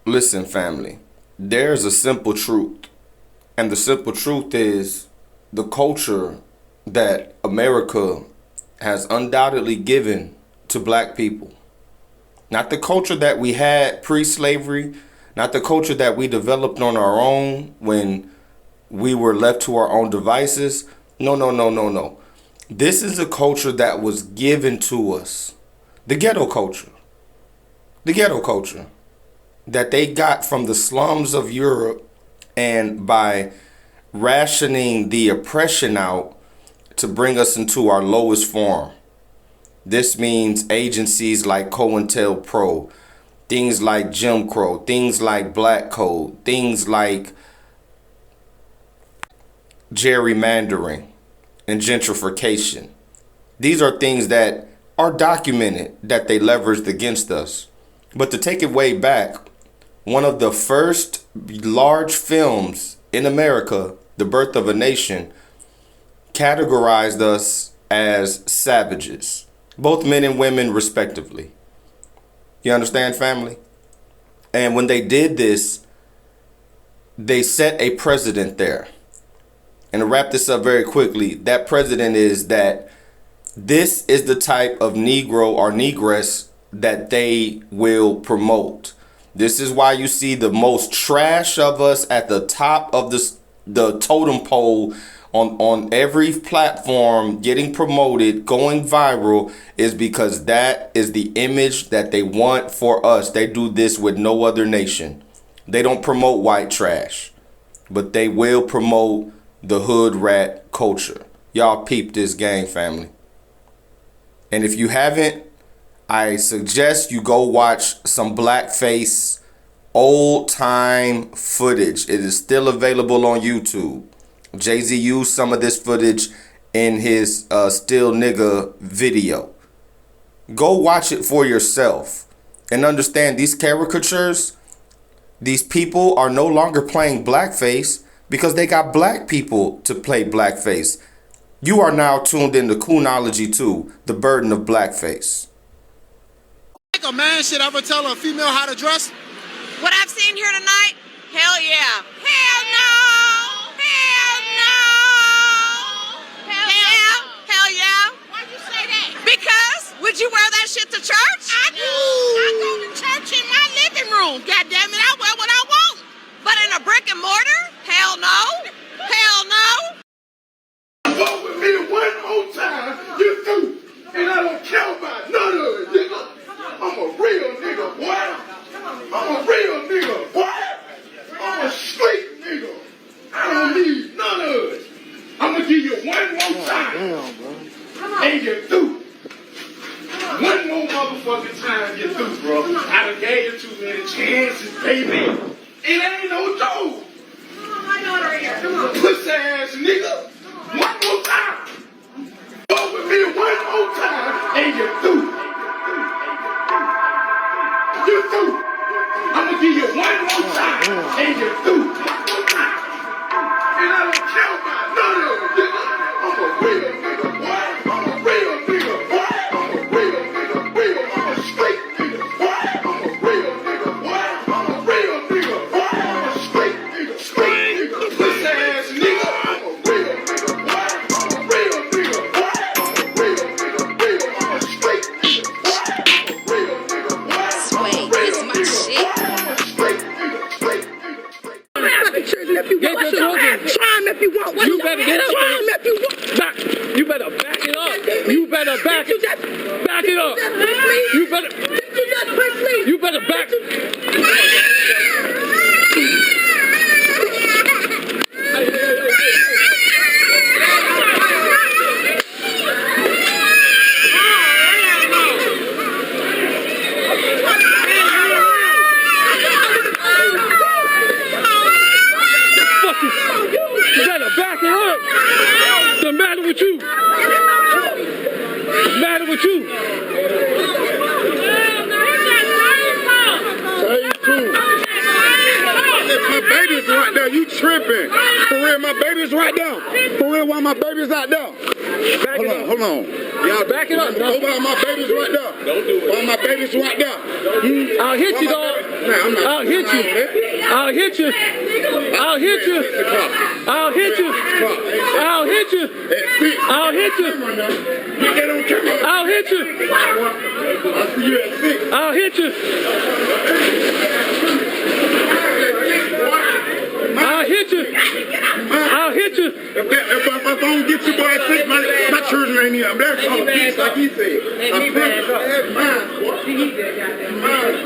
Listen, family, there's a simple truth. And the simple truth is the culture that America has undoubtedly given to black people. Not the culture that we had pre-slavery, not the culture that we developed on our own when we were left to our own devices. No, no, no, no, no. This is a culture that was given to us. The ghetto culture. The ghetto culture that they got from the slums of Europe, and by rationing the oppression out to bring us into our lowest form. This means agencies like COINTELPRO, things like Jim Crow, things like Black Code, things like gerrymandering and gentrification. These are things that are documented that they leveraged against us. But to take it way back, one of the first large films in America, The Birth of a Nation, categorized us as savages, both men and women respectively. You understand, family? And when they did this, they set a precedent there. And to wrap this up very quickly, that precedent is that this is the type of Negro or Negress that they will promote. This is why you see the most trash of us at the top of the totem pole on every platform, getting promoted, going viral, is because that is the image that they want for us. They do this with no other nation. They don't promote white trash, but they will promote the hood rat culture. Y'all peep this gang, family. And if you haven't, I suggest you go watch some Blackface old time footage. It is still available on YouTube. Jay-Z used some of this footage in his Still Nigga video. Go watch it for yourself and understand these caricatures. These people are no longer playing blackface because they got black people to play blackface. You are now tuned into Coonology 2, The Burden of Blackface. A man should ever tell a female how to dress? What I've seen here tonight? Hell yeah. Hell no. Hell no. Hell yeah. Why'd you say that? Because would you wear that shit to church? I do. I go to church in my living room. God damn it, I wear what I want. But in a brick and mortar? Hell no. Hell no. Fuck with me one more time, you through. And I don't care about none of it, nigga. I'm a real nigga, boy. I'm a real nigga, boy. I'm a straight nigga. I don't need none of it. I'm gonna give you one more time. And you're through. One more motherfucking time, you're through, bro. I done gave you too many chances, baby. It ain't no joke. My daughter here, come on. Pussy ass nigga. One more time. Fuck with me one more time, and you're through. You're through. I'm gonna give you one more time, and you're through. And I don't care about none of it, nigga. I'm a real nigga, boy. I'm a real nigga, boy. I'm a real nigga, real. I'm a straight nigga, boy. I'm a real nigga, boy. I'm a real nigga, boy. I'm a straight nigga, pussy ass nigga. I'm a real nigga, boy. I'm a real nigga, boy. I'm a real nigga, real. I'm a straight nigga, boy. I'm a real nigga, boy. Sway, it's my shit. I'm a straight nigga, straight nigga, straight. Try him if you want. You better get up. Try him if you want. Back. You better back it up. You better back it. Back it up. You better. You better back. You better back it up. What's the matter with you? What's the matter with you? My baby's right there. You tripping? For real, my baby's right there. For real, why my baby's out there? Back it up. Hold on. Y'all Back it up. Why my baby's right there? Don't do it. Why my baby's right there? I'll hit you, dog. I'll hit you. I'll hit you. I'll hit you. I'll hit you. I'll hit you. I'll hit you. I'll hit you. I'll hit you. I'll hit you. I'll hit you. If I don't get you, boy, I think my children ain't here. I'm there for a bitch, like he said.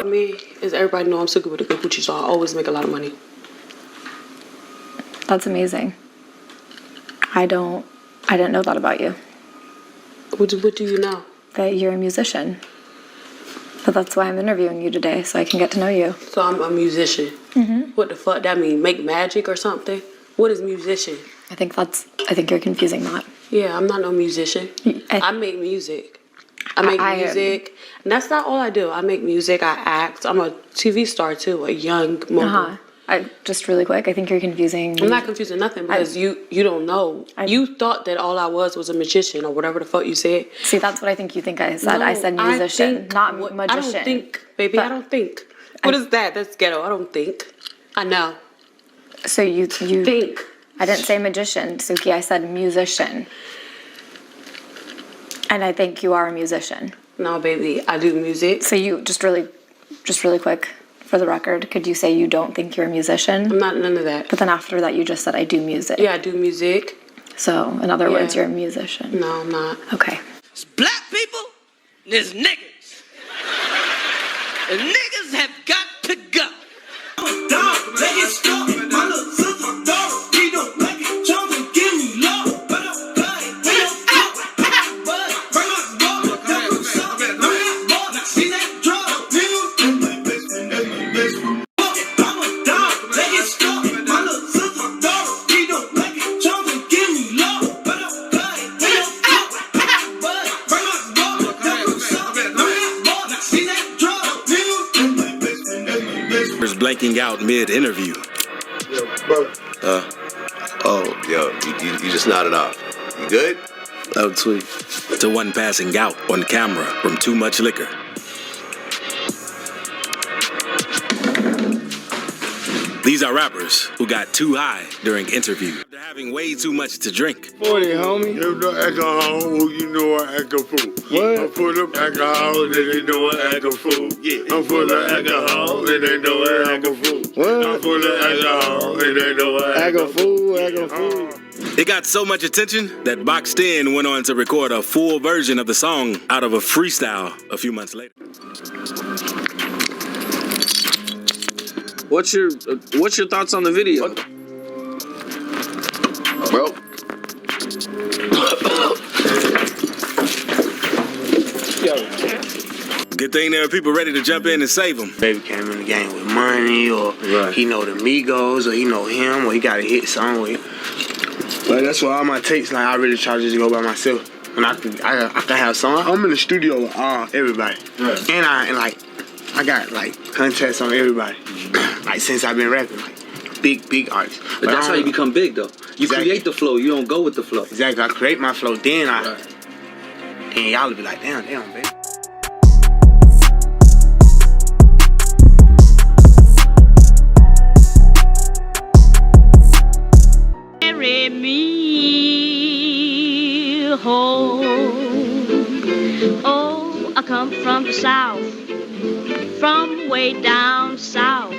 Me, as everybody know, I'm super with a good coochie, so I always make a lot of money. That's amazing. I didn't know that about you. What do you know? That you're a musician. But that's why I'm interviewing you today, so I can get to know you. So I'm a musician. Mm-hmm. What the fuck that mean? Make magic or something? What is musician? I think you're confusing that. Yeah, I'm not no musician. I make music. I make music. And that's not all I do. I make music, I act. I'm a TV star too, a young mogul. Just really quick, I think you're confusing. I'm not confusing nothing because you don't know. You thought that all I was a magician or whatever the fuck you said. See, that's what I think you think I said. No, I said musician, not magician. I don't think, baby. I don't think. What is that? That's ghetto. I don't think. I know. So you think. I didn't say magician, Suki. I said musician. And I think you are a musician. No, baby. I do music. So you just really quick. For the record, could you say you don't think you're a musician? I'm not none of that. But then after that, you just said I do music. Yeah, I do music. So, in other words, you're a musician. No, I'm not. Okay. It's black people, and there's niggas. And niggas have got to go. Dog, let it stop. My little sister, dog, he don't like it. Jump and give me love. But I'm cutting. We don't fuck. But bring us ball. That was something. I'm not ball. See that drug. Blanking out mid-interview. Yo, bro. You just nodded off. You good? Oh, sweet. To one passing out on camera from too much liquor. These are rappers who got too high during interview. They're having way too much to drink. 40, homie. You know alcohol, you know I act a fool. What? I'm full of alcohol, and they know I act a fool. Yeah. I'm full of alcohol, and they know I act a fool. What? I'm full of alcohol, and they know I act a fool, act a fool. It got so much attention that Boxed In went on to record a full version of the song out of a freestyle a few months later. What's your thoughts on the video? Well, good thing there are people ready to jump in and save him. Baby came in the game with money, or he know the Migos, or he know him, or he got a hit song with. Like that's why all my takes, like I really try to just go by myself. And I can have songs. I'm in the studio with everybody, and I got like contests on everybody. Like since I've been rapping, like big artists. But that's how you become big, though. You create the flow. You don't go with the flow. Exactly. I create my flow, then and y'all will be like, damn, baby. Carry me home. Oh, I come from the south, from way down south,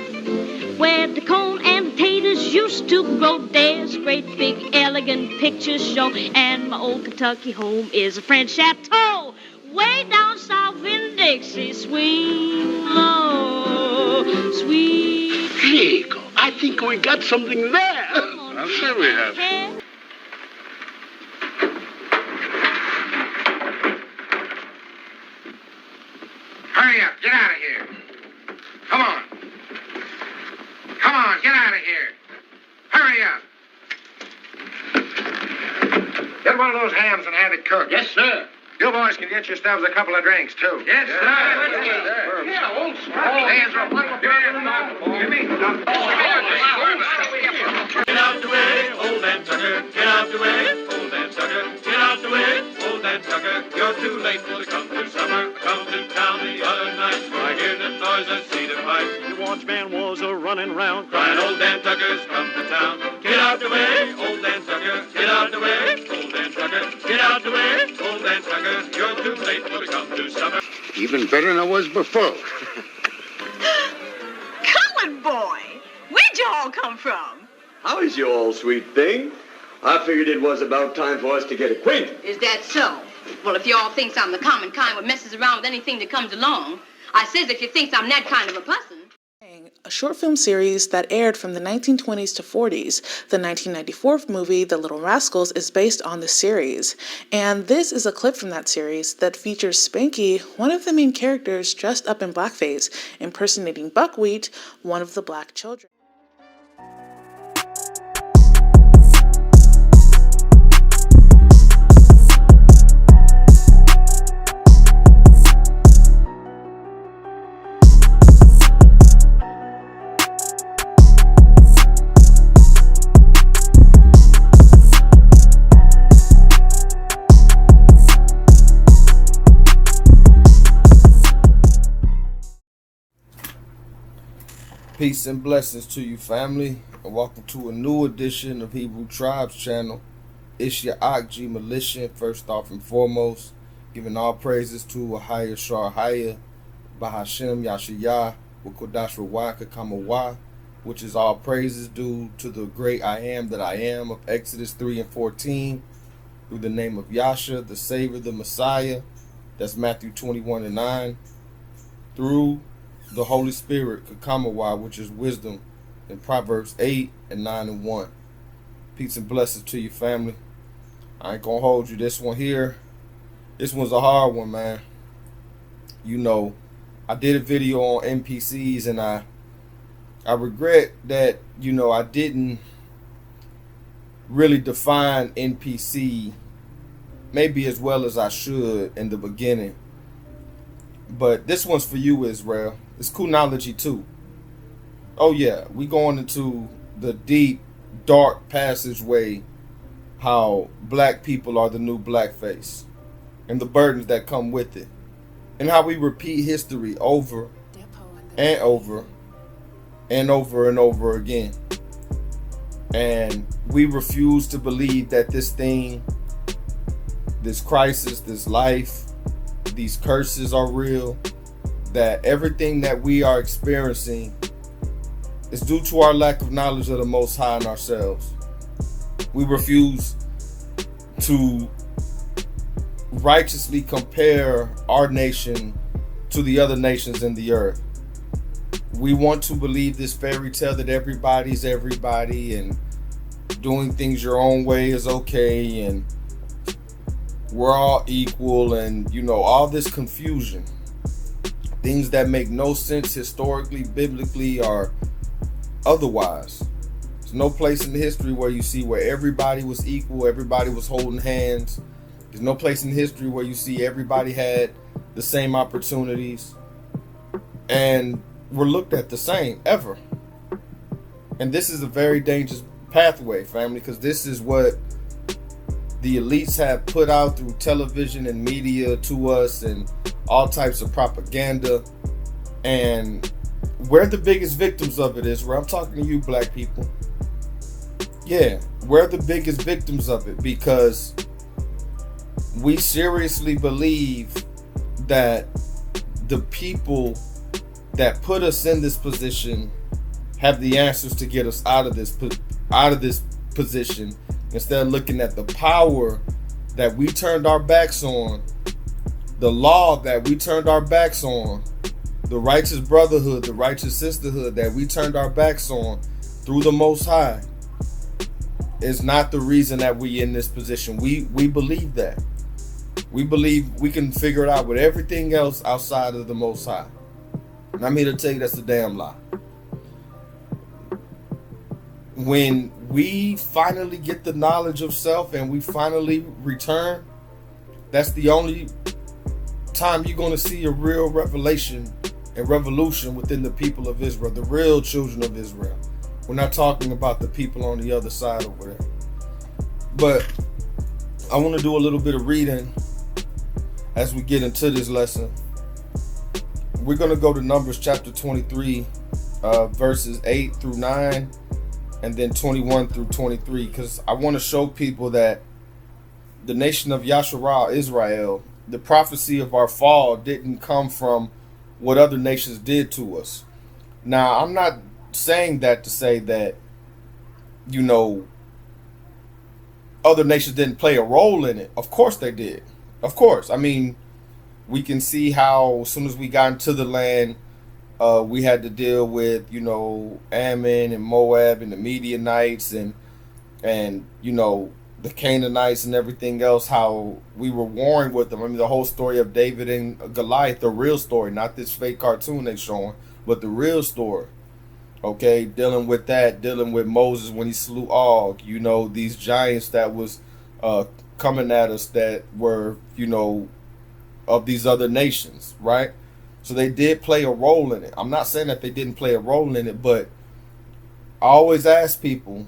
where the corn and potatoes used to grow. There's great big elegant picture show, and my old Kentucky home is a French chateau. Way down south in Dixie, swing low, sweet. Diego, I think we got something there. I'm sure we have. Hurry up, get out of here. Come on. Come on, get out of here. Hurry up. Get one of those hams and have it cooked. Yes, sir. You boys can get yourselves a couple of drinks, too. Yes, sir. Yeah, old hands up. Give me. Get out the way, old man sucker. Get out the way, old man sucker. Get out the way, old man sucker. You're too late for the come to summer. Come to town the other night. I hear the noise, I see the fight. watchman was a running round, crying, old Dan Tucker's come to town. Get out the way, old Dan Tucker, get out the way, old Dan Tucker, get out the way, old Dan Tucker, you're too late for the come to summer. Even better than I was before. Colored boy, where'd you all come from? How is you all, sweet thing? I figured it was about time for us to get acquainted. Is that so? Well, if you all thinks I'm the common kind what messes around with anything that comes along, I says if you thinks I'm that kind of a person. A short film series that aired from the 1920s to 40s. The 1994 movie, The Little Rascals, is based on the series. And this is a clip from that series that features Spanky, one of the main characters, dressed up in blackface, impersonating Buckwheat, one of the black children. Peace and blessings to you, family, and welcome to a new edition of Hebrew Tribes Channel. It's your ñ0L0GY Militian, first off and foremost, giving all praises to Ahaya Sharahaya, Bahashem Yashayah, Wakodash Rawaka Kamawa, which is all praises due to the great I am that I am of Exodus 3 and 14, through the name of Yasha, the Savior, the Messiah, that's Matthew 21 and 9, through the Holy Spirit, Kakamawa, which is wisdom, in Proverbs 8 and 9 and 1. Peace and blessings to you, family. I ain't gonna hold you. This one here, this one's a hard one, man. You know, I did a video on NPCs, and I regret that, you know, I didn't really define NPC maybe as well as I should in the beginning. But this one's for you, Israel. It's ñ0L0GY too. Oh yeah, we going into the deep, dark passageway, how black people are the new blackface, and the burdens that come with it, and how we repeat history over and over and over and over again. And we refuse to believe that this thing, this crisis, this life, these curses are real, that everything that we are experiencing is due to our lack of knowledge of the Most High and ourselves. We refuse to righteously compare our nation to the other nations in the earth. We want to believe this fairy tale that everybody's everybody, and doing things your own way is okay, and we're all equal, and you know, all this confusion, things that make no sense historically, biblically, or otherwise. There's no place in history where you see where everybody was equal, everybody was holding hands. There's no place in history where you see everybody had the same opportunities and were looked at the same, ever. And this is a very dangerous pathway, family, because this is what the elites have put out through television and media to us, and all types of propaganda. And we're the biggest victims of it, Israel. I'm talking to you, black people. Yeah, we're the biggest victims of it, because we seriously believe that the people that put us in this position have the answers to get us out of this position, instead of looking at the power that we turned our backs on, the law that we turned our backs on, the righteous brotherhood, the righteous sisterhood that we turned our backs on through the Most High, is not the reason that we in this position. We believe that. We believe we can figure it out with everything else outside of the Most High. And I'm here to tell you that's a damn lie. When we finally get the knowledge of self and we finally return, that's the only time you're going to see a real revelation and revolution within the people of Israel, the real children of Israel. We're not talking about the people on the other side over there. But I want to do a little bit of reading as we get into this lesson. We're going to go to Numbers chapter 23, verses 8 through 9, and then 21 through 23, because I want to show people that the nation of Yasharah, Israel, the prophecy of our fall didn't come from what other nations did to us. Now, I'm not saying that to say that, you know, other nations didn't play a role in it. Of course they did. Of course. I mean, we can see how as soon as we got into the land, we had to deal with, you know, Ammon and Moab and the Midianites and you know, the Canaanites and everything else, how we were warring with them. I mean, the whole story of David and Goliath, the real story, not this fake cartoon they showing, but the real story. Okay, dealing with that, dealing with Moses when he slew Og, you know, these giants that was coming at us that were, you know, of these other nations, right? So they did play a role in it. I'm not saying that they didn't play a role in it, but I always ask people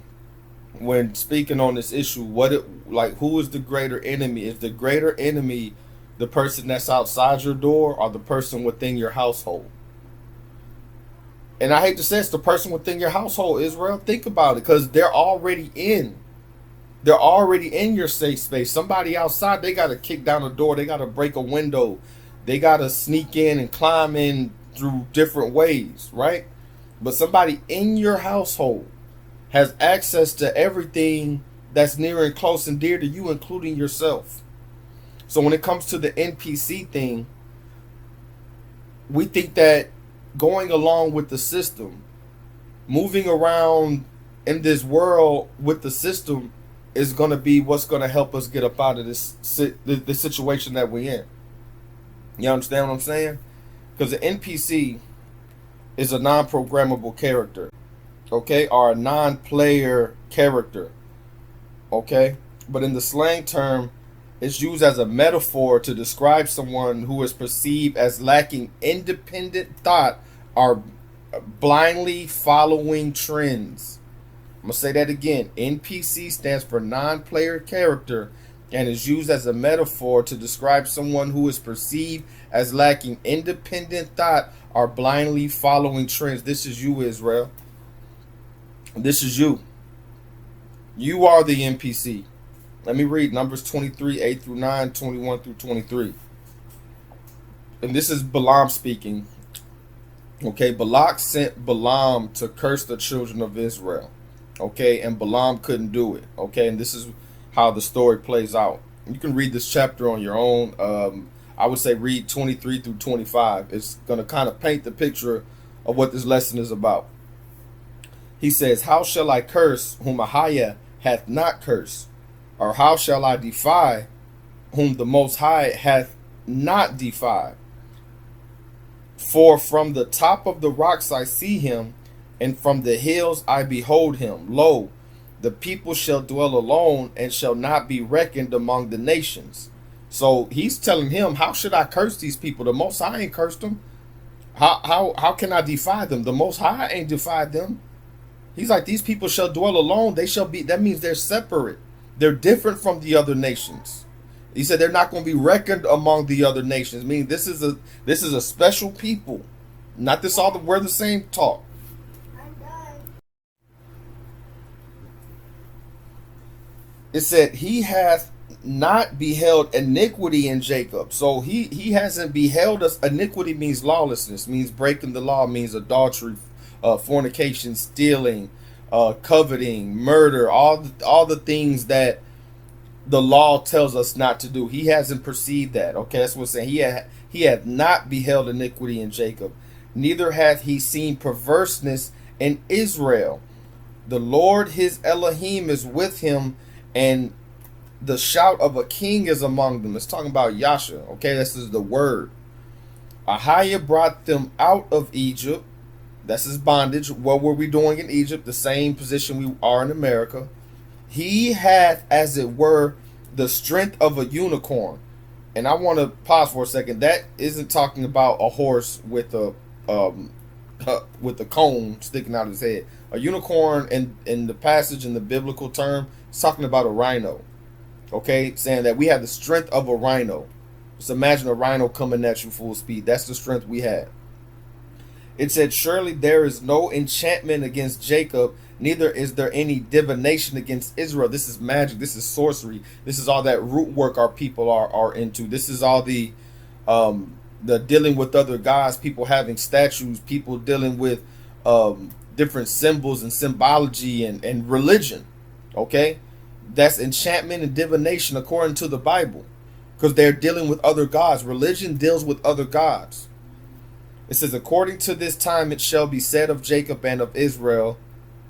when speaking on this issue, who is the greater enemy? Is the greater enemy the person that's outside your door or the person within your household? And I hate to say it's the person within your household, Israel. Think about it, because they're already in your safe space. Somebody outside, they got to kick down a door. They got to break a window. They got to sneak in and climb in through different ways, right? But somebody in your household has access to everything that's near and close and dear to you, including yourself. So when it comes to the NPC thing, we think that going along with the system, moving around in this world with the system is going to be what's going to help us get up out of this the situation that we're in. You understand what I'm saying? Because the NPC is a non-programmable character, okay, or a non-player character, okay? But in the slang term, it's used as a metaphor to describe someone who is perceived as lacking independent thought or blindly following trends. I'm going to say that again. NPC stands for non-player character and is used as a metaphor to describe someone who is perceived as lacking independent thought or blindly following trends. This is you, Israel. This is you. You are the NPC. Let me read Numbers 23, 8 through 9, 21 through 23. And this is Balaam speaking. Okay, Balak sent Balaam to curse the children of Israel. Okay, and Balaam couldn't do it. Okay, and this is how the story plays out. You can read this chapter on your own. I would say read 23 through 25. It's going to kind of paint the picture of what this lesson is about. He says, how shall I curse whom Ahiah hath not cursed? Or how shall I defy whom the Most High hath not defied? For from the top of the rocks I see him, and from the hills I behold him. Lo, the people shall dwell alone, and shall not be reckoned among the nations. So he's telling him, how should I curse these people? The Most High ain't cursed them. How can I defy them? The Most High ain't defied them. He's like, these people shall dwell alone. They shall be, that means they're separate. They're different from the other nations. He said they're not going to be reckoned among the other nations. Meaning this is a special people. Not this all we're the same talk. It said he hath not beheld iniquity in Jacob. So he hasn't beheld us. Iniquity means lawlessness, means breaking the law, means adultery, fornication, stealing, coveting, murder, all the things that the law tells us not to do. He hasn't perceived that. Okay, that's what it's saying. He hath not beheld iniquity in Jacob, neither hath he seen perverseness in Israel. The Lord his Elohim is with him, and the shout of a king is among them. It's talking about Yasha. Okay, this is the word. Ahiah brought them out of Egypt. That's his bondage. What were we doing in Egypt? The same position we are in America. He had, as it were, the strength of a unicorn. And I want to pause for a second. That isn't talking about a horse with a cone sticking out of his head. A unicorn in the passage, in the biblical term, is talking about a rhino. Okay, saying that we have the strength of a rhino. Just imagine a rhino coming at you full speed. That's the strength we had. It said, surely there is no enchantment against Jacob, neither is there any divination against Israel. This is magic. This is sorcery. This is all that root work our people are into. This is all the dealing with other gods, people having statues, people dealing with different symbols and symbology and religion. Okay, that's enchantment and divination according to the Bible, because they're dealing with other gods. Religion deals with other gods. It says, according to this time it shall be said of Jacob and of Israel,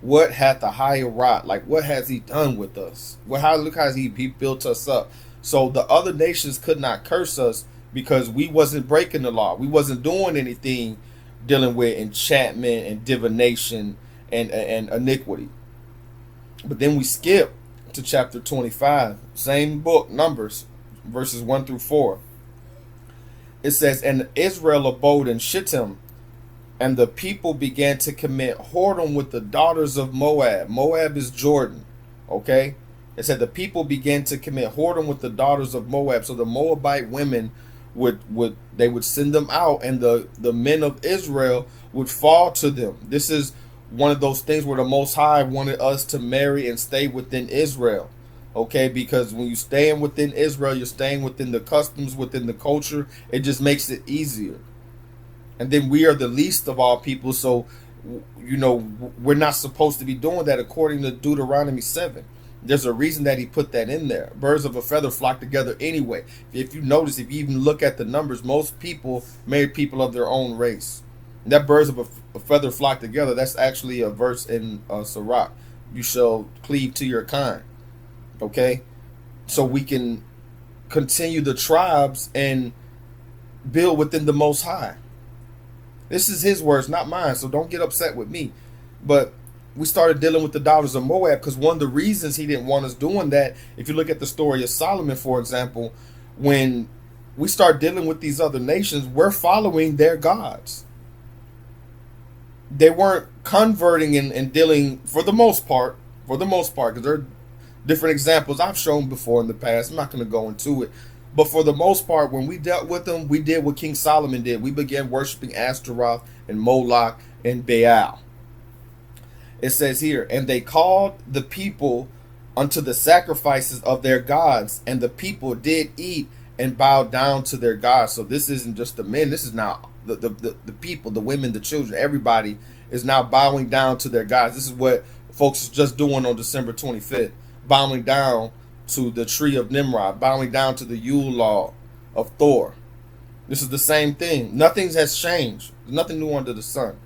what hath the higher wrought? Like, what has he done with us? Look how he built us up. So the other nations could not curse us because we wasn't breaking the law. We wasn't doing anything dealing with enchantment and divination and iniquity. But then we skip to chapter 25, same book, Numbers, verses 1 through 4. It says, and Israel abode in Shittim, and the people began to commit whoredom with the daughters of Moab. Moab is Jordan. Okay? It said the people began to commit whoredom with the daughters of Moab. So the Moabite women would send them out, and the men of Israel would fall to them. This is one of those things where the Most High wanted us to marry and stay within Israel. Okay, because when you staying within Israel, you're staying within the customs, within the culture. It just makes it easier. And then we are the least of all people, so we're not supposed to be doing that according to Deuteronomy 7. There's a reason that he put that in there. Birds of a feather flock together anyway. If you notice, if you even look at the numbers, most people marry people of their own race. And that birds of a feather flock together, that's actually a verse in Sirach. You shall cleave to your kind. Okay, so we can continue the tribes and build within the Most High. This is his words, not mine, so don't get upset with me. But we started dealing with the daughters of Moab because one of the reasons he didn't want us doing that, if you look at the story of Solomon, for example, when we start dealing with these other nations, we're following their gods. They weren't converting and dealing, for the most part, because they're different examples I've shown before in the past. I'm not going to go into it. But for the most part, when we dealt with them, we did what King Solomon did. We began worshiping Ashtaroth and Moloch and Baal. It says here, and they called the people unto the sacrifices of their gods, and the people did eat and bow down to their gods. So this isn't just the men. This is now the people, the women, the children. Everybody is now bowing down to their gods. This is what folks is just doing on December 25th. Bowing down to the tree of Nimrod, bowing down to the Yule log of Thor. This is the same thing. Nothing has changed. There's nothing new under the sun.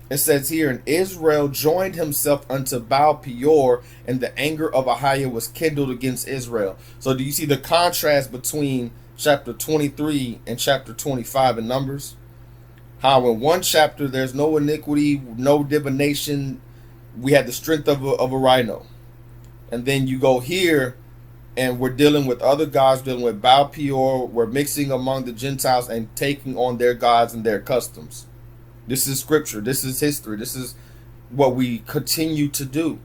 It says here, and Israel joined himself unto Baal Peor, and the anger of Ahiah was kindled against Israel. So do you see the contrast between chapter 23 and chapter 25 in Numbers? How in one chapter there's no iniquity, no divination. We had the strength of a rhino. And then you go here, and we're dealing with other gods, dealing with Baal Peor. We're mixing among the Gentiles and taking on their gods and their customs. This is scripture. This is history. This is what we continue to do.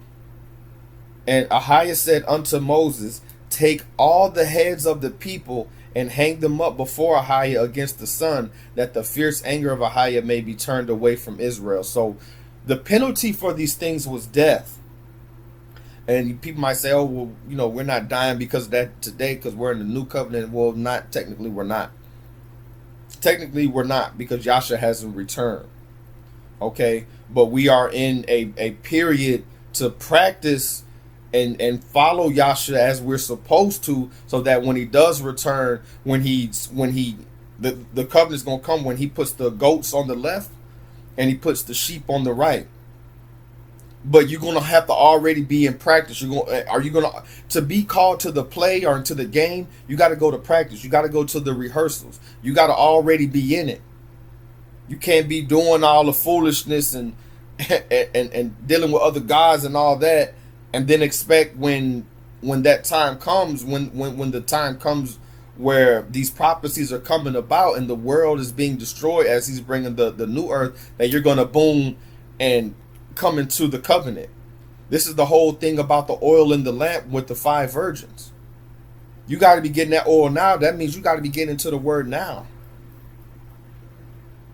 And Ahiah said unto Moses, take all the heads of the people and hang them up before Ahiah against the sun, that the fierce anger of Ahiah may be turned away from Israel. So the penalty for these things was death. And people might say, oh, well, we're not dying because of that today because we're in the new covenant. Well, not technically, we're not. Technically, we're not, because Yahshua hasn't returned. Okay? But we are in a period to practice and follow Yahshua as we're supposed to, so that when he does return, the covenant's going to come when he puts the goats on the left and he puts the sheep on the right. But you're going to have to already be in practice. To be called to the play or into the game, you got to go to practice. You got to go to the rehearsals. You got to already be in it. You can't be doing all the foolishness and dealing with other gods and all that, and then expect when that time comes, when the time comes where these prophecies are coming about and the world is being destroyed as he's bringing the new earth, that you're going to boom and come into the covenant. This is the whole thing about the oil in the lamp with the 5 virgins. You got to be getting that oil now. That means you got to be getting into the word now.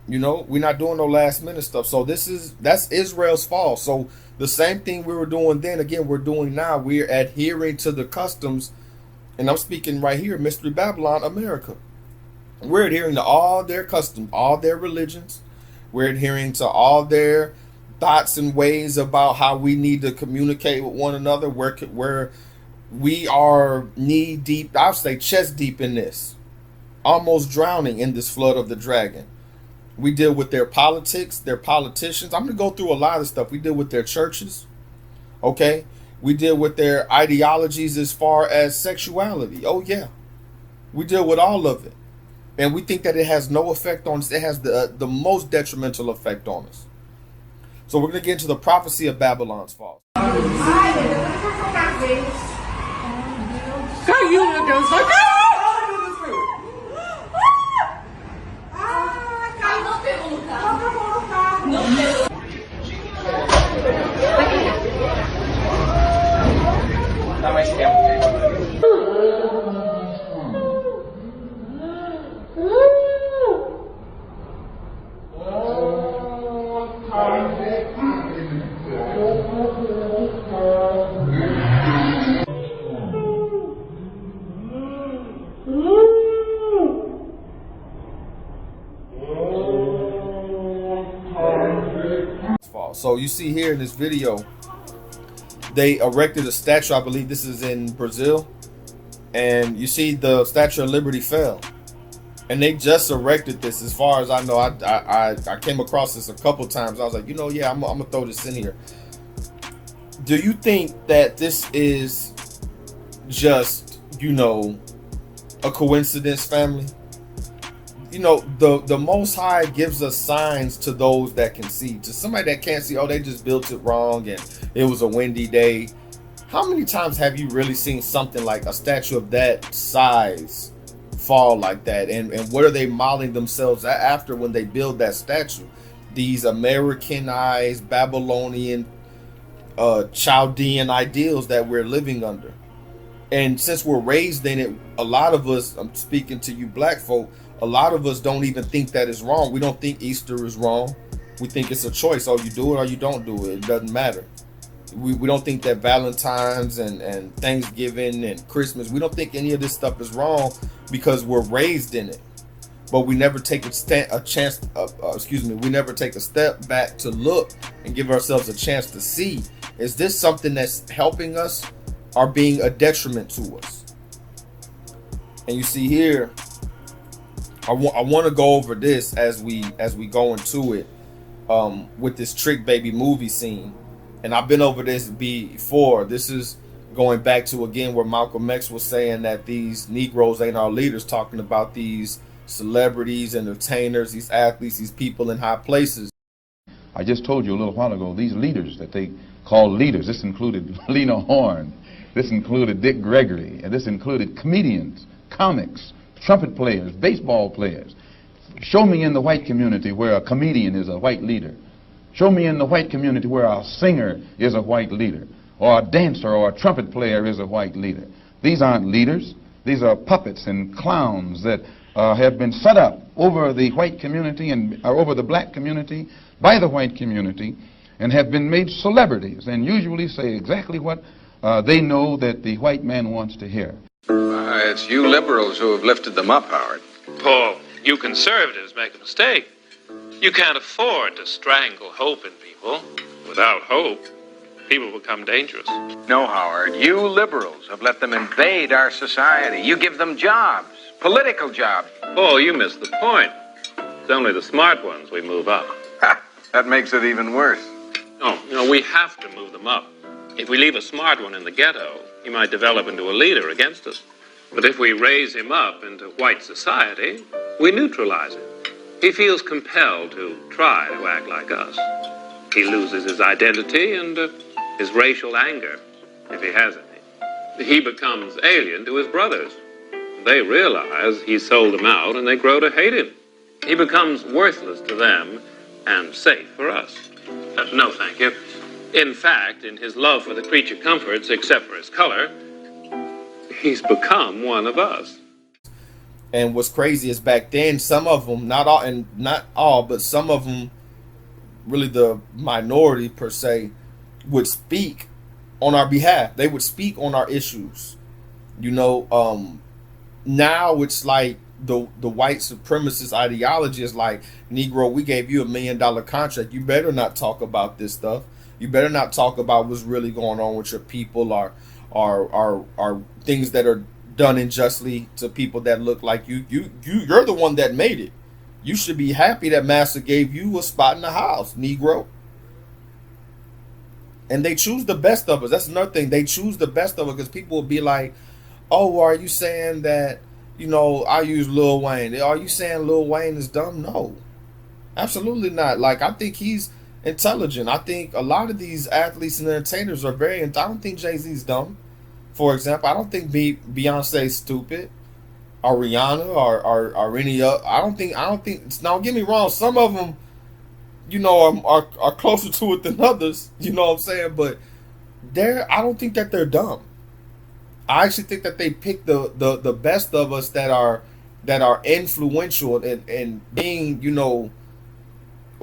You know, we're not doing no last minute stuff. So that's Israel's fault. So the same thing we were doing then, again, we're doing now. We're adhering to the customs, and I'm speaking right here, Mystery Babylon, America. We're adhering to all their customs, all their religions. We're adhering to all their thoughts and ways about how we need to communicate with one another. Where we are knee deep, I'll say chest deep in this, almost drowning in this flood of the dragon. We deal with their politics, their politicians. I'm going to go through a lot of stuff. We deal with their churches. Okay. We deal with their ideologies as far as sexuality. Oh, yeah. We deal with all of it. And we think that it has no effect on us. It has the most detrimental effect on us. So we're going to get into the prophecy of Babylon's fall. So you see here in this video, they erected a statue. I believe this is in Brazil. And you see the Statue of Liberty fell. And they just erected this. As far as I know, I came across this a couple times. I was like, yeah, I'm going to throw this in here. Do you think that this is just, a coincidence, family? The Most High gives us signs to those that can see. To somebody that can't see, they just built it wrong and it was a windy day. How many times have you really seen something like a statue of that size fall like that? And what are they modeling themselves after when they build that statue? These Americanized, Babylonian, Chaldean ideals that we're living under. And since we're raised in it, a lot of us, I'm speaking to you black folk, a lot of us don't even think that is wrong. We don't think Easter is wrong. We think it's a choice. You do it or you don't do it. It doesn't matter. We don't think that Valentine's and Thanksgiving and Christmas, we don't think any of this stuff is wrong because we're raised in it. But we never take we never take a step back to look and give ourselves a chance to see, is this something that's helping us or being a detriment to us? And you see here, I want to go over this as we go into it with this Trick Baby movie scene. And I've been over this before. This is going back to, again, where Malcolm X was saying that these Negroes ain't our leaders, talking about these celebrities, entertainers, these athletes, these people in high places. I just told you a little while ago, these leaders that they call leaders, this included Lena Horne, this included Dick Gregory, and this included comedians, comics, trumpet players, baseball players. Show me in the white community where a comedian is a white leader. Show me in the white community where a singer is a white leader, or a dancer or a trumpet player is a white leader. These aren't leaders. These are puppets and clowns that have been set up over the white community and over the black community by the white community and have been made celebrities and usually say exactly what they know that the white man wants to hear. It's you liberals who have lifted them up, Howard. Paul, you conservatives make a mistake. You can't afford to strangle hope in people. Without hope, people become dangerous. No, Howard, you liberals have let them invade our society. You give them jobs, political jobs. Paul, you missed the point. It's only the smart ones we move up. Ha, that makes it even worse. No, we have to move them up. If we leave a smart one in the ghetto, he might develop into a leader against us. But if we raise him up into white society, we neutralize him. He feels compelled to try to act like us. He loses his identity and his racial anger, if he has any. He becomes alien to his brothers. They realize he sold them out and they grow to hate him. He becomes worthless to them and safe for us. No, thank you. In fact, in his love for the creature comforts, except for his color, he's become one of us. And what's crazy is back then, some of them, not all, but some of them, really the minority per se, would speak on our behalf. They would speak on our issues. You know, now it's like the white supremacist ideology is like, Negro, we gave you $1 million contract. You better not talk about this stuff. You better not talk about what's really going on with your people, or things that are done unjustly to people that look like you. You're the one that made it. You should be happy that Master gave you a spot in the house, Negro. And they choose the best of us. That's another thing. They choose the best of us because people will be like, oh, are you saying that, you know, I use Lil Wayne? Are you saying Lil Wayne is dumb? No, absolutely not. Like, I think he's intelligent. I think a lot of these athletes and entertainers are very, I don't think Jay-Z's dumb. For example, I don't think Beyonce's stupid, or Rihanna, or any other. I don't think. Now, get me wrong. Some of them, you know, are closer to it than others. You know what I'm saying? But I don't think that they're dumb. I actually think that they pick the best of us that are influential and being, you know.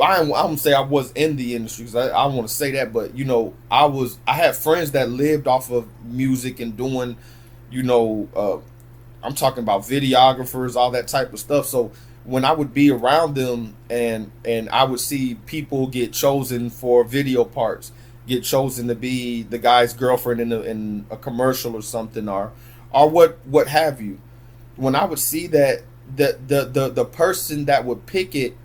I'm gonna say I was in the industry because I want to say that, but you know, I had friends that lived off of music and doing, you know, I'm talking about videographers, all that type of stuff. So when I would be around them and I would see people get chosen for video parts, get chosen to be the guy's girlfriend in a commercial or something, or what have you. When I would see that the person that would pick it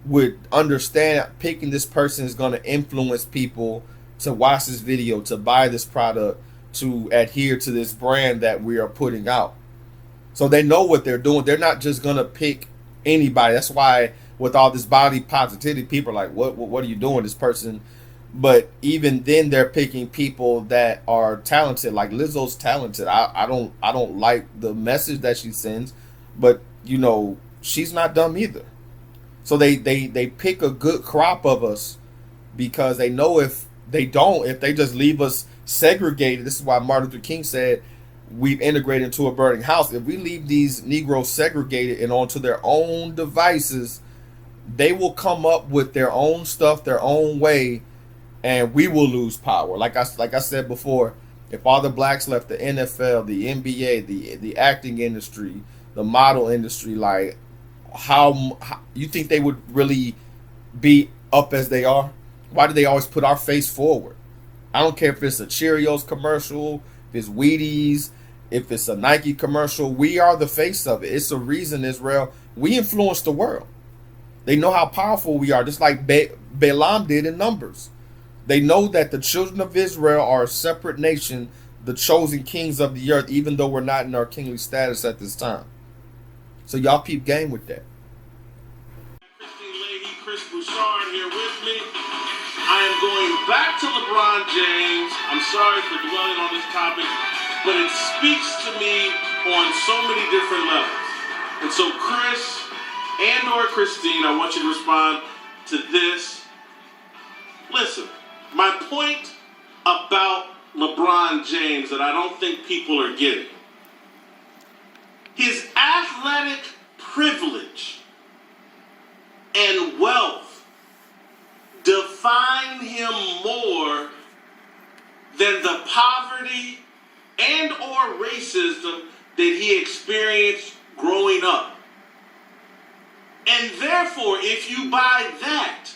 would understand picking this person is going to influence people to watch this video, to buy this product, to adhere to this brand that we are putting out. So they know what they're doing. They're not just going to pick anybody. That's why with all this body positivity, people are like, what are you doing, this person? But even then, they're picking people that are talented. Like Lizzo's talented. I don't like the message that she sends, but you know, she's not dumb either. So they pick a good crop of us because they know if they just leave us segregated. This is why Martin Luther King said we've integrated into a burning house. If we leave these Negroes segregated and onto their own devices, they will come up with their own stuff, their own way, and we will lose power. Like I said before, if all the blacks left the NFL, the NBA, the acting industry, the model industry, like how you think they would really be up as they are? Why do they always put our face forward? I don't care if it's a Cheerios commercial, if it's Wheaties, if it's a Nike commercial. We are the face of it. It's a reason, Israel. We influence the world. They know how powerful we are, just like Balaam did in Numbers. They know that the children of Israel are a separate nation, the chosen kings of the earth, even though we're not in our kingly status at this time. So y'all keep game with that. Chris Bouchard here with me. I am going back to LeBron James. I'm sorry for dwelling on this topic, but it speaks to me on so many different levels. And so Chris and or Christine, I want you to respond to this. Listen, my point about LeBron James that I don't think people are getting. His athletic privilege and wealth define him more than the poverty and or racism that he experienced growing up. And therefore, if you buy that,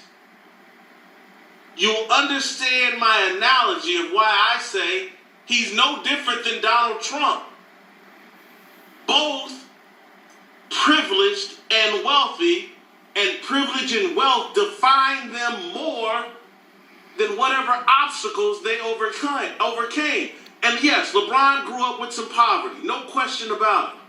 you'll understand my analogy of why I say he's no different than Donald Trump. Both privileged and wealthy, and privilege and wealth define them more than whatever obstacles they overcame. And yes, LeBron grew up with some poverty, no question about it.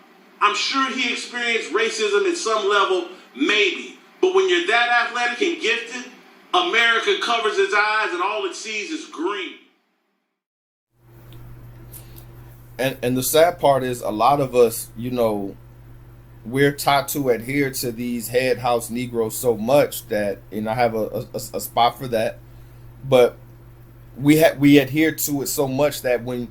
I'm sure he experienced racism at some level, maybe. But when you're that athletic and gifted, America covers its eyes and all it sees is green. And the sad part is a lot of us, you know, we're taught to adhere to these head house Negroes so much that, and I have a spot for that, but we adhere to it so much that when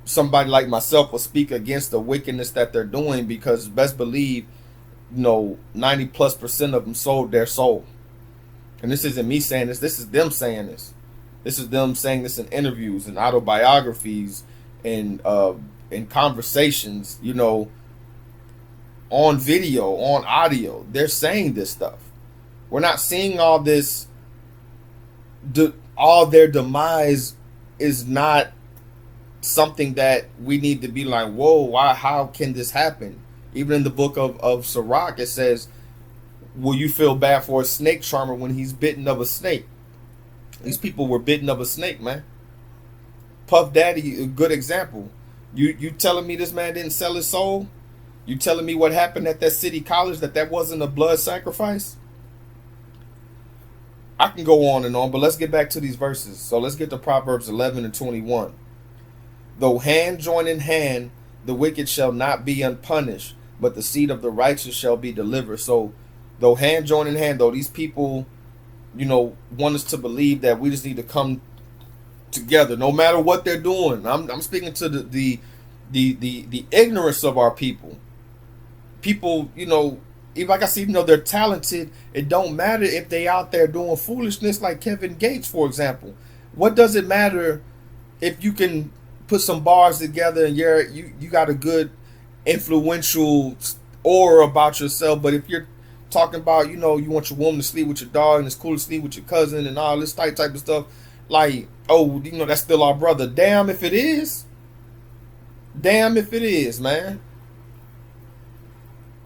somebody like myself will speak against the wickedness that they're doing, because best believe, 90+% of them sold their soul. And this isn't me saying this. This is them saying this. This is them saying this in interviews and autobiographies and in conversations, on video, on audio. They're saying this stuff. We're not seeing all this. All their demise is not something that we need to be like, whoa, why? How can this happen? Even in the book of Sirach, it says, will you feel bad for a snake charmer when he's bitten of a snake? These people were bitten of a snake, man. Puff Daddy, a good example. You telling me this man didn't sell his soul? You telling me what happened at that city college, that wasn't a blood sacrifice? I can go on and on, but let's get back to these verses. So let's get to Proverbs 11 and 21. Though hand join in hand, the wicked shall not be unpunished, but the seed of the righteous shall be delivered. So though hand join in hand, though these people, want us to believe that we just need to come together no matter what they're doing. I'm speaking to the ignorance of our people. People, even like I see, they're talented. It don't matter if they out there doing foolishness like Kevin Gates, for example. What does it matter if you can put some bars together and you got a good influential aura about yourself? But if you're talking about, you want your woman to sleep with your dog and it's cool to sleep with your cousin and all this type of stuff, like, oh, that's still our brother. Damn if it is. Damn if it is, man.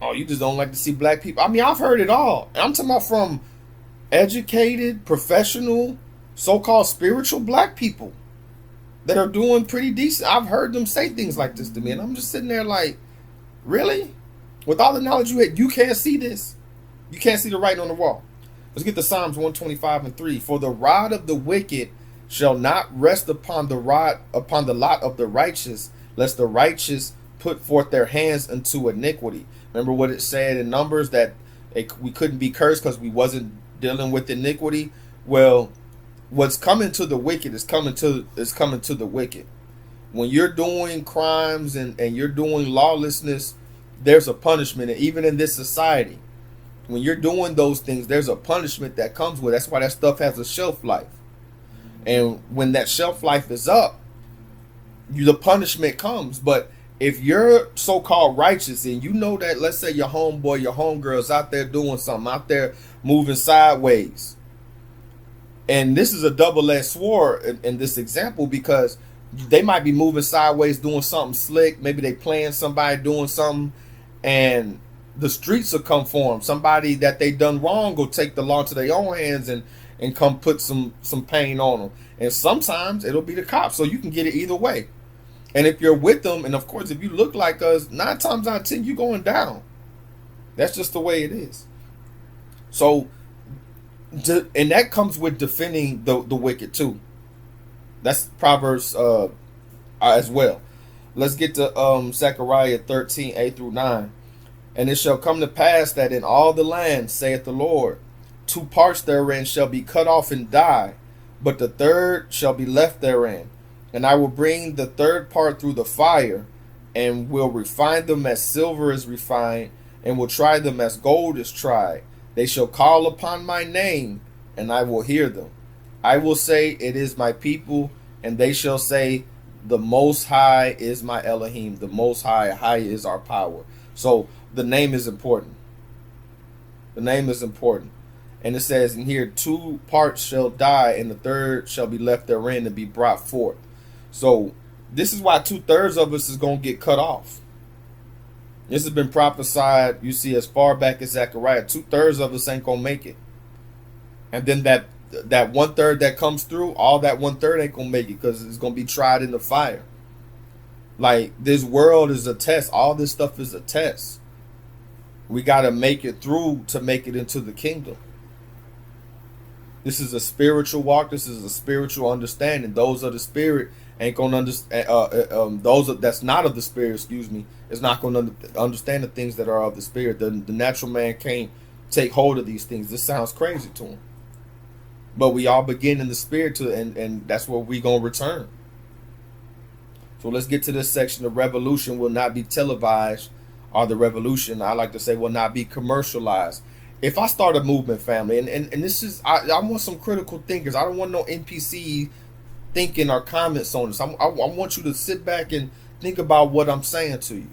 Oh, you just don't like to see black people. I mean, I've heard it all. And I'm talking about from educated, professional, so-called spiritual black people that are doing pretty decent. I've heard them say things like this to me, and I'm just sitting there like, really? With all the knowledge you had, you can't see this. You can't see the writing on the wall. Let's get to Psalms 125 and 3. For the rod of the wicked shall not rest upon the lot of the righteous, lest the righteous put forth their hands unto iniquity. Remember what it said in Numbers, that we couldn't be cursed because we wasn't dealing with iniquity? Well, what's coming to the wicked is coming to the wicked. When you're doing crimes and you're doing lawlessness, there's a punishment. And even in this society, when you're doing those things, there's a punishment that comes with it. That's why that stuff has a shelf life. And when that shelf life is up, the punishment comes. But if you're so-called righteous and that, let's say your homeboy, your homegirl's out there doing something, out there moving sideways. And this is a double-edged sword in this example, because they might be moving sideways doing something slick. Maybe they playing somebody doing something, and the streets will come for them. Somebody that they done wrong will take the law into their own hands and come put some pain on them. And sometimes it'll be the cops. So you can get it either way. And if you're with them, and of course, if you look like us, 9 times out of 10, you're going down. That's just the way it is. So, and that comes with defending the wicked too. That's Proverbs as well. Let's get to Zechariah 13, 8 through 9. And it shall come to pass that in all the land, saith the Lord, 2 parts therein shall be cut off and die, but the third shall be left therein. And I will bring the third part through the fire, and will refine them as silver is refined, and will try them as gold is tried. They shall call upon my name, and I will hear them. I will say, it is my people, and they shall say, the Most High is my Elohim. The Most High, high is our power. So the name is important. The name is important. And it says in here, 2 parts shall die, and the third shall be left therein to be brought forth. So this is why 2/3 of us is going to get cut off. This has been prophesied, you see, as far back as Zechariah. 2/3 of us ain't going to make it. And then that 1/3 that comes through, all that 1/3 ain't going to make it, because it's going to be tried in the fire. Like, this world is a test. All this stuff is a test. We got to make it through to make it into the kingdom. This is a spiritual walk. This is a spiritual understanding. Those of the spirit ain't going to understand. That's not of the spirit, is not going to understand the things that are of the spirit. The natural man can't take hold of these things. This sounds crazy to him. But we all begin in the spirit and that's where we going to return. So let's get to this section. The revolution will not be televised, or the revolution, I like to say, will not be commercialized. If I start a movement, family, and this is, I want some critical thinkers. I don't want no NPC thinking or comments on this. I want you to sit back and think about what I'm saying to you.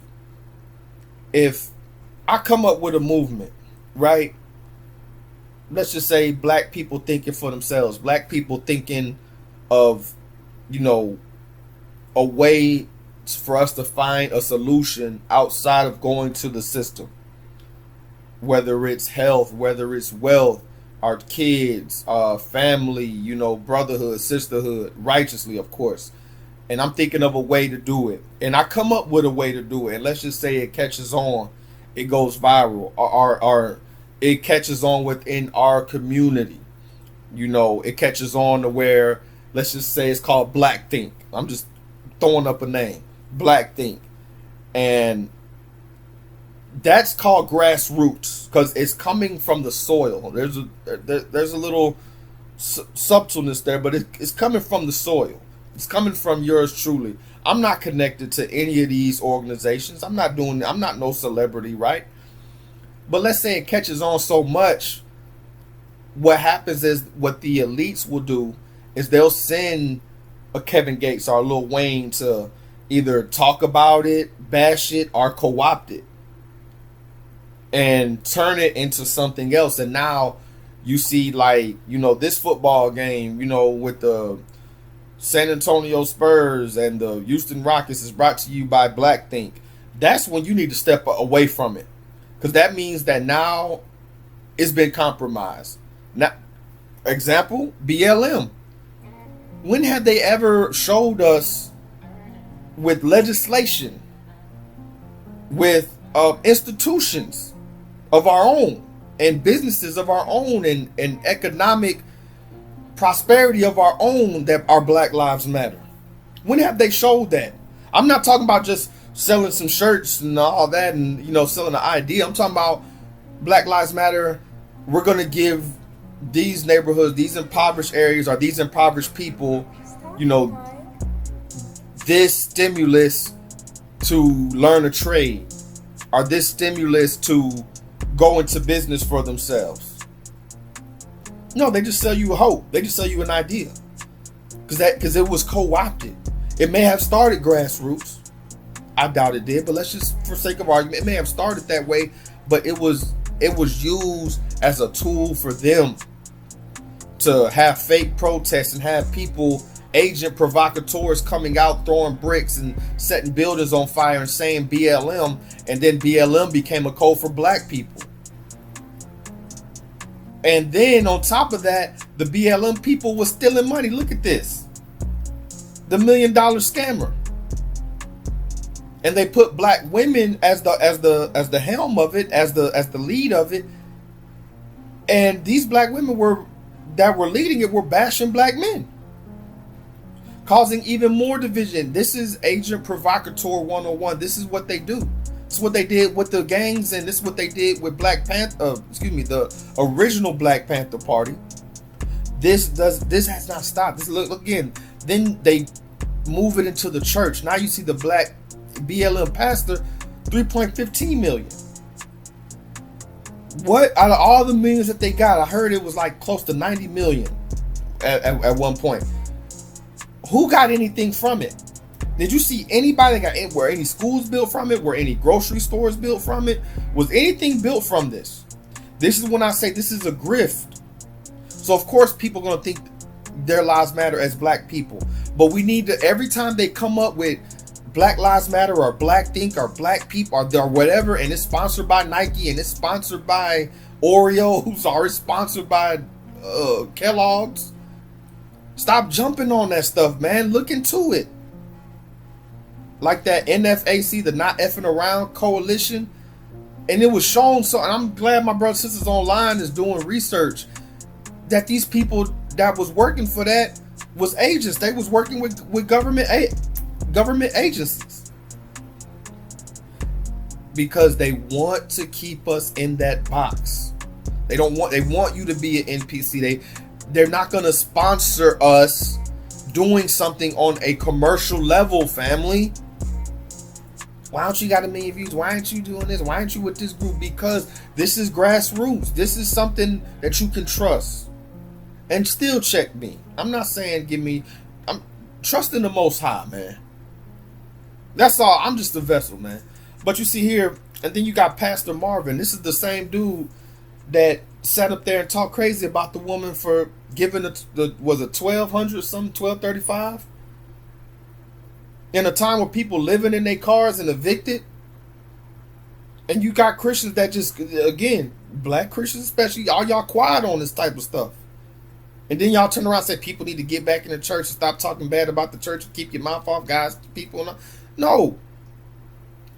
If I come up with a movement, right? Let's just say black people thinking for themselves, black people thinking of, a way for us to find a solution outside of going to the system. Whether it's health, whether it's wealth, our kids, family, brotherhood, sisterhood, righteously, of course. And I'm thinking of a way to do it. And I come up with a way to do it. And let's just say it catches on. It goes viral. Or it catches on within our community. It catches on to where, let's just say it's called Black Think. I'm just throwing up a name. Black Think. And that's called grassroots because it's coming from the soil. There's a little subtleness there, but it's coming from the soil. It's coming from yours truly. I'm not connected to any of these organizations. I'm not no celebrity, right? But let's say it catches on so much. What happens is what the elites will do is they'll send a Kevin Gates or a Lil Wayne to either talk about it, bash it, or co-opt it and turn it into something else. And now you see, like, this football game, with the San Antonio Spurs and the Houston Rockets is brought to you by Black Think. That's when you need to step away from it, because that means that now it's been compromised. Now, example, BLM. When have they ever showed us with legislation, with institutions of our own and businesses of our own and economic prosperity of our own that our Black Lives Matter? When have they showed that? I'm not talking about just selling some shirts and all that and selling an idea. I'm talking about Black Lives Matter. We're going to give these neighborhoods, these impoverished areas, or these impoverished people, this stimulus to learn a trade, or this stimulus to go into business for themselves. No, they just sell you a hope. They just sell you an idea, because it was co-opted. It may have started grassroots. I doubt it did, but let's just, for sake of argument, it may have started that way, but it was used as a tool for them to have fake protests and have people, agent provocateurs, coming out throwing bricks and setting buildings on fire and saying BLM, and then BLM became a code for black people. And then on top of that, the BLM people was stealing money. Look at this. The $1 Million Scammer. And they put black women as the helm of it, as the lead of it. And these black women that were leading it were bashing black men, causing even more division. This is Agent Provocateur 101. This is what they do. This is what they did with the gangs, and this is what they did with the original Black Panther Party. This has not stopped. This look again. Then they move it into the church. Now you see the black BLM pastor, 3.15 million. What out of all the millions that they got? I heard it was like close to 90 million at one point. Who got anything from it? Did you see anybody that were any schools built from it? Were any grocery stores built from it? Was anything built from this? This is when I say this is a grift. So of course people are going to think their lives matter as black people. But we need to, every time they come up with Black Lives Matter or Black Think or Black People or whatever, and it's sponsored by Nike and it's sponsored by Oreos or it's sponsored by Kellogg's, stop jumping on that stuff, man. Look into it. Like that NFAC, the Not Effing Around Coalition, and it was shown. So, and I'm glad my brothers and sisters online is doing research that these people that was working for that was agents. They was working with government agencies because they want to keep us in that box. They want you to be an NPC. They're not going to sponsor us, doing something on a commercial level, family. Why don't you got 1 million views? Why aren't you doing this? Why aren't you with this group? Because this is grassroots. This is something that you can trust. And still check me. I'm not saying I'm trusting the Most High, man. That's all. I'm just a vessel, man. But you see here, and then you got Pastor Marvin. This is the same dude that sat up there and talked crazy about the woman for giving was it $1,200 something, $1,235? In a time where people living in their cars and evicted. And you got Christians that just, again, black Christians especially, all y'all quiet on this type of stuff. And then y'all turn around and say people need to get back in the church and stop talking bad about the church and keep your mouth off God's people. No.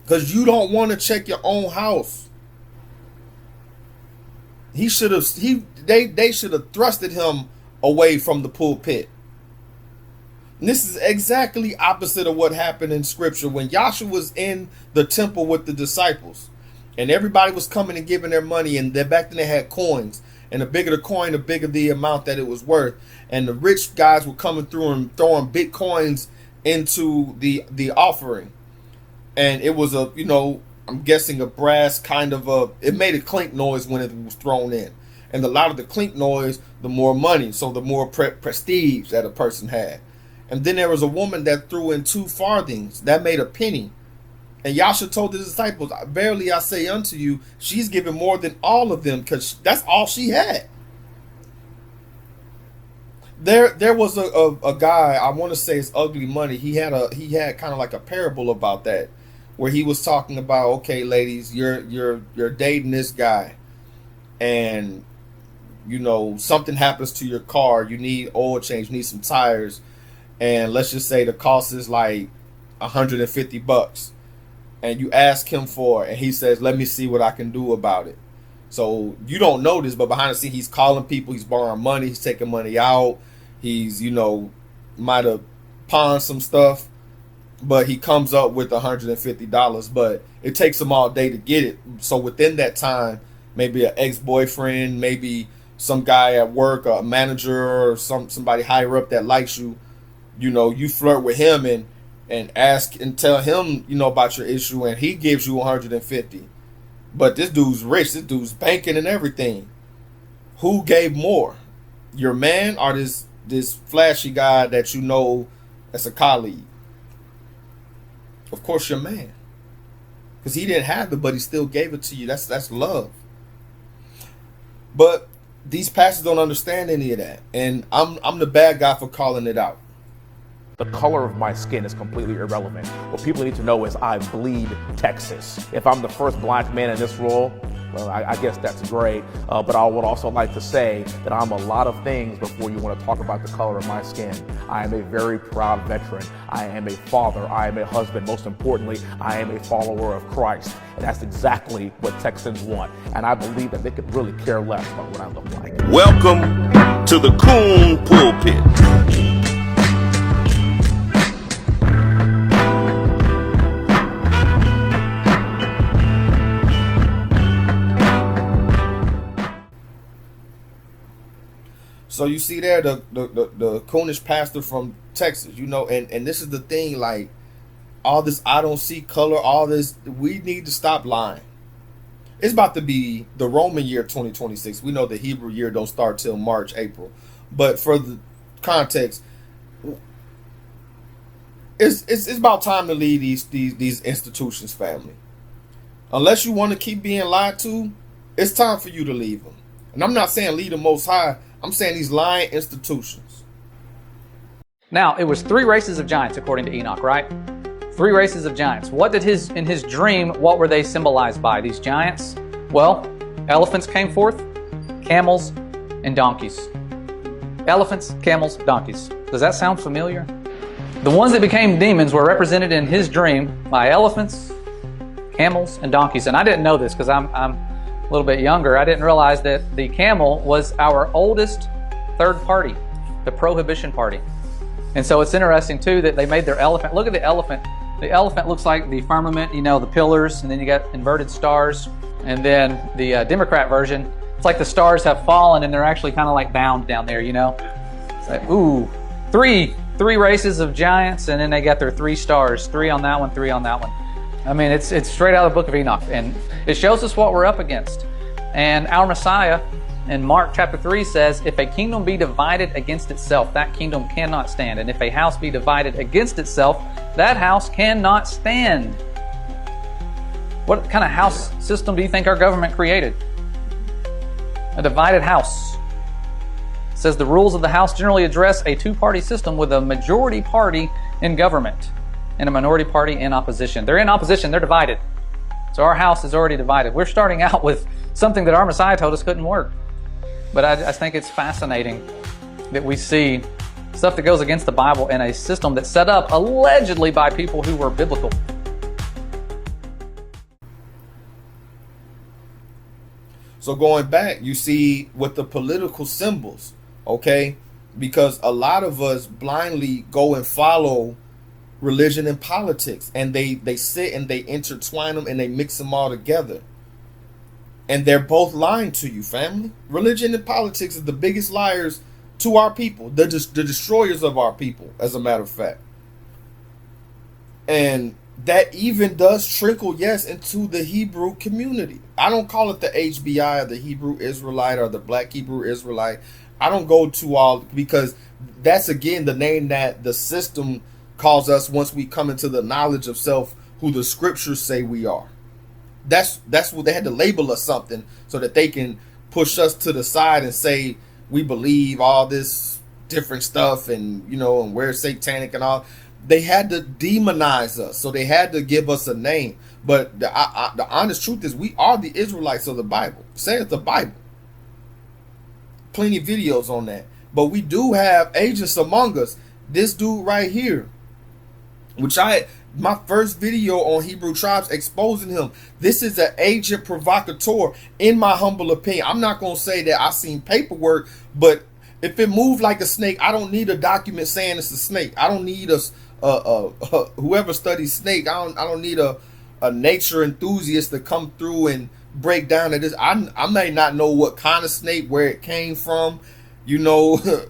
Because you don't want to check your own house. They should have thrusted him away from the pulpit. And this is exactly opposite of what happened in scripture when Yahshua was in the temple with the disciples. And everybody was coming and giving their money. And back then they had coins. And the bigger the coin, the bigger the amount that it was worth. And the rich guys were coming through and throwing big coins into the offering. And it was I'm guessing a brass kind of it made a clink noise when it was thrown in. And the louder the clink noise, the more money. So the more prestige that a person had. And then there was a woman that threw in 2 farthings. That made a penny. And Yahshua told the disciples, verily I say unto you, she's given more than all of them, because that's all she had. There was a guy, I want to say it's Ugly Money. He had kind of like a parable about that, where he was talking about, okay, ladies, you're dating this guy, and something happens to your car, you need oil change, you need some tires, and let's just say the cost is like $150. And you ask him for it, and he says, let me see what I can do about it. So you don't know this, but behind the scenes, he's calling people, he's borrowing money, he's taking money out. He's, might have pawned some stuff, but he comes up with $150, but it takes him all day to get it. So within that time, maybe an ex-boyfriend, maybe some guy at work, a manager, or somebody higher up that likes you, you flirt with him and ask and tell him, about your issue, and he gives you $150. But this dude's rich. This dude's banking and everything. Who gave more? Your man or this flashy guy that that's a colleague? Of course, your man. Because he didn't have it, but he still gave it to you. That's love. But these pastors don't understand any of that. And I'm the bad guy for calling it out. The color of my skin is completely irrelevant. What people need to know is I bleed Texas. If I'm the first black man in this role, well, I guess that's great. But I would also like to say that I'm a lot of things before you want to talk about the color of my skin. I am a very proud veteran. I am a father. I am a husband. Most importantly, I am a follower of Christ. And that's exactly what Texans want. And I believe that they could really care less about what I look like. Welcome to the Coon Pulpit. So you see there, the coonish pastor from Texas, and this is the thing, like, all this I don't see color, all this, we need to stop lying. It's about to be the Roman year 2026. We know the Hebrew year don't start till March, April. But for the context, it's about time to leave these institutions, family. Unless you want to keep being lied to, it's time for you to leave them. And I'm not saying leave the Most High. I'm saying these lying institutions. Now, it was 3 races of giants, according to Enoch, right? 3 races of giants. What did in his dream, what were they symbolized by, these giants? Well, elephants came forth, camels, and donkeys. Elephants, camels, donkeys. Does that sound familiar? The ones that became demons were represented in his dream by elephants, camels, and donkeys. And I didn't know this because I'm a little bit younger. I didn't realize that the camel was our oldest third party, the Prohibition Party. And so it's interesting too that they made their elephant. Look at the elephant. The elephant looks like the firmament, the pillars, and then you got inverted stars. And then the Democrat version, it's like the stars have fallen and they're actually kind of like bound down there, It's like, ooh, 3 3 races of giants, and then they got their 3 stars, 3 on that one, 3 on that one. I mean, it's straight out of the book of Enoch, and it shows us what we're up against. And our Messiah in Mark chapter 3 says, if a kingdom be divided against itself, that kingdom cannot stand. And if a house be divided against itself, that house cannot stand. What kind of house system do you think our government created? A divided house. It says the rules of the house generally address a 2-party system with a majority party in government and a minority party in opposition. They're in opposition, they're divided. So our house is already divided. We're starting out with something that our Messiah told us couldn't work. But I think it's fascinating that we see stuff that goes against the Bible in a system that's set up allegedly by people who were biblical. So going back, you see with the political symbols, okay? Because a lot of us blindly go and follow religion and politics, and they sit and they intertwine them and they mix them all together. And they're both lying to you, family. Religion and politics is the biggest liars to our people, the destroyers of our people, as a matter of fact. And that even does trickle, yes, into the Hebrew community. I don't call it the HBI or the Hebrew Israelite or the Black Hebrew Israelite. I don't go to all, because that's, again, the name that the system calls us once we come into the knowledge of self, who the scriptures say we are. That's what they had to label us something so that they can push us to the side and say we believe all this different stuff, and and we're satanic and all. They had to demonize us, so they had to give us a name. But the honest truth is, we are the Israelites of the Bible. Saith the Bible. Plenty of videos on that. But we do have agents among us. This dude right here, which my first video on Hebrew Tribes exposing him. This is an agent provocateur, in my humble opinion. I'm not going to say that I seen paperwork, but if it moved like a snake, I don't need a document saying it's a snake. I don't need whoever studies snake. I don't need a nature enthusiast to come through and break down that this. I may not know what kind of snake, where it came from, the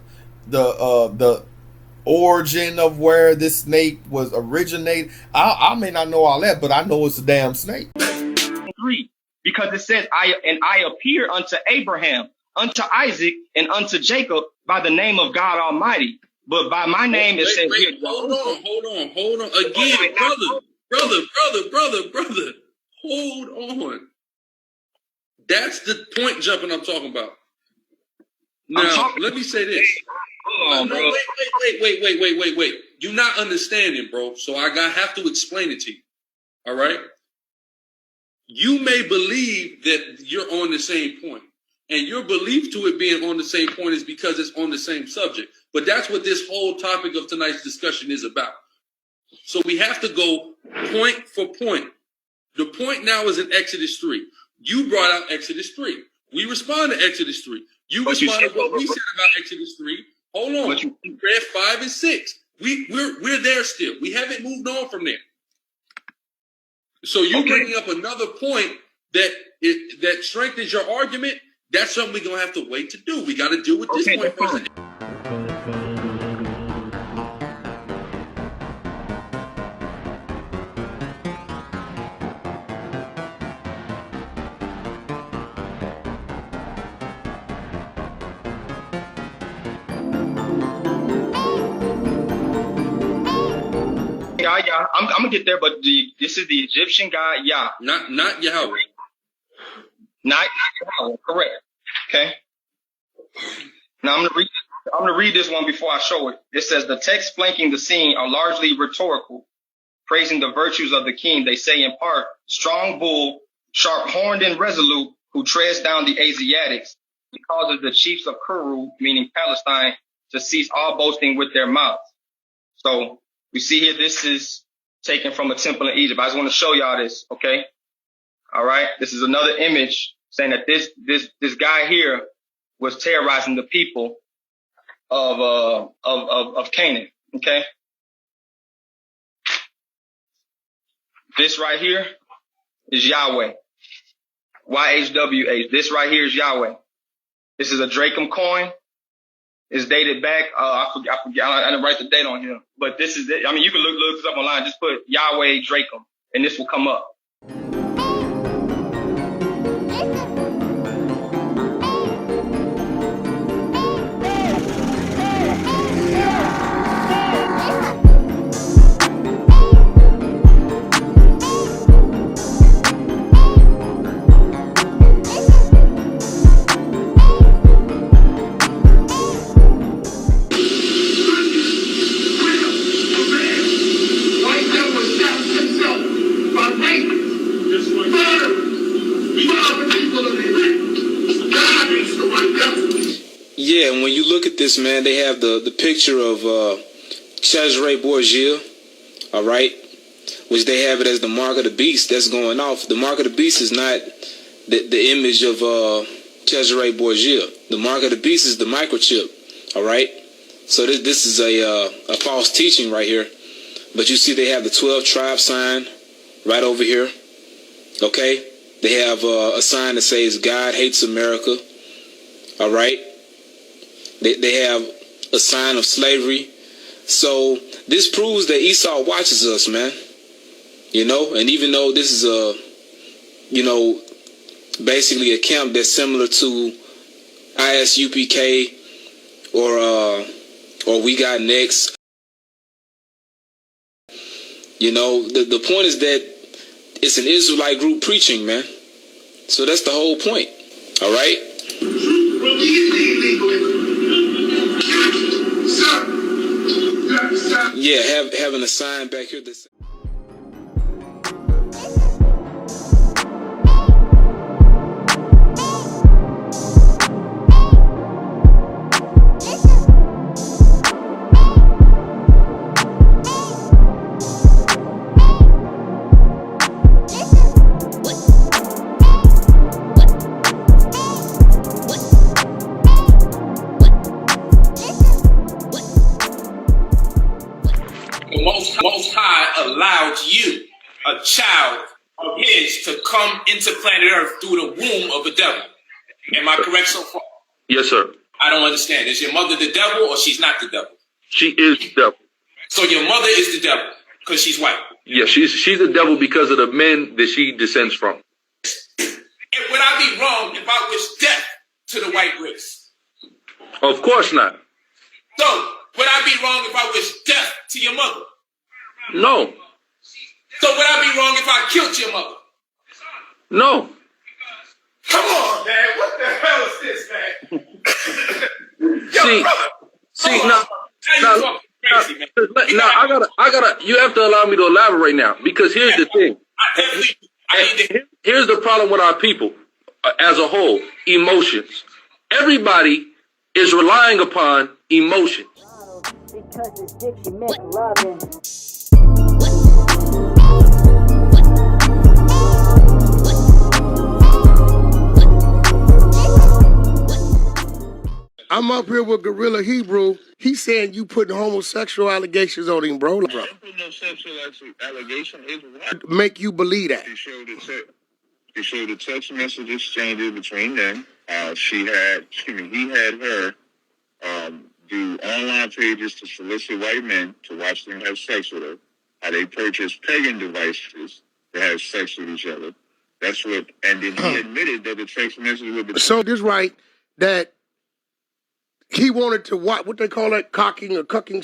origin of where this snake was originated. I may not know all that, but I know it's a damn snake. 3, because it says, I appear unto Abraham, unto Isaac, and unto Jacob by the name of God Almighty. But by my name it says here. Hold on. Again, brother. Hold on. That's the point jumping I'm talking about. Now, let me say this. Hold on, bro. Wait. You're not understanding, bro. So I have to explain it to you. All right? You may believe that you're on the same point. And your belief to it being on the same point is because it's on the same subject. But that's what this whole topic of tonight's discussion is about. So we have to go point for point. The point now is in Exodus 3. You brought out Exodus 3. We respond to Exodus 3. You responded to what we said about Exodus 3. Hold on. You read 5 and 6. We're there still. We haven't moved on from there. So you're bringing up another point that strengthens your argument. That's something we're going to have to wait to do. We got to deal with this point first. Yeah. I'm gonna get there, but this is the Egyptian guy, Yah. Not Yahweh. Not Yahweh, correct. Okay. Now I'm gonna read this one before I show it. It says the texts flanking the scene are largely rhetorical, praising the virtues of the king. They say in part, strong bull, sharp-horned and resolute, who treads down the Asiatics, he causes the chiefs of Kuru, meaning Palestine, to cease all boasting with their mouths. So we see here, this is taken from a temple in Egypt. I just want to show y'all this, okay? All right. This is another image saying that this guy here was terrorizing the people of Canaan, okay? This right here is Yahweh. YHWH. This right here is Yahweh. This is a drachm coin. It's dated back. I forget. I didn't write the date on here, but this is it. I mean, you can look this up online. Just put Yahweh Drakem, and this will come up. Yeah, and when you look at this, man, they have the picture of ñ0L0GY, all right, which they have it as the mark of the beast that's going off. The mark of the beast is not the image of ñ0L0GY. The mark of the beast is the microchip, all right? So this is a false teaching right here. But you see they have the 12 tribe sign right over here, okay? They have a sign that says God hates America, all right? They have a sign of slavery. So this proves that Esau watches us, man. You know, and even though this is basically a camp that's similar to ßānnëd or We Got Next. You know, the point is that it's an Israelite group preaching, man. So that's the whole point. All right? Yeah, having a sign back here that Most High allowed you, a child of his, to come into planet Earth through the womb of a devil. Am I correct so far? Yes, sir. I don't understand. Is your mother the devil or she's not the devil? She is the devil. So your mother is the devil because she's white? Yeah, she's the devil because of the men that she descends from. And would I be wrong if I wish death to the white race? Of course not. So, would I be wrong if I wish death to your mother? No. So would I be wrong if I killed your mother? No. Come on, man. What the hell is this, man? I gotta. You have to allow me to elaborate now, because here's the thing. Here's the problem with our people as a whole: emotions. Everybody is relying upon emotions. I'm up here with Gorilla Hebrew. He's saying you putting homosexual allegations on him, bro. No sexual allegation is what? Make you believe that. They showed the text message exchanges between them. He had her do online pages to solicit white men to watch them have sex with her. How they purchased pagan devices to have sex with each other. That's what, and then he admitted that the text message would be. So this right that he wanted to what they call it, cocking or cucking.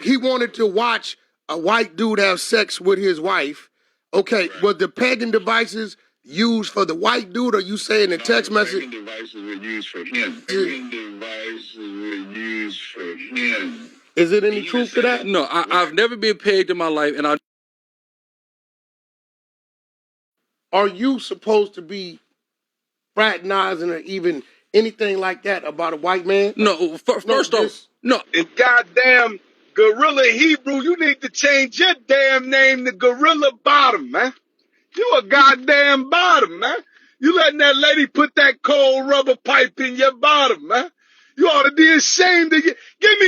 He wanted to watch a white dude have sex with his wife. Okay, right. Was the pagan devices used for the white dude, or you saying the text message? Pagan devices were used for him. Pagan devices were used for him. Is it any truth to that? No, I've never been pegged in my life, and Are you supposed to be fraternizing or even anything like that about a white man? No, first off, no. And goddamn Gorilla Hebrew, you need to change your damn name to Gorilla Bottom, man. You a goddamn bottom, man. You letting that lady put that cold rubber pipe in your bottom, man. You ought to be ashamed of you. Give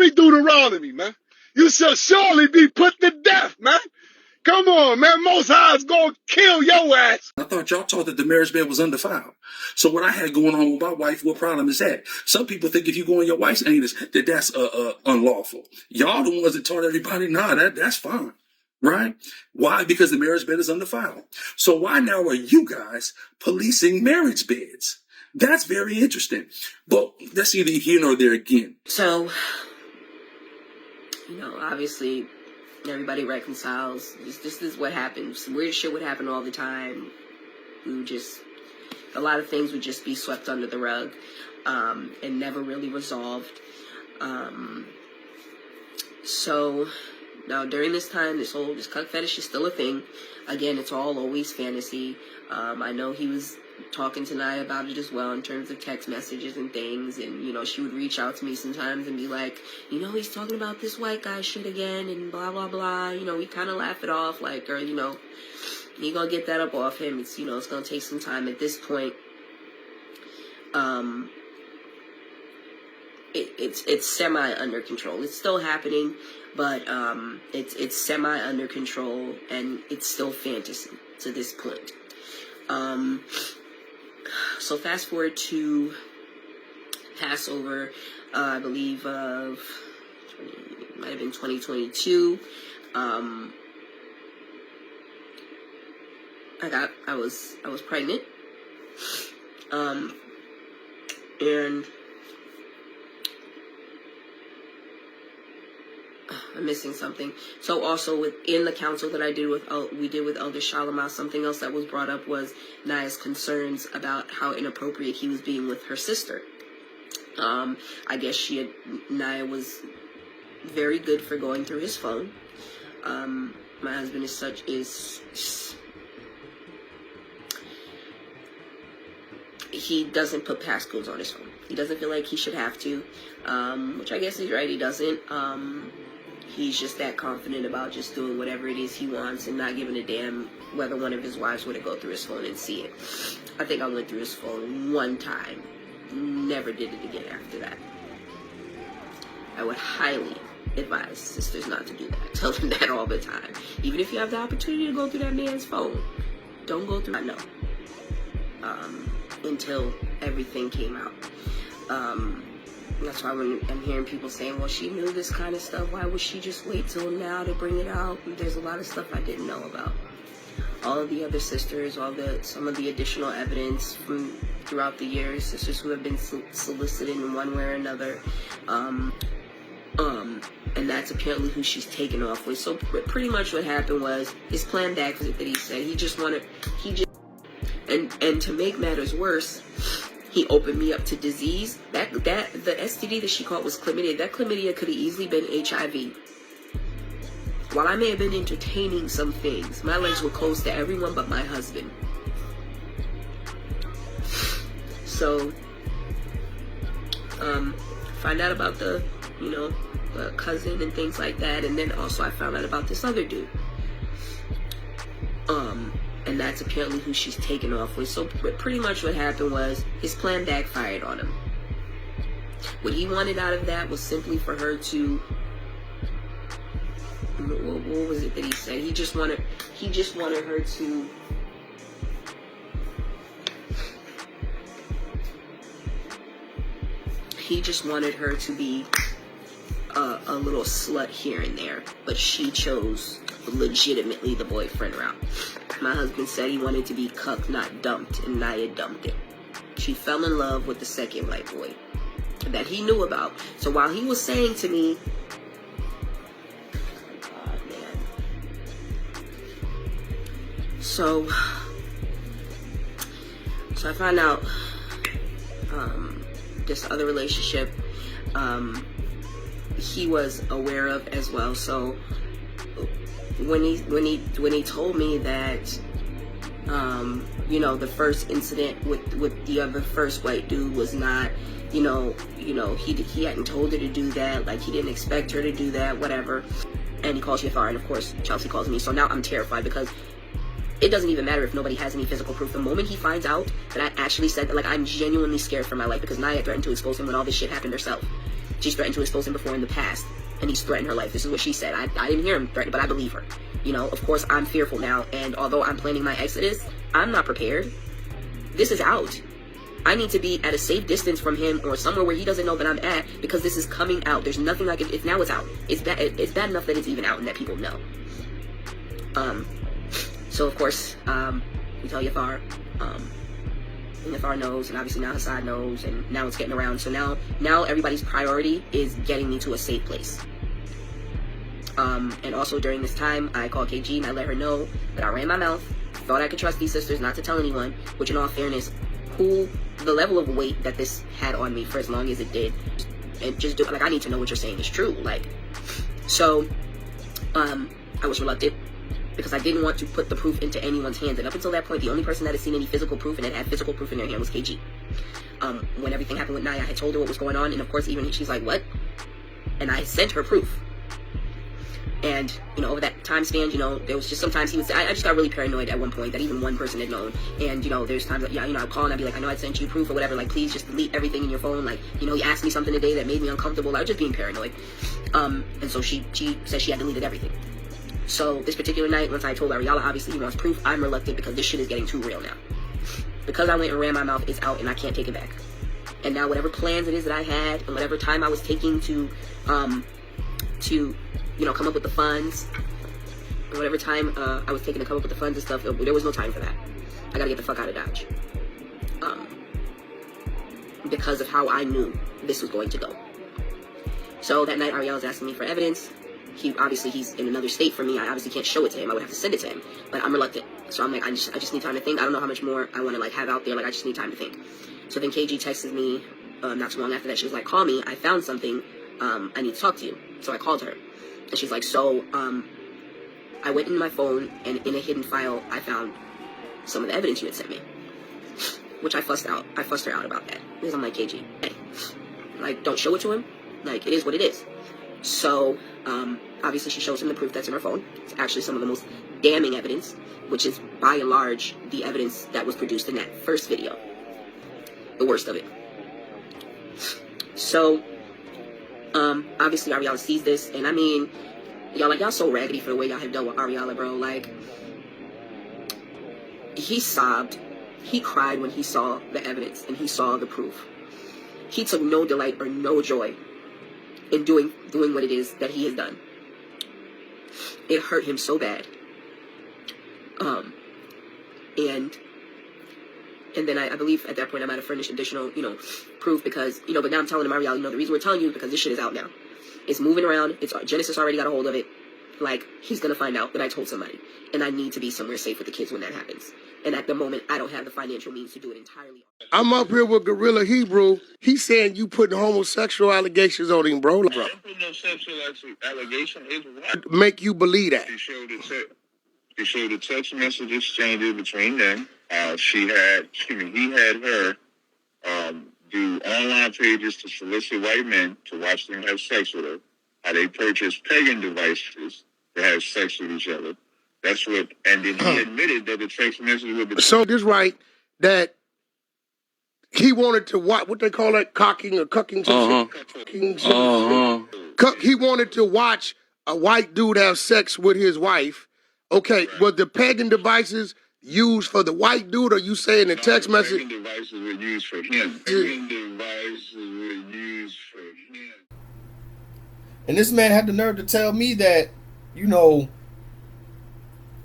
me Deuteronomy, man. You shall surely be put to death, man. Come on, man. Most High's gonna kill your ass. I thought y'all taught that the marriage bed was undefiled. So what I had going on with my wife, what problem is that? Some people think if you go on your wife's anus, that's unlawful. Y'all the ones that taught everybody, nah, that's fine. Right? Why? Because the marriage bed is undefiled. So why now are you guys policing marriage beds? That's very interesting. But that's either here nor there again. So, obviously, everybody reconciles. This is what happens. Weird shit would happen all the time. A lot of things would just be swept under the rug and never really resolved. So, now during this time, this cuck fetish is still a thing. Again, it's all always fantasy. I know he was talking to Nya about it as well in terms of text messages and things, and she would reach out to me sometimes and be like, he's talking about this white guy shit again and blah blah blah. We kind of laugh it off like, girl, you gonna get that up off him. It's it's gonna take some time. At this point, it's semi under control. It's still happening, but it's semi under control, and it's still fantasy to this point. So fast forward to Passover, I believe might have been 2022. I was pregnant, and I'm missing something. So also within the council that we did with Elder Shalomah, something else that was brought up was Nya's concerns about how inappropriate he was being with her sister. I guess Nya was very good for going through his phone. My husband he doesn't put passcodes on his phone. He doesn't feel like he should have to, which I guess he's right, he doesn't. He's just that confident about just doing whatever it is he wants and not giving a damn whether one of his wives would go through his phone and see it. I think I went through his phone one time. Never did it again after that. I would highly advise sisters not to do that. Tell them that all the time. Even if you have the opportunity to go through that man's phone, don't go through it. No. Until everything came out. That's why when I'm hearing people saying, well, she knew this kind of stuff, why would she just wait till now to bring it out? There's a lot of stuff I didn't know about. All of the other sisters, some of the additional evidence from throughout the years, sisters who have been solicited in one way or another, and that's apparently who she's taken off with. So pretty much what happened was his planned exit that he said, and to make matters worse, he opened me up to disease. The STD that she caught was chlamydia. That chlamydia could have easily been HIV. While I may have been entertaining some things, my legs were closed to everyone but my husband. So, find out about the cousin and things like that, and then also I found out about this other dude. And that's apparently who she's taken off with. So pretty much what happened was his plan backfired on him. What he wanted out of that was simply for her to, what was it that he said? He just wanted her to, be a little slut here and there, but she chose legitimately the boyfriend route. My husband said he wanted to be cucked, not dumped, and Nya dumped him. She fell in love with the second white boy that he knew about. So while he was saying to me, God, man. So I found out this other relationship he was aware of as well. So when he told me that the first incident with the other first white dude was not he hadn't told her to do that, like he didn't expect her to do that, whatever, and he calls GFR, and of course Chelsea calls me. So now I'm terrified because it doesn't even matter if nobody has any physical proof. The moment he finds out that I actually said that, like, I'm genuinely scared for my life, because Nya threatened to expose him when all this shit happened herself. She's threatened to expose him before in the past, and he's threatened her life. This is what she said. I didn't hear him threaten, but I believe her. You know, of course, I'm fearful now, and although I'm planning my exodus, I'm not prepared. This is out. I need to be at a safe distance from him or somewhere where he doesn't know that I'm at, because this is coming out. There's nothing I can, now it's out. It's bad enough that it's even out and that people know. So of course, we tell Yafar, and Yafar knows, and obviously now Hassad knows, and now it's getting around. So now everybody's priority is getting me to a safe place. And also during this time, I called KG and I let her know that I ran my mouth, thought I could trust these sisters not to tell anyone, which in all fairness, the level of weight that this had on me for as long as it did, and just like, I need to know what you're saying is true, like. So I was reluctant because I didn't want to put the proof into anyone's hands, and up until that point, the only person that had seen any physical proof and that had physical proof in their hand was KG. When everything happened with Naya, I had told her what was going on, and of course even she's like, what? And I sent her proof. And, you know, over that time span, you know, there was just sometimes he would say, I just got really paranoid at one point that even one person had known. And, you know, there's times that, yeah, you know, I'd call and I'd be like, I know I sent you proof or whatever, like, please just delete everything in your phone. Like, you know, he asked me something today that made me uncomfortable. I was just being paranoid. And so she said she had deleted everything. So this particular night, once I told Ariella, obviously he wants proof, I'm reluctant because this shit is getting too real now. Because I went and ran my mouth, it's out and I can't take it back. And now whatever plans it is that I had and whatever time I was taking to you know, come up with the funds, or whatever time I was taking to come up with the funds and stuff, there was no time for that. I gotta get the fuck out of Dodge. Because of how I knew this was going to go. So that night, Ariel was asking me for evidence. He's in another state from me. I obviously can't show it to him. I would have to send it to him. But I'm reluctant. So I'm like, I just need time to think. I don't know how much more I want to, like, have out there. Like, I just need time to think. So then KG texted me not too long after that. She was like, call me. I found something. I need to talk to you. So I called her. And she's like, so, I went into my phone, and in a hidden file, I found some of the evidence you had sent me. Which I fussed her out about that. Because I'm like, KG, hey, like, don't show it to him. Like, it is what it is. So, obviously she shows him the proof that's in her phone. It's actually some of the most damning evidence, which is, by and large, the evidence that was produced in that first video. The worst of it. So, obviously Ariella sees this, and I mean, y'all so raggedy for the way y'all have dealt with Ariella, bro. Like, he sobbed, he cried when he saw the evidence and he saw the proof. He took no delight or no joy in doing what it is that he has done. It hurt him so bad. And then I believe at that point I might have furnished additional, you know, proof because, you know, but now I'm telling him, Ariel, you know, the reason we're telling you is because this shit is out now. It's moving around. Genesis already got a hold of it. Like, he's going to find out that I told somebody. And I need to be somewhere safe with the kids when that happens. And at the moment, I don't have the financial means to do it entirely. I'm up here with Gorilla Hebrew. He's saying you putting homosexual allegations on him, bro. Homosexual allegation is what? Make you believe that. He showed the text message exchanges between them. He had her do online pages to solicit white men to watch them have sex with her. How they purchased pagan devices to have sex with each other. That's what, and then he admitted that the text message would be. So this right, that he wanted to what they call it, cocking or cucking some shit. He wanted to watch a white dude have sex with his wife. Okay, right. Was the pagan devices used for the white dude, or you saying the text message? Pagan devices were used for him. Pagan devices were used for him. And this man had the nerve to tell me that, you know,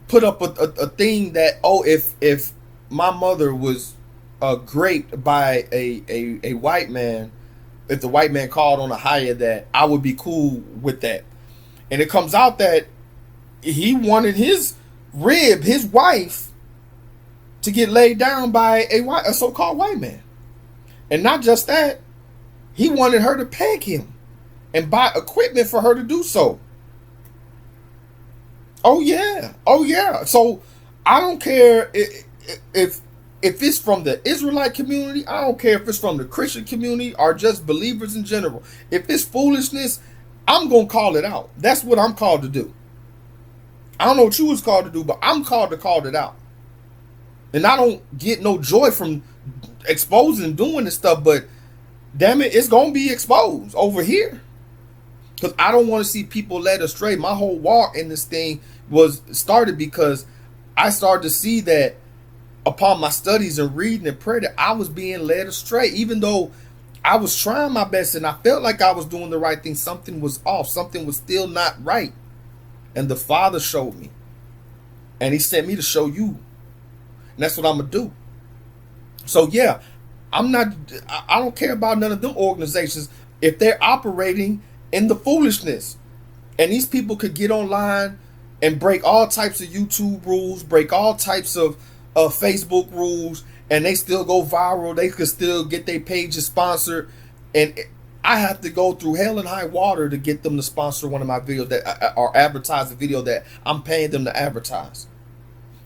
put up a thing that, oh, if my mother was raped by a white man, if the white man called on a higher, that I would be cool with that. And it comes out that he wanted his wife, to get laid down by a so-called white man. And not just that, he wanted her to peg him and buy equipment for her to do so. Oh yeah. So I don't care if it's from the Israelite community. I don't care if it's from the Christian community or just believers in general. If it's foolishness, I'm going to call it out. That's what I'm called to do. I don't know what you was called to do, but I'm called to call it out. And I don't get no joy from exposing and doing this stuff, but damn it, it's going to be exposed over here. Because I don't want to see people led astray. My whole walk in this thing was started because I started to see that upon my studies and reading and prayer that I was being led astray. Even though I was trying my best and I felt like I was doing the right thing, something was off. Something was still not right. And the Father showed me. And he sent me to show you. And that's what I'm going to do. So yeah, I don't care about none of them organizations if they're operating in the foolishness. And these people could get online and break all types of YouTube rules, break all types of Facebook rules, and they still go viral. They could still get their pages sponsored. And I have to go through hell and high water to get them to sponsor one of my videos that or advertise a video that I'm paying them to advertise.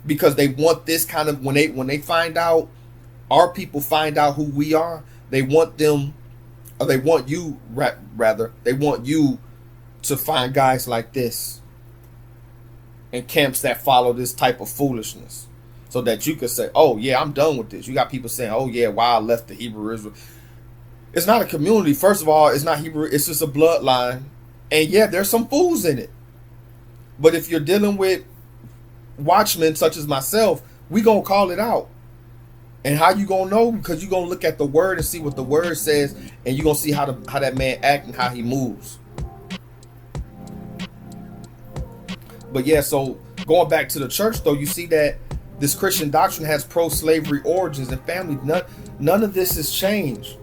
Because they want this kind of, when they find out, our people find out who we are, they want them, or they want you, rather, they want you to find guys like this and camps that follow this type of foolishness, so that you could say, oh yeah, I'm done with this. You got people saying, oh yeah, why I left the Hebrew Israel. It's not a community. First of all, it's not Hebrew, it's just a bloodline. And yeah, there's some fools in it. But if you're dealing with watchmen such as myself, we gonna call it out. And how you gonna know? Because you gonna look at the word and see what the word says, and you gonna see how that man act and how he moves. But yeah, so going back to the church though, you see that this Christian doctrine has pro-slavery origins and family. None of this has changed.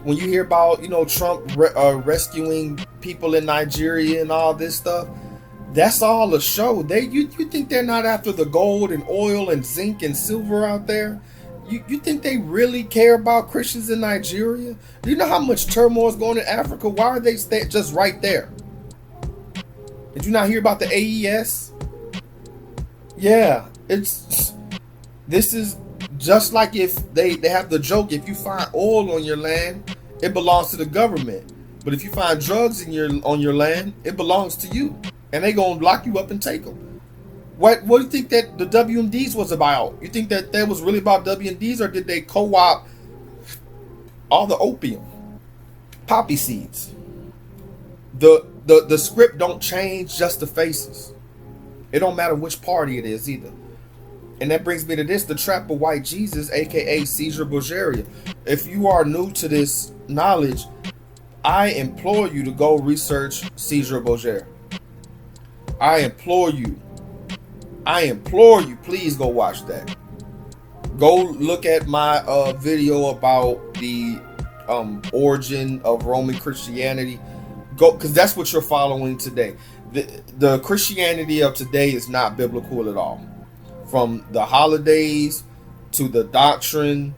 When you hear about, you know, Trump rescuing people in Nigeria and all this stuff, that's all a show. You think they're not after the gold and oil and zinc and silver out there? You think they really care about Christians in Nigeria? Do you know how much turmoil is going in Africa? Why are they just right there? Did you not hear about the AES? Yeah, this is just like if they have the joke, if you find oil on your land, it belongs to the government. But if you find drugs on your land, it belongs to you. And they gonna lock you up and take them. What do you think that the WMDs was about? You think that was really about WMDs, or did they co-opt all the opium, poppy seeds? The script don't change, just the faces. It don't matter which party it is either. And that brings me to this: the trap of white Jesus, aka ñ0L0GY. If you are new to this knowledge, I implore you to go research ñ0L0GY. I implore you, please go watch that. Go look at my video about the origin of Roman Christianity. Go, because that's what you're following today. The Christianity of today is not biblical at all. From the holidays to the doctrine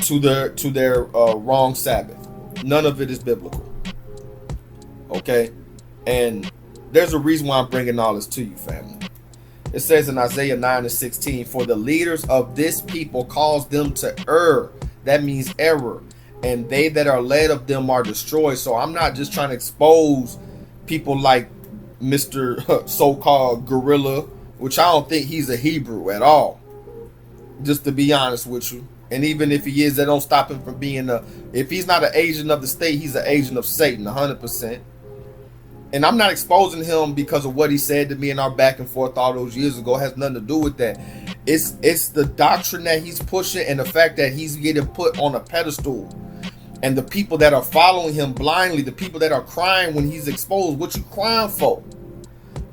to their wrong Sabbath, none of it is biblical. Okay, and there's a reason why I'm bringing all this to you, family. It says in Isaiah 9:16, for the leaders of this people cause them to err. That means error. And they that are led of them are destroyed. So I'm not just trying to expose people like Mr. so-called gorilla, which I don't think he's a Hebrew at all. Just to be honest with you. And even if he is, that don't stop him from being if he's not an agent of the state, he's an agent of Satan, 100%. And I'm not exposing him because of what he said to me in our back and forth all those years ago. It has nothing to do with that. It's the doctrine that he's pushing and the fact that he's getting put on a pedestal. And the people that are following him blindly, the people that are crying when he's exposed, what you crying for?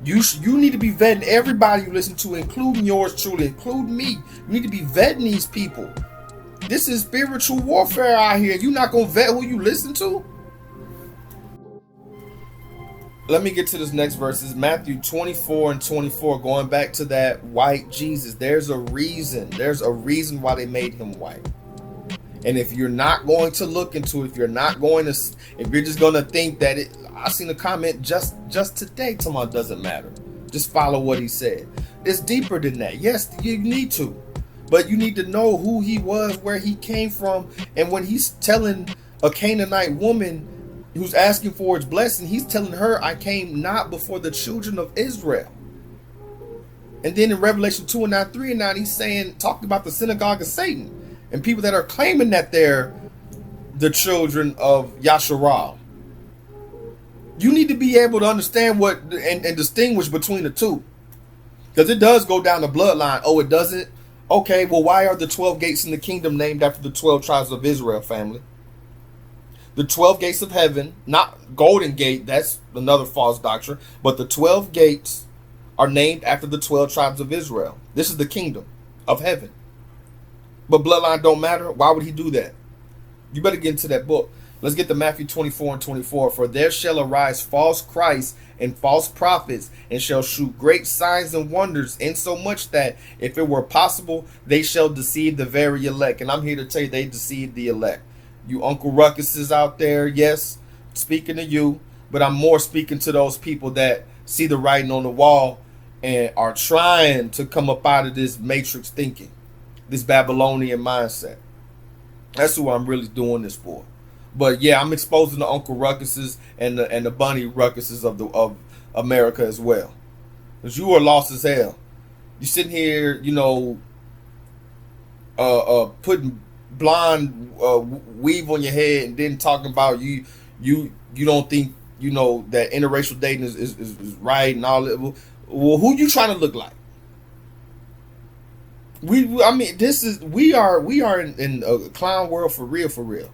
You need to be vetting everybody you listen to, including yours truly, including me. You need to be vetting these people. This is spiritual warfare out here. You're not going to vet who you listen to? Let me get to this next verse. It's Matthew 24:24. Going back to that white Jesus. There's a reason. There's a reason why they made him white. And if you're not going to look into it, if you're just going to think that I seen a comment just today, tomorrow doesn't matter. Just follow what he said. It's deeper than that. Yes, you need to. But you need to know who he was, where he came from. And when he's telling a Canaanite woman who's asking for his blessing, he's telling her, I came not before the children of Israel. And then in Revelation 2:9, 3:9, he's saying, talking about the synagogue of Satan and people that are claiming that they're the children of Yasharal. You need to be able to understand what and distinguish between the two. Because it does go down the bloodline. Oh, it doesn't? Okay, well, why are the 12 gates in the kingdom named after the 12 tribes of Israel, family? The 12 gates of heaven, not Golden Gate, that's another false doctrine, but the 12 gates are named after the 12 tribes of Israel. This is the kingdom of heaven. But bloodline don't matter. Why would he do that? You better get into that book. Let's get to Matthew 24 and 24. For there shall arise false Christs and false prophets, and shall shew great signs and wonders, insomuch that, if it were possible, they shall deceive the very elect. And I'm here to tell you, they deceived the elect. You Uncle Ruckuses out there, yes, speaking to you, but I'm more speaking to those people that see the writing on the wall and are trying to come up out of this matrix thinking, this Babylonian mindset. That's who I'm really doing this for. But yeah, I'm exposing the Uncle Ruckuses and the Bunny Ruckuses of America as well. Because you are lost as hell. You sitting here, you know, putting blonde weave on your head, and then talking about you don't think, you know, that interracial dating is right and all that. Well, who you trying to look like? We are in a clown world for real.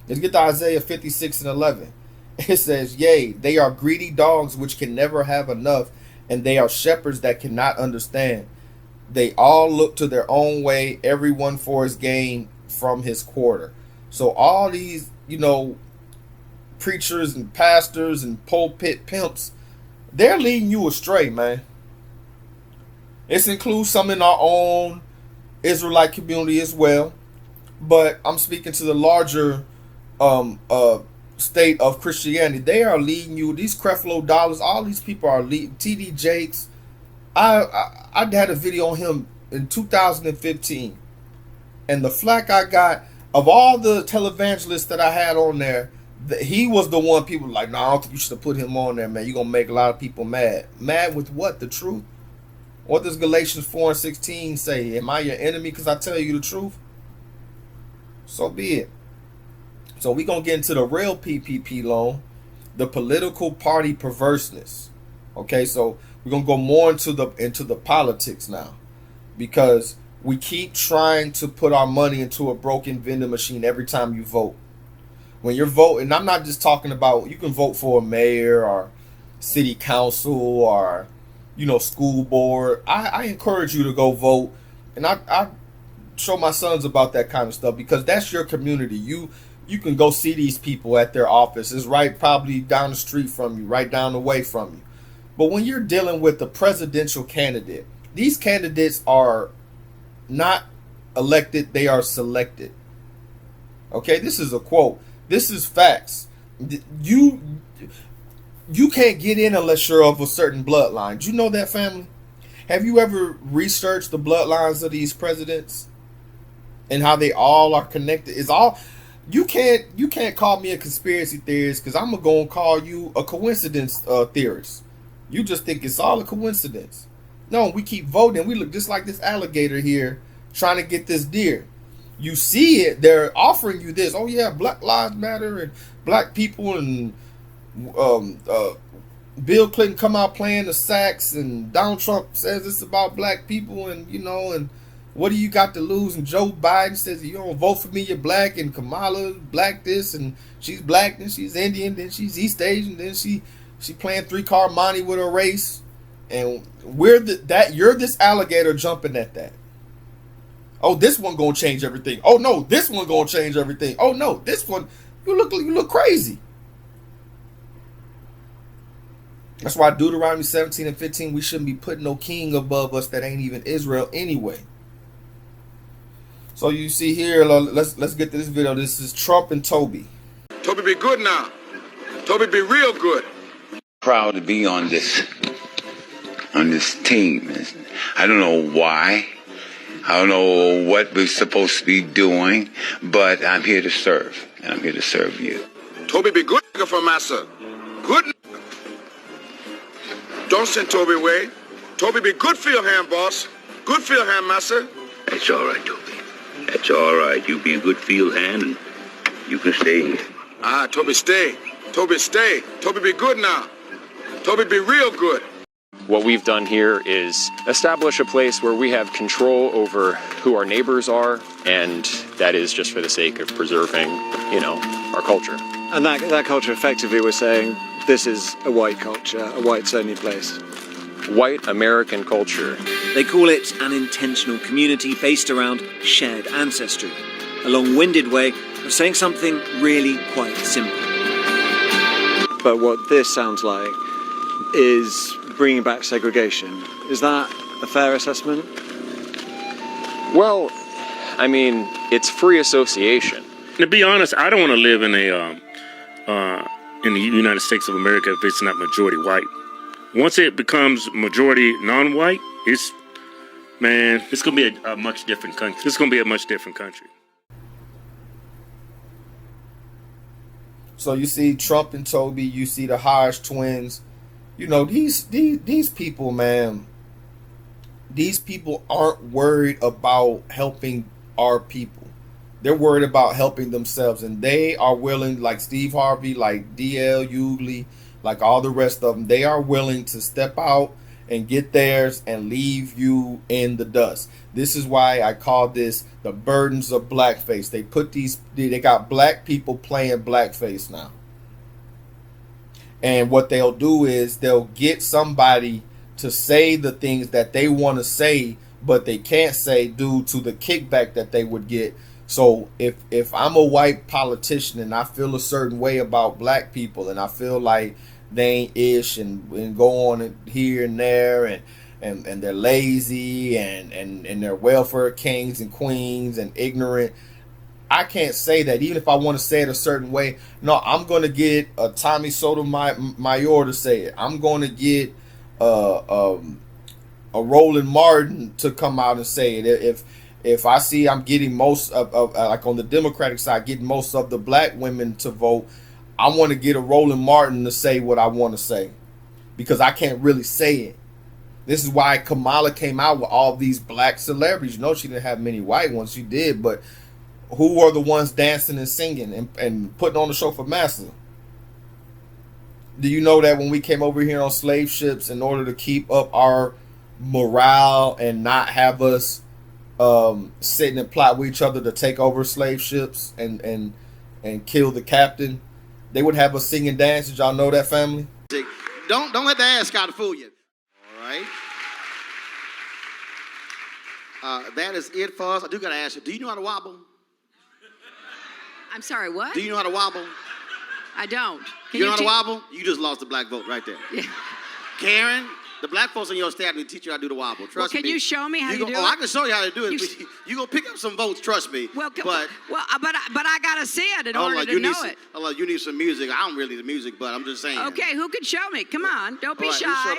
Let's get to Isaiah 56 and 11. It says, yea, they are greedy dogs which can never have enough, and they are shepherds that cannot understand. They all look to their own way, everyone for his gain from his quarter. So all these, you know, preachers and pastors and pulpit pimps, they're leading you astray, man. This includes some in our own Israelite community as well, but I'm speaking to the larger state of Christianity. They are leading you. These Creflo Dollars, all these people are leading. TD Jakes, I had a video on him in 2015, and the flack I got of all the televangelists that I had on there, he was the one people were like, no, I don't think you should have put him on there, man. You're gonna make a lot of people mad. Mad with what? The truth? What does Galatians 4 and 16 say? Am I your enemy because I tell you the truth? So be it. So we're going to get into the real PPP loan, the political party perverseness. Okay, so we're going to go more into the politics now, because we keep trying to put our money into a broken vending machine every time you vote. When you're voting, I'm not just talking about, you can vote for a mayor or city council or, you know, school board. I encourage you to go vote, and I show my sons about that kind of stuff, because that's your community. You can go see these people at their office. It's right probably down the street from you, right down the way from you. But when you're dealing with the presidential candidate, these candidates are not elected, they are selected. Okay, this is a quote. This is facts. You can't get in unless you're of a certain bloodline. Do you know that, family? Have you ever researched the bloodlines of these presidents and how they all are connected? It's all, you can't call me a conspiracy theorist, because I'm gonna call you a coincidence theorist. You just think it's all a coincidence. No, we keep voting. We look just like this alligator here trying to get this deer. You see it, they're offering you this. Oh yeah, Black Lives Matter and black people, and Bill Clinton come out playing the sax, and Donald Trump says it's about black people, and you know, and what do you got to lose? And Joe Biden says, you don't vote for me, you're black, and Kamala black this, and she's black, then she's Indian, then she's East Asian, then she playing 3-car money with her race, and you're this alligator jumping at that. Oh, this one gonna change everything. Oh no, this one gonna change everything. Oh no, this one, you look crazy. That's why Deuteronomy 17 and 15, we shouldn't be putting no king above us that ain't even Israel anyway. So you see here, let's get to this video. This is Trump and Toby. Toby be good now. Toby be real good. Proud to be on this team. I don't know why. I don't know what we're supposed to be doing, but I'm here to serve, and I'm here to serve you. Toby be good for massa. Good. Don't send Toby away. Toby be good field hand, boss. Good field hand, massa. That's all right, Toby. That's all right. You be a good field hand, and you can stay here. Toby, stay. Toby, stay. Toby, be good now. Toby, be real good. What we've done here is establish a place where we have control over who our neighbors are, and that is just for the sake of preserving, our culture. And that culture, effectively, we're saying this is a white culture, a whites-only place. White American culture. They call it an intentional community based around shared ancestry, a long-winded way of saying something really quite simple. But what this sounds like is bringing back segregation. Is that a fair assessment? Well, I mean, it's free association. To be honest, I don't want to live in the United States of America if it's not majority white. Once it becomes majority non-white, it's gonna be a much different country. It's gonna be a much different country. So you see Trump and Toby, you see the Hodge twins. These people, man, these people aren't worried about helping our people. They're worried about helping themselves, and they are willing, like Steve Harvey, like ñ0L0GY, like all the rest of them, they are willing to step out and get theirs and leave you in the dust. This is why I call this the burdens of blackface. They got black people playing blackface now. And what they'll do is they'll get somebody to say the things that they want to say, but they can't say due to the kickback that they would get. So if I'm a white politician and I feel a certain way about black people, and I feel like they ain't ish and go on here and there and they're lazy and they're welfare kings and queens and ignorant, I can't say that. Even if I want to say it a certain way, no, I'm going to get a Tommy Sotomayor to say it. I'm going to get a Roland Martin to come out and say it. If I see I'm getting most of like on the Democratic side, getting most of the black women to vote, I want to get a Roland Martin to say what I want to say, because I can't really say it. This is why Kamala came out with all these black celebrities. She didn't have many white ones. She did, but who are the ones dancing and singing and putting on the show for massa? Do you know that when we came over here on slave ships, in order to keep up our morale and not have us sitting and plot with each other to take over slave ships and kill the captain, they would have us sing and dance? Did y'all know that, family? Don't let the ass gotta fool you. All right. That is it for us. I do gotta ask you, do you know how to wobble? I'm sorry, what? Do you know how to wobble? I don't. You know how to wobble? You just lost the black vote right there. Yeah. Karen, the black folks on your staff will teach you how to do the wobble. Trust me. Can you show me how you do it? Oh, I can show you how to do it. You're going to pick up some votes, trust me. But I got to see it in order to know it. You need some music. I don't really need the music, but I'm just saying. Okay, who can show me? Come on, don't be shy.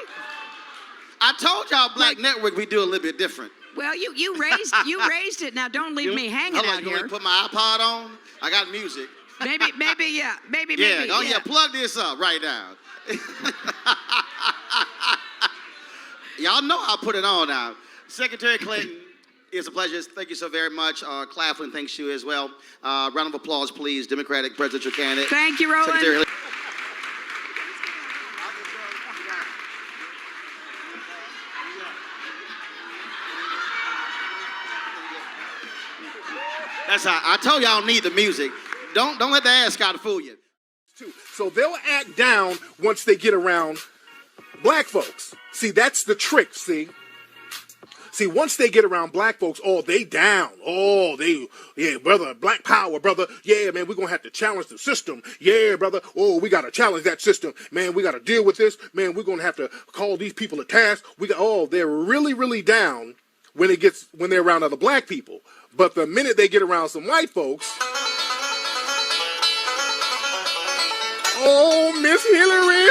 I told y'all Black Network we do a little bit different. Well, you raised it. Now don't leave me hanging out here. You want to put my iPod on? I got music. Maybe, yeah. Yeah, plug this up right now. Y'all know I'll put it on now. Secretary Clinton, it's a pleasure. Thank you so very much. Claflin, thanks you as well. Round of applause, please. Democratic presidential candidate. Thank you, Roland. Secretary That's how I told y'all need the music. Don't let the ass gotta fool you. So they'll act down once they get around black folks. See, that's the trick, see? See, once they get around black folks, they down. Yeah, brother, black power, brother. Yeah, man, we're going to have to challenge the system. Yeah, brother. We got to challenge that system. Man, we got to deal with this. Man, we're going to have to call these people to task. They're really, really down when they're around other black people. But the minute they get around some white folks, Miss Hillary.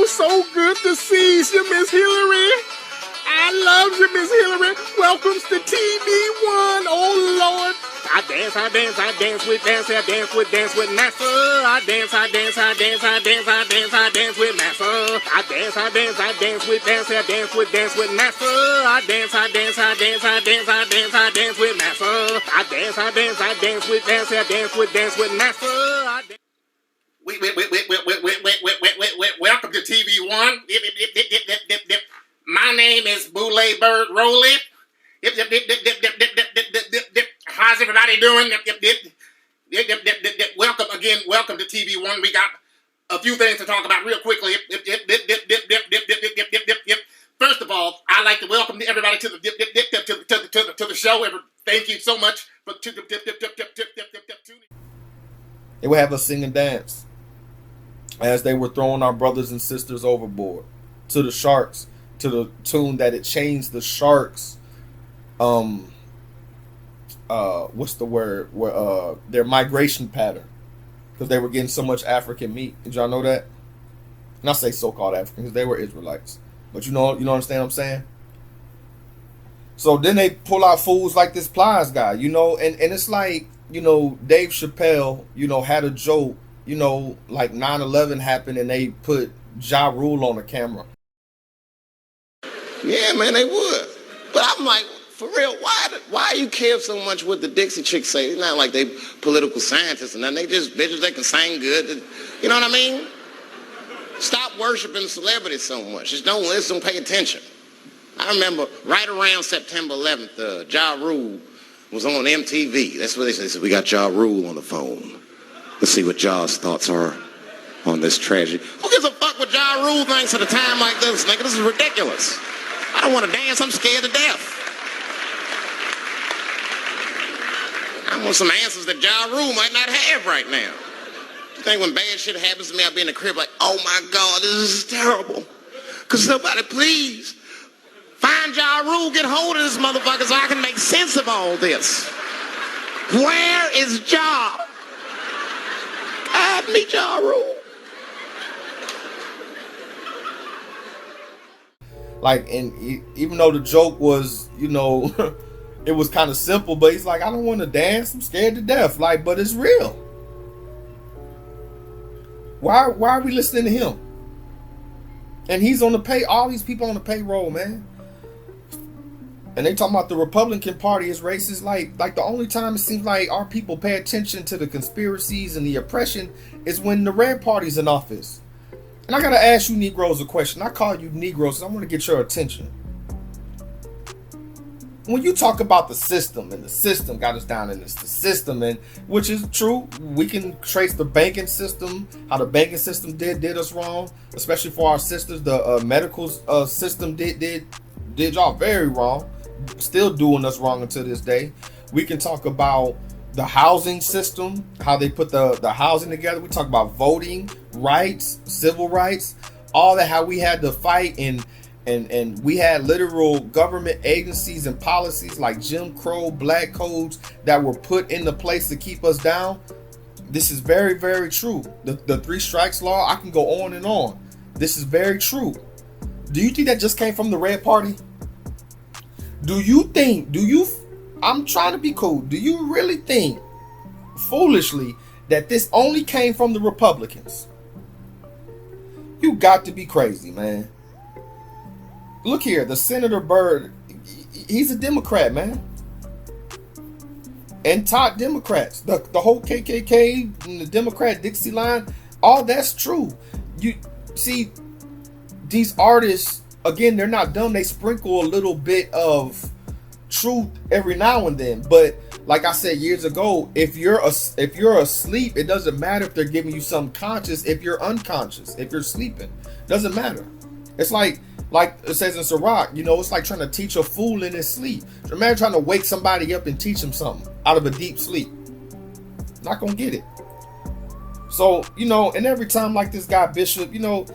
So good to see you, Miss Hillary. I love you, Miss Hillary. Welcome to TV1. Oh, Lord. I dance with Nancy, I dance with Nasa. I dance with Nasa. I dance with Nancy, I dance with Nasa. I dance with Nancy, I dance with Nasa. I dance with Nancy, I dance with Nasa. Welcome to TV1. My name is Boulé Bird Rolly. How's everybody doing? Welcome again. Welcome to TV1. We got a few things to talk about real quickly. First of all, I'd like to welcome everybody to the show. Thank you so much for tuning. They would have us sing and dance as they were throwing our brothers and sisters overboard to the sharks, to the tune that it changed the sharks. What's the word? Where their migration pattern, because they were getting so much African meat. Did y'all know that? And I say so-called Africans, they were Israelites, but you understand what I'm saying? So then they pull out fools like this Plies guy, and it's like, Dave Chappelle, had a joke, like 9/11 happened and they put Ja Rule on the camera. Yeah, man, they would. But I'm like, for real, why you care so much what the Dixie Chicks say? It's not like they political scientists or nothing. They just bitches that can sing good. You know what I mean? Stop worshiping celebrities so much. Just don't listen, pay attention. I remember right around September 11th, Ja Rule was on MTV. That's what they said. We got Ja Rule on the phone. Let's see what Ja's thoughts are on this tragedy. Who gives a fuck what Ja Rule thinks at a time like this, nigga? This is ridiculous. I don't want to dance. I'm scared to death. I want some answers that Ja Rule might not have right now. You think when bad shit happens to me, I'll be in the crib like, oh my God, this is terrible. Could somebody please find Ja Rule, get hold of this motherfucker so I can make sense of all this. Where is Ja? God, me Ja Rule. Like, and even though the joke was, it was kind of simple, but he's like, I don't want to dance. I'm scared to death. Like, but it's real. Why are we listening to him? And he's on the all these people on the payroll, man. And they talking about the Republican Party is racist. Like the only time it seems like our people pay attention to the conspiracies and the oppression is when the Red Party's in office. And I gotta ask you Negroes a question. I call you Negroes because I want to get your attention. When you talk about the system, and the system got us down in this, the system, and which is true, we can trace the banking system, how the banking system did us wrong, especially for our sisters. The medical system did y'all very wrong, still doing us wrong until this day. We can talk about the housing system, how they put the housing together. We talk about voting rights, civil rights, all that, how we had to fight and we had literal government agencies and policies like Jim Crow, black codes that were put into place to keep us down. This is very, very true. The 3 strikes law, I can go on and on. This is very true. Do you think that just came from the Red Party? I'm trying to be cool. Do you really think, foolishly, that this only came from the Republicans? You got to be crazy, man. Look here, the Senator Byrd, he's a Democrat, man. And top Democrats, the whole KKK and the Democrat Dixie line, all that's true. You see, these artists, again, they're not dumb. They sprinkle a little bit of truth every now and then. But like I said years ago, if you're asleep, it doesn't matter if they're giving you something conscious. If you're unconscious, if you're sleeping, doesn't matter. It's like it says in Sirach, it's like trying to teach a fool in his sleep. Imagine trying to wake somebody up and teach him something out of a deep sleep. Not gonna get it. So, and every time like this guy Bishop, talking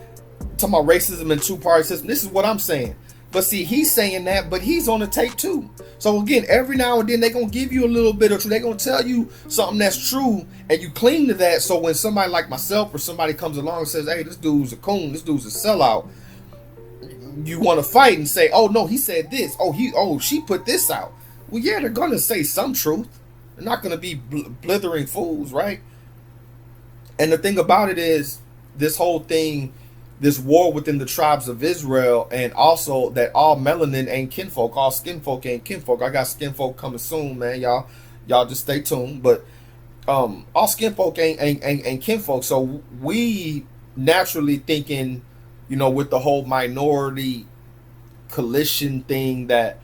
about racism and two-party system, this is what I'm saying. But see, he's saying that, but he's on the tape too. So again, every now and then they're going to give you a little bit of truth. They're going to tell you something that's true and you cling to that. So when somebody like myself or somebody comes along and says, hey, this dude's a coon, this dude's a sellout, you want to fight and say, oh no, he said this. Oh, she put this out. Well, yeah, they're going to say some truth. They're not going to be blithering fools, right? And the thing about it is, this whole thing, this war within the tribes of Israel, and also that all melanin ain't kinfolk, all skinfolk ain't kinfolk. I got skinfolk coming soon, man. Y'all just stay tuned. But all skinfolk ain't kinfolk. So we naturally thinking, with the whole minority coalition thing, that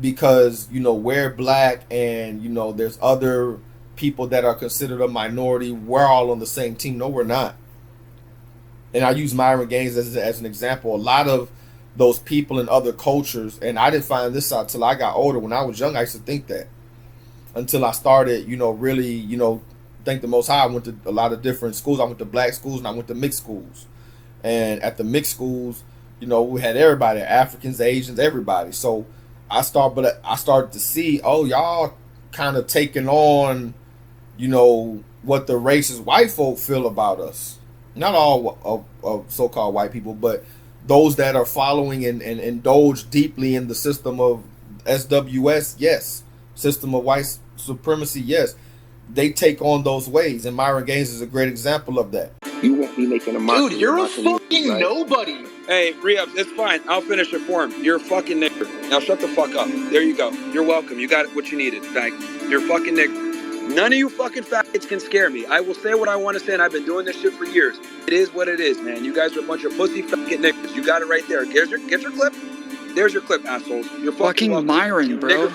because we're black and there's other people that are considered a minority, we're all on the same team. No, we're not. And I use Myron Gaines as an example. A lot of those people in other cultures, and I didn't find this out till I got older. When I was young, I used to think that, until I started, really, thank the Most High. I went to a lot of different schools. I went to black schools and I went to mixed schools. And at the mixed schools, we had everybody, Africans, Asians, everybody. So I started to see, oh, y'all kind of taking on, what the racist white folk feel about us. Not all of so-called white people, but those that are following and indulge deeply in the system of SWS, yes. System of white supremacy, yes. They take on those ways, and Myron Gaines is a great example of that. You won't be making a mockery. Dude, you're a fucking nobody. Hey, Rehab, it's fine. I'll finish it for him. You're a fucking nigger. Now shut the fuck up. There you go. You're welcome. You got what you needed. Thank you. You're a fucking nigger. None of you fucking faggots can scare me. I will say what I want to say, and I've been doing this shit for years. It is what it is, man. You guys are a bunch of pussy faggot niggers. You got it right there. Get your clip. There's your clip, assholes. You're fucking Myron, bro.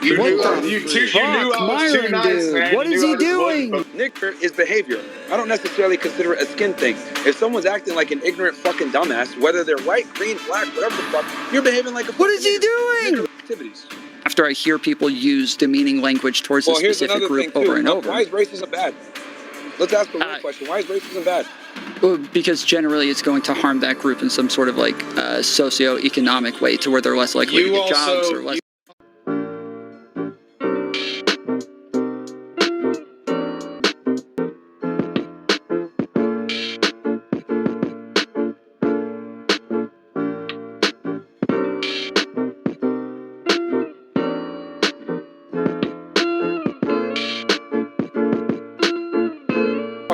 You What knew the I was fuck, Myron, dude? What is he doing? Nigger is behavior. I don't necessarily consider it a skin thing. If someone's acting like an ignorant fucking dumbass, whether they're white, green, black, whatever the fuck, you're behaving like a What is he doing? Activities. After I hear people use demeaning language towards a specific group over and over. Why is racism bad? Let's ask the real question. Why is racism bad? Because generally it's going to harm that group in some sort of socio-economic way, to where they're less likely to get jobs or less.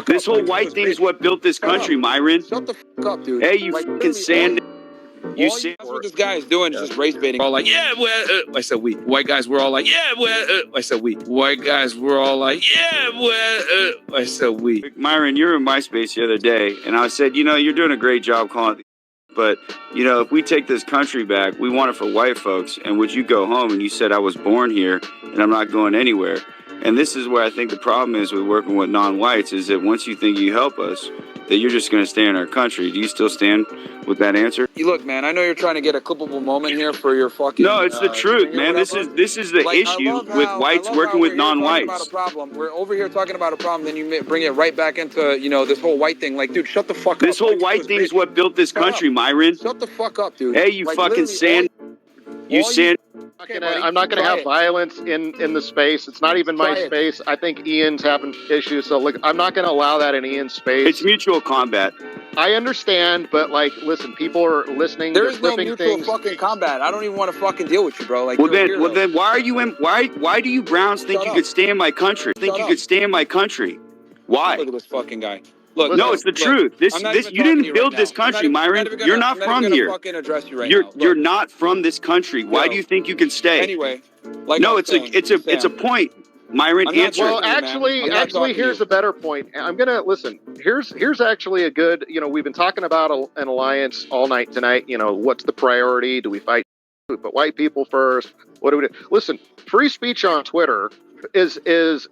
This whole white thing is what built this country, Myron. Shut the fuck up, dude. Hey, you fucking sand. You see that's what this guy is doing is just race baiting. All like, yeah, well, I said we. White guys were all like, yeah, well, I said we. White guys were all like, yeah, well, I said we. Myron, you were in MySpace the other day, and I said, you're doing a great job calling it. But, if we take this country back, we want it for white folks. And would you go home? And you said, I was born here, and I'm not going anywhere. And this is where I think the problem is with working with non-whites, is that once you think you help us, that you're just going to stay in our country. Do you still stand with that answer? You look, man, I know you're trying to get a clippable moment here for your fucking... No, it's the truth, man. This is the issue with whites working with non-whites. We're over here talking about a problem, then you bring it right back into, this whole white thing. Like, dude, shut the fuck up. This whole white thing is what built this country, Myron. Shut the fuck up, dude. Hey, you fucking sand... You sand... I'm not gonna have violence in the space. It's not even my space. I think Ian's having issues, so I'm not gonna allow that in Ian's space. It's mutual combat. I understand, but listen, people are listening. There is no mutual fucking combat. I don't even want to fucking deal with you, bro. Well then, why are you in? Why do you Browns think you could stay in my country? Why? Look at this fucking guy. Look, no, it's the truth. You didn't build this country, Myron. You're not from here. You're not from this country. Why do you think you can stay? Anyway, it's a point. Myron, answer. Well, actually, here's a better point. I'm gonna listen. Here's actually a good. We've been talking about an alliance all night tonight. What's the priority? Do we fight? We put white people first? What do we do? Listen, free speech on Twitter is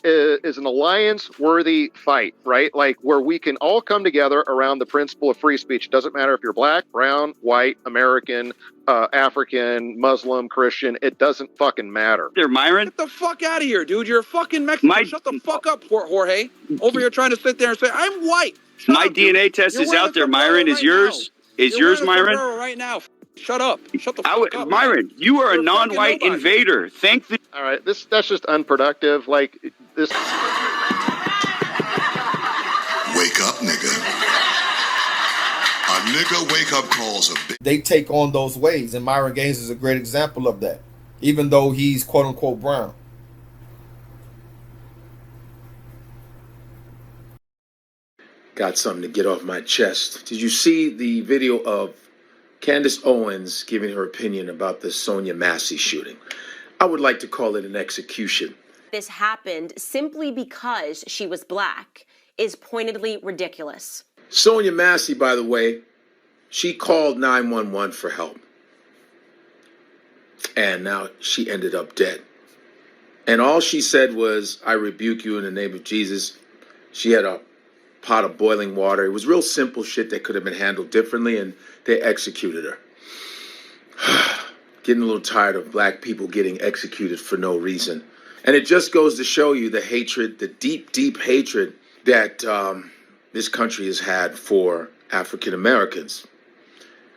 an alliance-worthy fight, right? Where we can all come together around the principle of free speech. It doesn't matter if you're black, brown, white, American, African, Muslim, Christian. It doesn't fucking matter. There, Myron. Get the fuck out of here, dude. You're a fucking Mexican. Shut the fuck up, Jorge. Over here trying to sit there and say, I'm white. My DNA test is out there, Myron. Is yours? Is yours, Myron? Right now. Shut up. Shut the fuck up. Myron, you are a non-white invader. All right, that's just unproductive. This. Wake up, nigga. A nigga wake up calls a bitch. They take on those ways, and Myron Gaines is a great example of that. Even though he's quote unquote brown. got something to get off my chest. Did you see the video of Candace Owens giving her opinion about the Sonia Massey shooting? I would like to call it an execution. This happened simply because she was black is pointedly ridiculous. Sonia Massey, by the way, she called 911 for help. And now she ended up dead. And all she said was, I rebuke you in the name of Jesus. She had a pot of boiling water. It was real simple shit that could have been handled differently, and they executed her. Getting a little tired of black people getting executed for no reason. And it just goes to show you the hatred, the deep, deep hatred that this country has had for African Americans.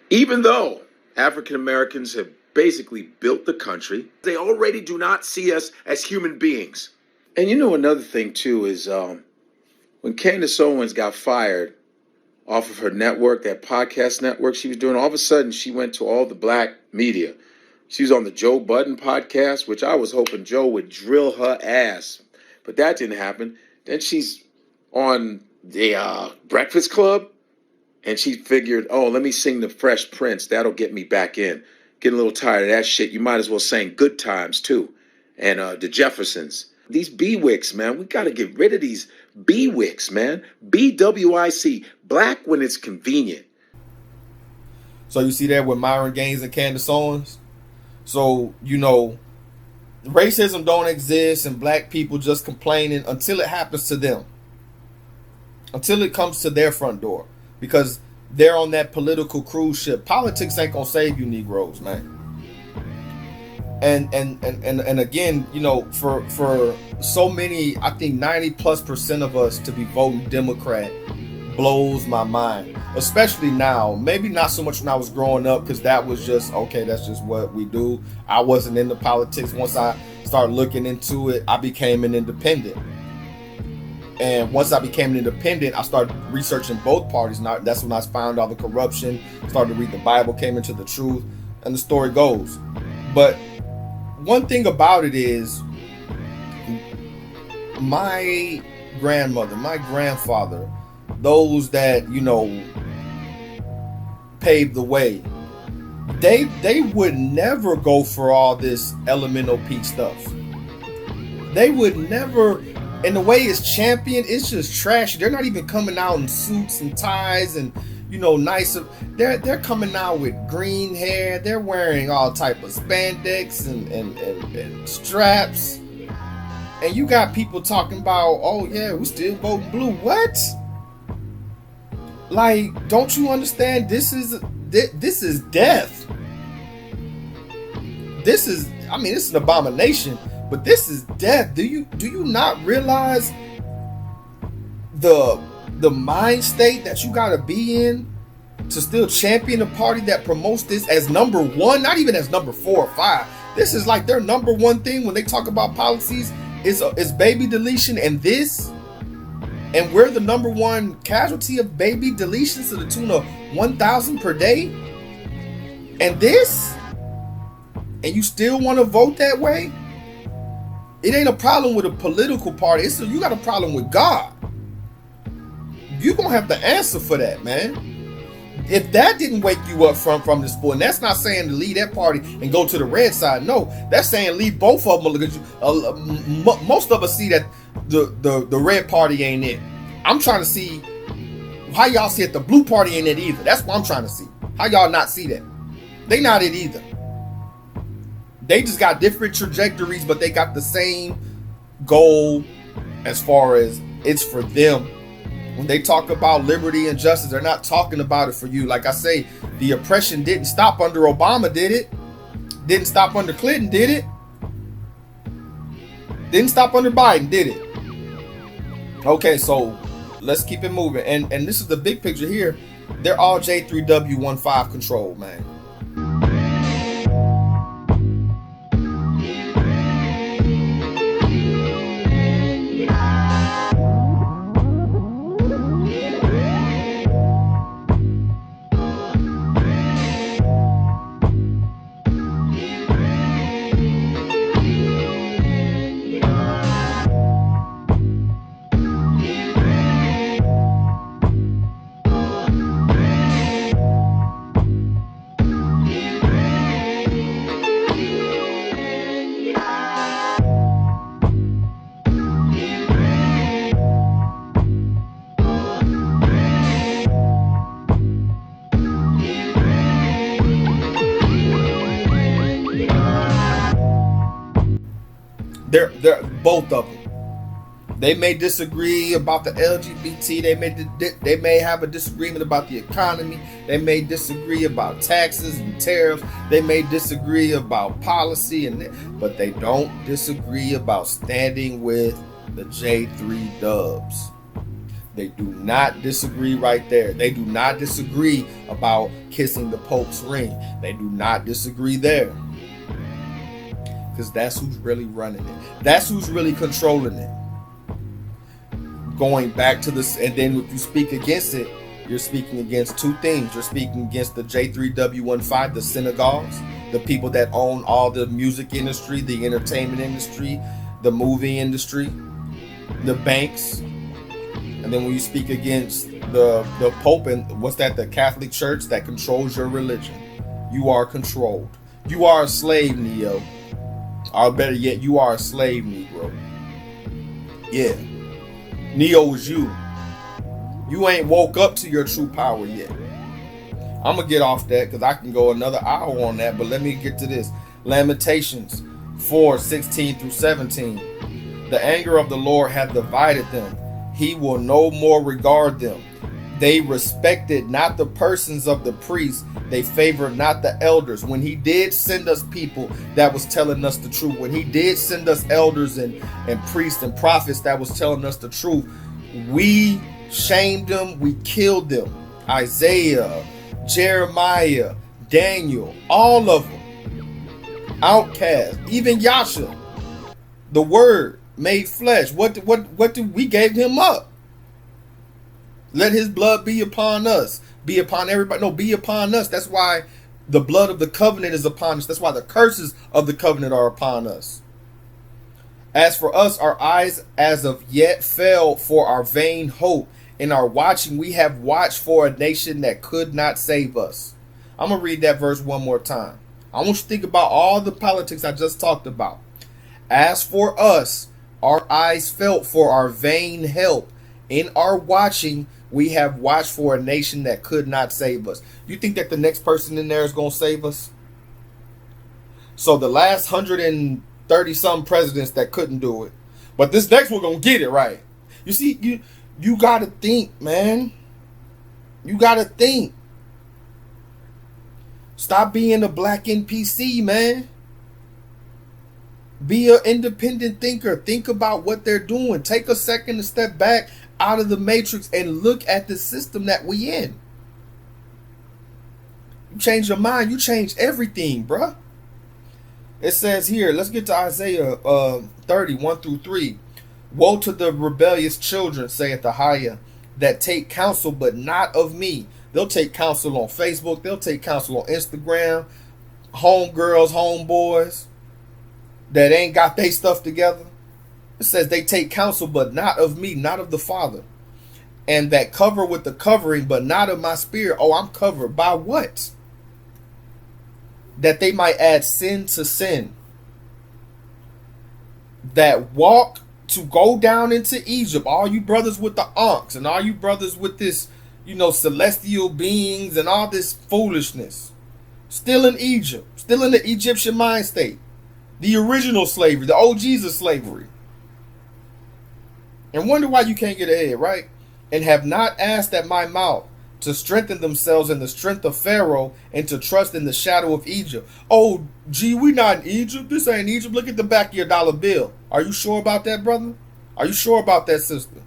Even though African Americans have basically built the country, they already do not see us as human beings. And you know, another thing too is when Candace Owens got fired off of her network, that podcast network she was doing, all of a sudden she went to all the black media. She was on the Joe Budden podcast, which I was hoping Joe would drill her ass, but that didn't happen. Then she's on the Breakfast Club, and she figured, oh, let me sing the Fresh Prince. That'll get me back in. Getting a little tired of that shit. You might as well sing Good Times, too. And the Jeffersons. These B-Wicks, man. We got to get rid of these B-Wicks, man. BWIC. Black when it's convenient. So you see that with Myron Gaines and Candace Owens? So, you know, racism don't exist and black people just complaining until it happens to them. Until it comes to their front door. Because they're on that political cruise ship. Politics ain't gonna save you Negroes, man. And again, you know, for so many, I think 90+% of us to be voting Democrat blows my mind. Especially now. Maybe not so much when I was growing up, because that was just, okay, that's just what we do. I wasn't into politics. Once I started looking into it, I became an independent. And once I became an independent, I started researching both parties. Now that's when I found all the corruption, started to read the Bible, came into the truth, and the story goes. But one thing about it is, my grandmother, my grandfather, those that, you know, paved the way, they would never go for all this elemental peak stuff. They would never. And the way it's championed, it's just trash. They're not even coming out in suits and ties and, you know, nice. They're coming out with green hair. They're wearing all type of spandex and straps. And you got people talking about, oh yeah, we still voting blue. What? Like, don't you understand? This is death. This is an abomination. But this is death. Do you not realize the mind state that you gotta be in to still champion a party that promotes this as number one, not even as number 4 or 5. This is like their number one thing when they talk about policies is baby deletion and this. And we're the number one casualty of baby deletions to the tune of 1,000 per day. And this? And you still want to vote that way? It ain't a problem with a political party. You got a problem with God. You're going to have to answer for that, man. If that didn't wake you up from this sport, and that's not saying to leave that party and go to the red side. No, that's saying leave both of them. Look at you. Most of us see that the red party ain't it. I'm trying to see how y'all see it. The blue party ain't it either. That's what I'm trying to see. How y'all not see that? They not it either. They just got different trajectories, but they got the same goal as far as it's for them. When they talk about liberty and justice, they're not talking about it for you. Like I say, the oppression didn't stop under Obama, did it? Didn't stop under Clinton, did it? Didn't stop under Biden, did it? Okay, so let's keep it moving. And this is the big picture here. They're all J3W15 controlled, man. They're both of them. They may disagree about the LGBT. They may have a disagreement about the economy. They may disagree about taxes and tariffs. They may disagree about policy, but they don't disagree about standing with the J3 Dubs. They do not disagree right there. They do not disagree about kissing the Pope's ring. They do not disagree there. Because that's who's really running it. That's who's really controlling it. Going back to this, and then if you speak against it, you're speaking against two things. You're speaking against the J3W15, the synagogues, the people that own all the music industry, the entertainment industry, the movie industry, the banks. And then when you speak against the Pope and what's that, the Catholic Church that controls your religion, you are controlled. You are a slave, Neo. Or better yet, you are a slave, Negro. Yeah. Neo is you. You ain't woke up to your true power yet. I'm going to get off that because I can go another hour on that, but let me get to this. Lamentations 4:16-17. The anger of the Lord hath divided them. He will no more regard them. They respected not the persons of the priests. They favored not the elders. When he did send us people that was telling us the truth, when he did send us elders and priests and prophets that was telling us the truth, we shamed them, we killed them. Isaiah, Jeremiah, Daniel, all of them. Outcast, even Yasha, the word made flesh. What did we gave him up? Let his blood be upon us. Be upon everybody. No, be upon us. That's why the blood of the covenant is upon us. That's why the curses of the covenant are upon us. As for us, our eyes as of yet fell for our vain hope. In our watching, we have watched for a nation that could not save us. I'm going to read that verse one more time. I want you to think about all the politics I just talked about. As for us, our eyes felt for our vain help. In our watching, we have watched for a nation that could not save us. You think that the next person in there is going to save us? So the last 130-some presidents that couldn't do it. But this next one going to get it right. You see, you got to think, man. You got to think. Stop being a black NPC, man. Be an independent thinker. Think about what they're doing. Take a second to step back out of the matrix and look at the system that we in. You change your mind, you change everything, bruh. It says here, let's get to Isaiah 30:1-3. Woe to the rebellious children, saith Ahijah, that take counsel, but not of me. They'll take counsel on Facebook. They'll take counsel on Instagram. Homegirls, homeboys that ain't got their stuff together. It says they take counsel, but not of me, not of the Father. And that cover with the covering, but not of my spirit. Oh, I'm covered by what? That they might add sin to sin. That walk to go down into Egypt. All you brothers with the ankhs and all you brothers with this, celestial beings and all this foolishness. Still in Egypt. Still in the Egyptian mind state. The original slavery. The OGs of slavery. And wonder why you can't get ahead, right? And have not asked at my mouth to strengthen themselves in the strength of Pharaoh and to trust in the shadow of Egypt. Oh, gee, we not in Egypt. This ain't Egypt. Look at the back of your dollar bill. Are you sure about that, brother? Are you sure about that, sister?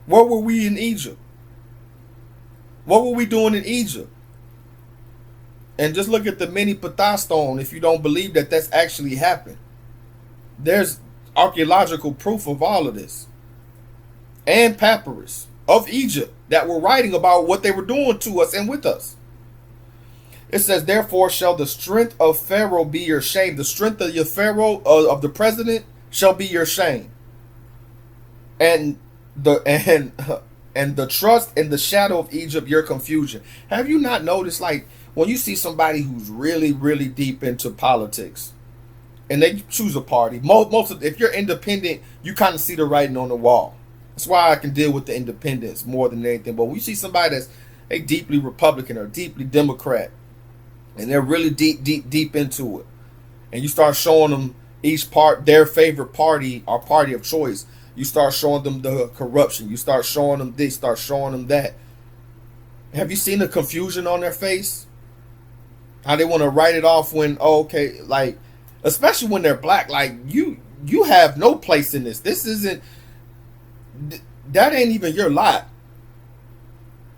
Where were we in Egypt? What were we doing in Egypt? And just look at the mini Ptah stone if you don't believe that that's actually happened. There's archaeological proof of all of this. And papyrus of Egypt that were writing about what they were doing to us and with us. It says, therefore shall the strength of Pharaoh be your shame. The strength of your Pharaoh, of the president, shall be your shame. And the trust in the shadow of Egypt, your confusion. Have you not noticed, like, when you see somebody who's really, really deep into politics, and they choose a party, if you're independent, you kind of see the writing on the wall. That's why I can deal with the independents more than anything. But when you see somebody that's deeply Republican or deeply Democrat, and they're really deep into it, and you start showing them their favorite party or party of choice. You start showing them the corruption. You start showing them this, start showing them that. Have you seen the confusion on their face? How they want to write it off when, okay, like, especially when they're black, like, you have no place in this. This isn't, that ain't even your lot.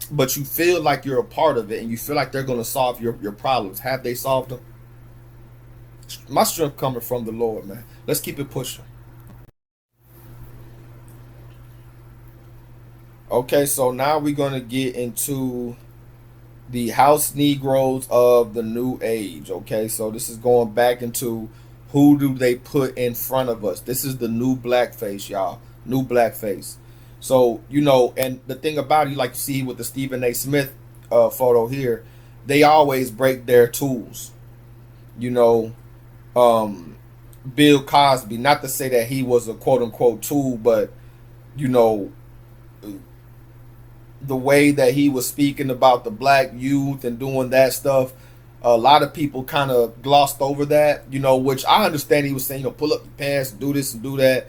But you feel like you're a part of it, and you feel like they're going to solve your problems. Have they solved them? My strength coming from the Lord, man. Let's keep it pushing. Okay, so now we're going to get into the house Negroes of the new age. Okay, so this is going back into who do they put in front of us. This is the new blackface, y'all. New blackface. So, you know, and the thing about it, like you see with the Stephen A. Smith photo here, they always break their tools. You know, Bill Cosby, not to say that he was a quote-unquote tool, but, you know, the way that he was speaking about the black youth and doing that stuff, a lot of people kind of glossed over that, you know, which I understand he was saying, you know, pull up your pants, do this and do that.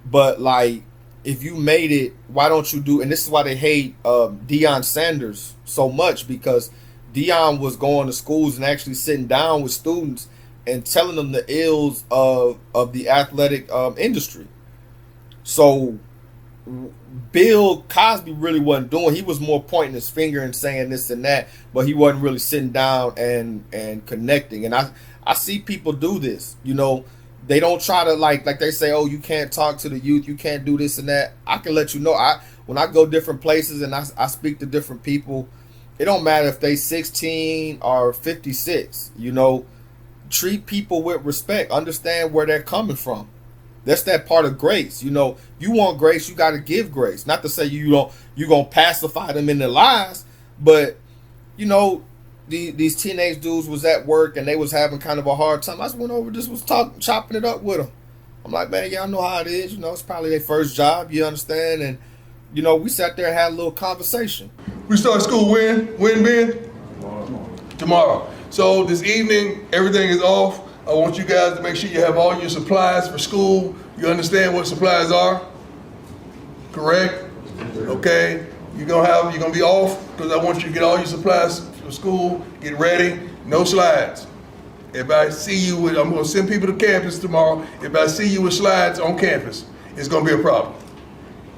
But, like, if you made it, why don't you do, and this is why they hate Deion Sanders so much, because Deion was going to schools and actually sitting down with students and telling them the ills of the athletic industry. So Bill Cosby really wasn't doing, he was more pointing his finger and saying this and that, but he wasn't really sitting down and connecting. And I see people do this, you know. They don't try to like they say, oh, you can't talk to the youth, you can't do this and that. I can let you know, when I go different places and I speak to different people, it don't matter if they 16 or 56, you know. Treat people with respect. Understand where they're coming from. That's that part of grace. You know, you want grace, you got to give grace. Not to say you're going to pacify them in their lies, but, you know, these teenage dudes was at work and they was having kind of a hard time. I just went over, just was chopping it up with them. I'm like, man, y'all know how it is. You know, it's probably their first job. You understand? And, you know, we sat there and had a little conversation. We start school when, Ben? Tomorrow. So this evening, everything is off. I want you guys to make sure you have all your supplies for school. You understand what supplies are? Correct? Okay. You're gonna be off because I want you to get all your supplies for school. Get ready. No slides. If I see you with, I'm gonna send people to campus tomorrow. If I see you with slides on campus, it's gonna be a problem.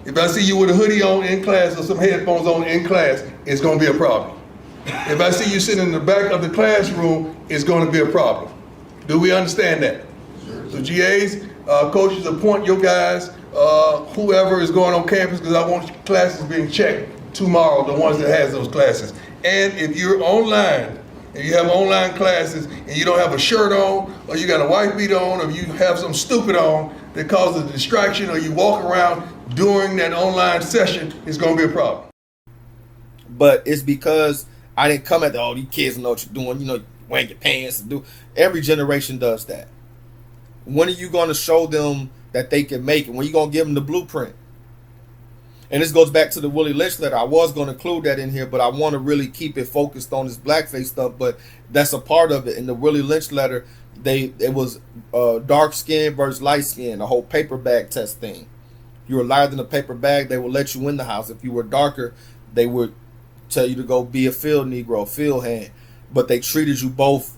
If I see you with a hoodie on in class or some headphones on in class, it's gonna be a problem. If I see you sitting in the back of the classroom, it's gonna be a problem. Do we understand that? So GAs, coaches, appoint your guys, whoever is going on campus, because I want classes being checked tomorrow, the ones that has those classes. And if you're online, and you have online classes, and you don't have a shirt on, or you got a white beat on, or you have some stupid on that causes a distraction, or you walk around during that online session, it's gonna be a problem. But it's because I didn't come at all these kids know what you're doing, you know, wearing your pants and do. Every generation does that. When are you going to show them that they can make it? When are you going to give them the blueprint? And this goes back to the Willie Lynch letter. I was going to include that in here, but I want to really keep it focused on this blackface stuff. But that's a part of it. In the Willie Lynch letter, it was dark skin versus light skin, the whole paper bag test thing. If you were lighter than a paper bag, they would let you in the house. If you were darker, they would tell you to go be a field Negro, field hand. But they treated you both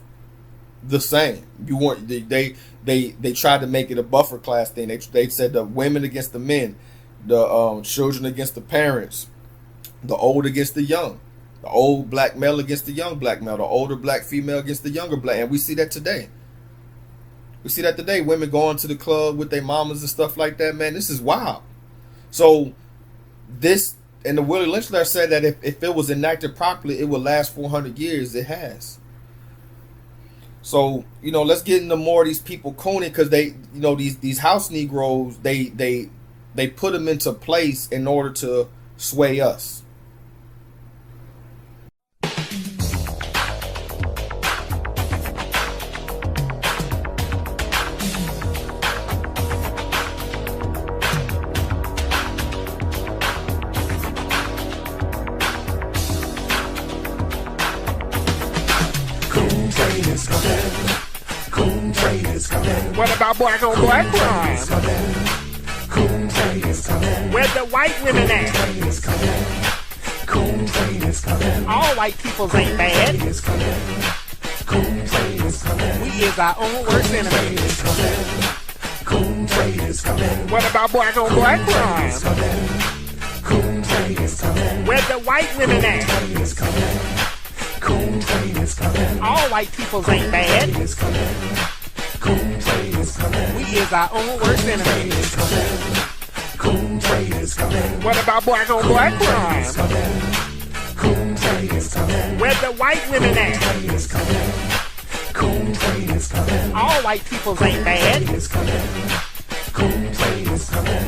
the same. You weren't. They tried to make it a buffer class thing. They said the women against the men, the children against the parents, the old against the young, the old black male against the young black male, the older black female against the younger black. And we see that today. We see that today. Women going to the club with their mamas and stuff like that. Man, this is wild. So this. And the Willie Lynch letter said that if it was enacted properly, it would last 400 years. It has. So, you know, let's get into more of these people cooning, because they, you know, these house Negroes, they put them into place in order to sway us. What about black on black crime? Where the white women at? All white peoples ain't bad. We is our own worst enemy. What about black on black crime? Where the white women at? All white peoples ain't bad. We is our own worst enemy. What about black on black crime? Where the white women at? All white peoples ain't bad.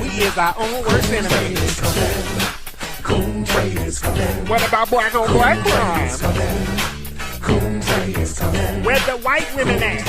We is our own worst enemy. What about black on black crime? Where the white women at?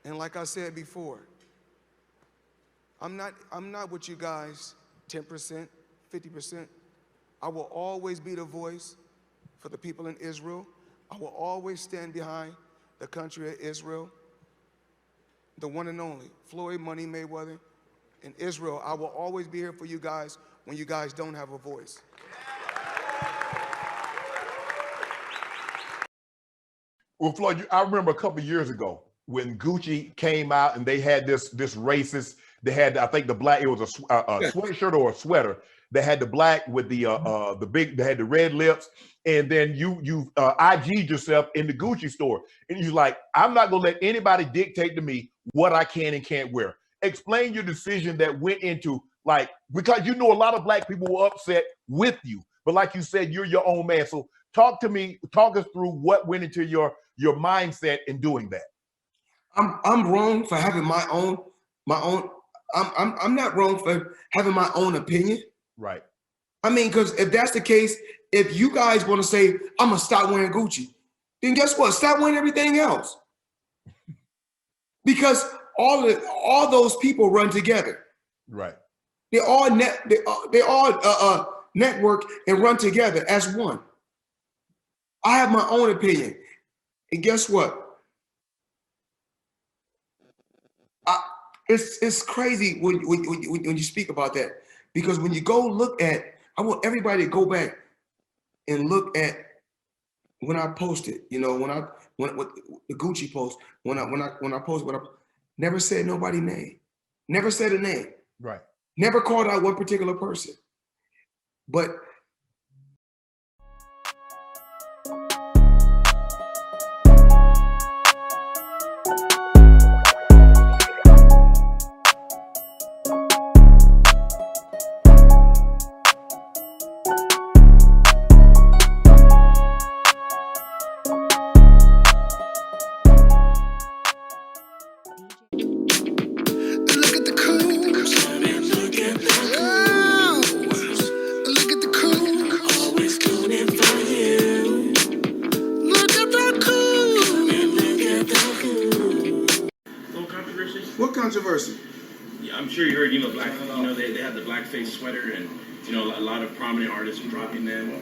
And like I said before, I'm not with you guys 10%, 50%. I will always be the voice for the people in Israel. I will always stand behind the country of Israel, the one and only Floyd Money Mayweather in Israel. I will always be here for you guys when you guys don't have a voice. Well, Floyd, I remember a couple of years ago when Gucci came out and they had this racist. They had, I think, the black. It was a sweatshirt or a sweater. They had the black with the big. They had the red lips, and then you IG'd yourself in the Gucci store, and you're like, I'm not gonna let anybody dictate to me what I can and can't wear. Explain your decision that went into, like, because you know a lot of black people were upset with you, but like you said, you're your own man. So talk us through what went into your mindset in doing that. I'm wrong for having my own. I'm not wrong for having my own opinion. Right. I mean, because if that's the case, if you guys want to say I'm gonna stop wearing Gucci, then guess what? Stop wearing everything else. because all those people run together. Right. They all network and run together as one. I have my own opinion, and guess what? It's crazy when you speak about that, because when you go look at, I want everybody to go back and look at when I posted, you know, when the Gucci post, when I posted, never said nobody's name, never said a name, right, never called out one particular person, but what controversy? Yeah, I'm sure you heard, you know, they had the Blackface sweater, and, you know, a lot of prominent artists dropping them.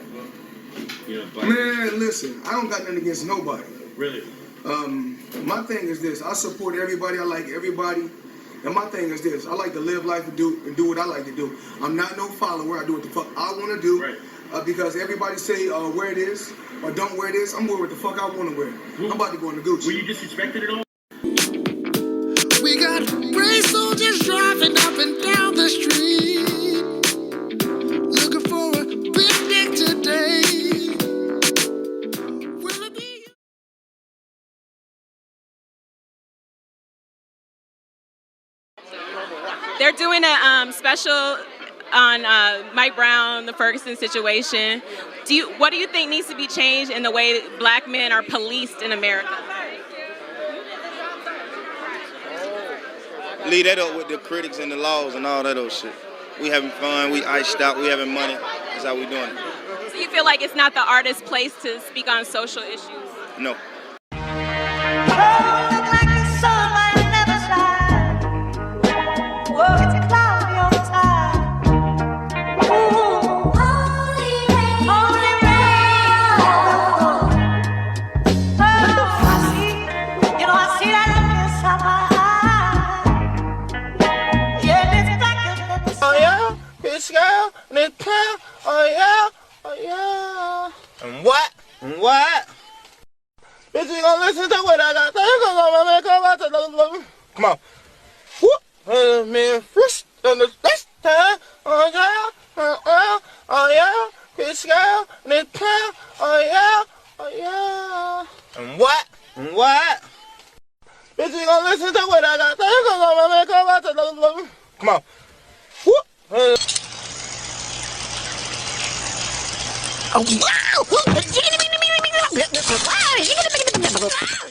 You know, Man, listen, I don't got nothing against nobody. Really? My thing is this: I support everybody. I like everybody. And my thing is this: I like to live life and do what I like to do. I'm not no follower. I do what the fuck I want to do. Right. Because everybody say wear this or don't wear this. I'm wearing what the fuck I want to wear. I'm about to go in the Gucci. Were you disrespected at all? We got gray soldiers driving up and down the street, looking for a big dick today. Will it be? They're doing a special on Mike Brown, the Ferguson situation. What do you think needs to be changed in the way that black men are policed in America? Leave that up with the critics and the laws and all that old shit. We having fun, we iced out, we having money. That's how we doing it. So you feel like it's not the artist's place to speak on social issues? No. And what? And what? Bitch, you gonna listen to what I got to say? Cause I'm gonna come out to the... Come on. Whoop. Man, first on the next time. Oh, yeah. Oh, yeah. Bitch, girl. And it's plan. Oh, yeah. Oh, yeah. And what? And what? Bitch, you gonna listen to what I got to say? Cause I'm gonna come out to the... Come on. Whoop.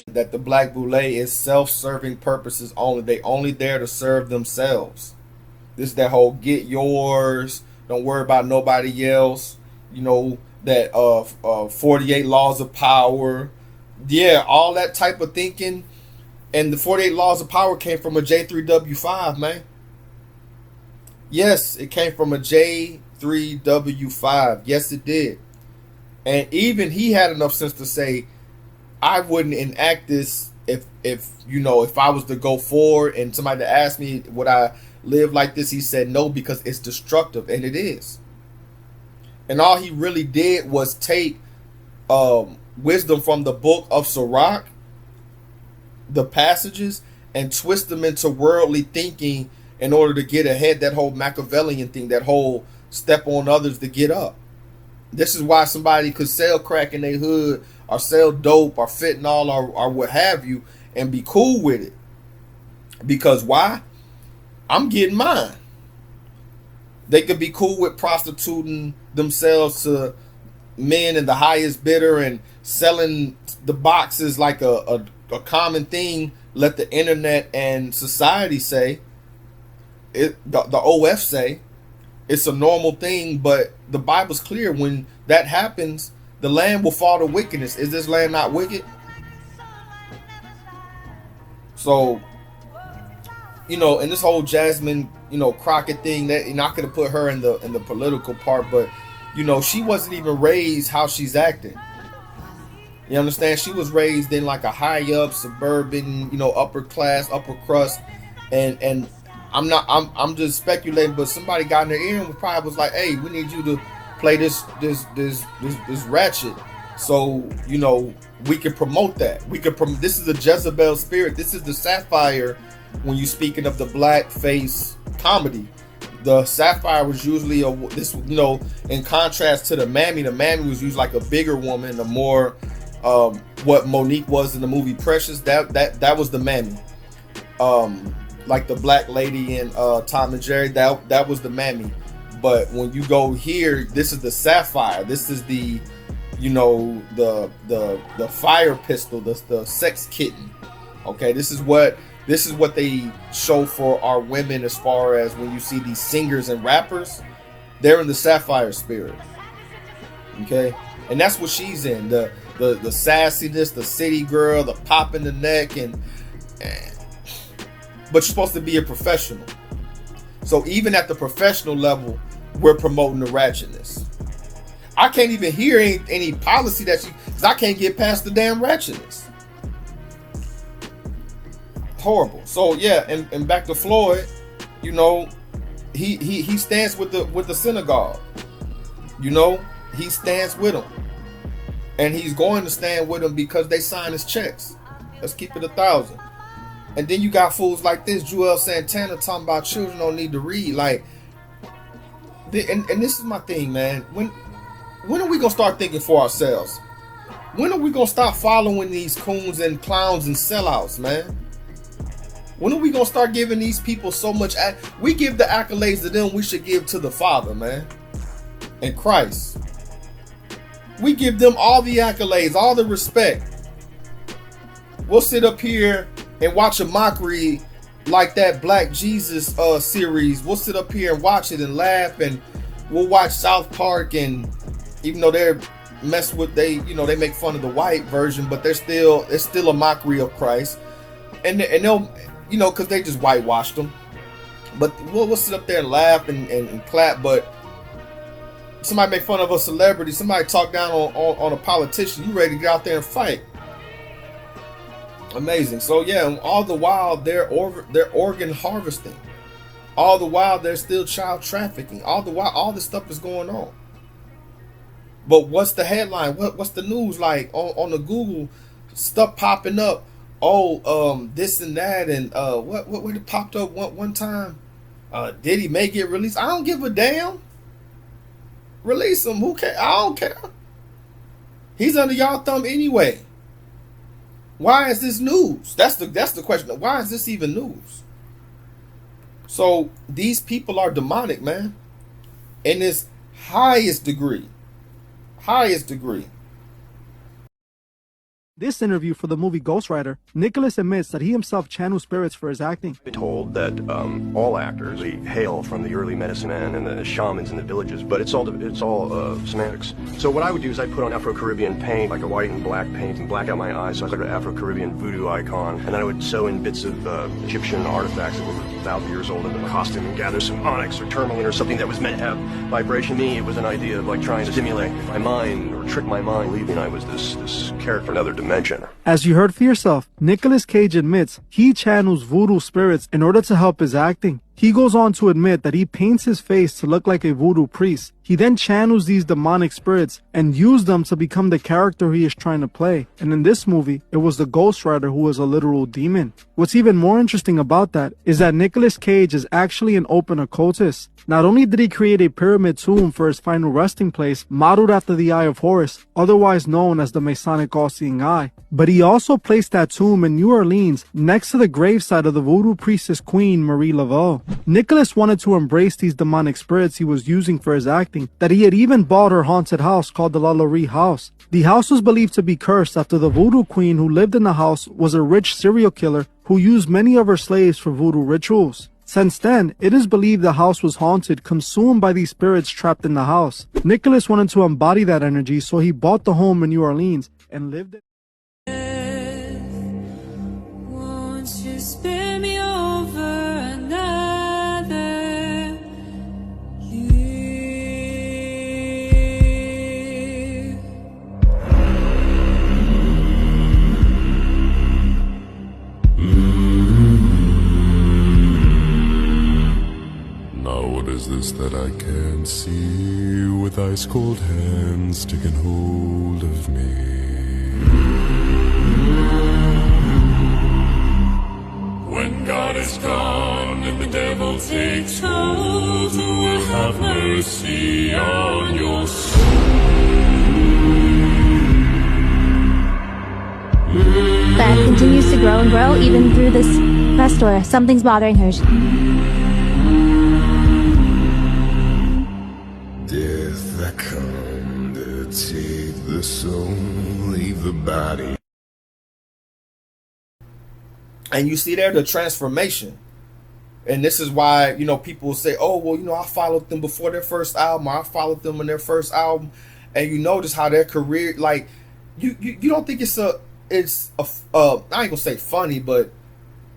That the Black Boulé is self-serving purposes only. They only there to serve themselves. This is that whole get yours, don't worry about nobody else. You know, that 48 laws of power. Yeah, all that type of thinking. And the 48 laws of power came from a J3W5, man. Yes, it came from a J3W5. Yes, it did. And even he had enough sense to say, I wouldn't enact this if you know, if I was to go forward and somebody to ask me would I live like this, he said no, because it's destructive, and it is. And all he really did was take wisdom from the book of Sirach, the passages, and twist them into worldly thinking in order to get ahead. That whole Machiavellian thing, that whole step on others to get up. This is why somebody could sell crack in their hood or sell dope or fentanyl or what have you and be cool with it. Because why? I'm getting mine. They could be cool with prostituting themselves to men in the highest bidder and selling the boxes like a common thing. Let the internet and society say it, the OF say it's a normal thing, but the Bible's clear. When that happens, the land will fall to wickedness. Is this land not wicked? So you know, and this whole Jasmine, you know, Crockett thing, that you're not gonna put her in the political part, but you know, she wasn't even raised how she's acting. You understand? She was raised in like a high up suburban, you know, upper class, upper crust, and I'm just speculating, but somebody got in their ear and probably was like, hey, we need you to play this ratchet, so you know we can promote that. We could this is the Jezebel spirit. This is the Sapphire. When you speaking of the Blackface comedy, the Sapphire was usually this, you know, in contrast to the Mammy. The Mammy was usually like a bigger woman, the more what Monique was in the movie Precious. That was the Mammy. Like the black lady in Tom and Jerry. That was the Mammy. But when you go here, this is the Sapphire. This is the, you know, the fire pistol, the sex kitten. Okay, this is what they show for our women, as far as when you see these singers and rappers, they're in the Sapphire spirit. Okay, and that's what she's in, the sassiness, the city girl, the pop in the neck, but you're supposed to be a professional. So even at the professional level, we're promoting the ratchetness. I can't even hear any policy that because I can't get past the damn ratchetness. Horrible. So yeah, and back to Floyd, you know, he stands with the synagogue. You know, he stands with them, and he's going to stand with them because they sign his checks. Let's keep it 1,000. And then you got fools like this, Joel Santana, talking about children don't need to read. Like, and this is my thing, man. When are we gonna start thinking for ourselves? When are we gonna stop following these coons and clowns and sellouts, man? When are we gonna start giving these people so much? We give the accolades to them, we should give to the Father, man, and Christ. We give them all the accolades, all the respect. We'll sit up here and watch a mockery like that Black Jesus series. We'll sit up here and watch it and laugh, and we'll watch South Park, and even though they're mess with, they make fun of the white version, but it's still a mockery of Christ, and they'll, you know, because they just whitewashed them. But we'll sit up there and laugh and clap. But somebody make fun of a celebrity, somebody talk down on a politician, you ready to get out there and fight. Amazing. So yeah, and all the while they're organ harvesting. All the while they're still child trafficking. All the while all this stuff is going on. But what's the headline? What's the news like on the Google? Stuff popping up. Oh, this and that, and what it popped up one time. Diddy may get released. I don't give a damn. Release him. Who cares? I don't care. He's under y'all thumb anyway. Why is this news? That's the question. Why is this even news? So these people are demonic, man, in its highest degree. Highest degree. This interview for the movie Ghost Rider, Nicholas admits that he himself channels spirits for his acting. We're told that all actors hail from the early medicine men and the shamans in the villages, but it's all semantics. So what I would do is I'd put on Afro-Caribbean paint, like a white and black paint, and black out my eyes, so I was like an Afro-Caribbean voodoo icon, and then I would sew in bits of Egyptian artifacts that were 1,000 years old into the costume and gather some onyx or tourmaline or something that was meant to have vibration. Me, it was an idea of like trying to stimulate my mind or trick my mind, believing I was this character, another dimension. As you heard for yourself, Nicolas Cage admits he channels voodoo spirits in order to help his acting. He goes on to admit that he paints his face to look like a voodoo priest. He then channels these demonic spirits and uses them to become the character he is trying to play. And in this movie, it was the Ghost Rider who was a literal demon. What's even more interesting about that is that Nicolas Cage is actually an open occultist. Not only did he create a pyramid tomb for his final resting place, modeled after the Eye of Horus, otherwise known as the Masonic All-Seeing Eye, but he also placed that tomb in New Orleans next to the gravesite of the voodoo priestess queen Marie Laveau. Nicholas wanted to embrace these demonic spirits he was using for his acting, that he had even bought her haunted house called the La Laurie house. The house was believed to be cursed after the voodoo queen who lived in the house was a rich serial killer who used many of her slaves for voodoo rituals. Since then, it is believed the house was haunted, consumed by these spirits trapped in the house. Nicholas wanted to embody that energy, so he bought the home in New Orleans and lived it. Won't you spin me over and see with ice cold hands taking hold of me. When God is gone and the devil takes hold, who will have mercy on your soul? Beth continues to grow and grow even through this press tour. Something's bothering her. Death, I come to take the soul, leave the body. And you see there the transformation. And this is why, you know, people will say, oh, well, you know, I followed them before their first album, or I followed them in their first album. And you notice how their career, like, you don't think it's a I ain't gonna say funny, but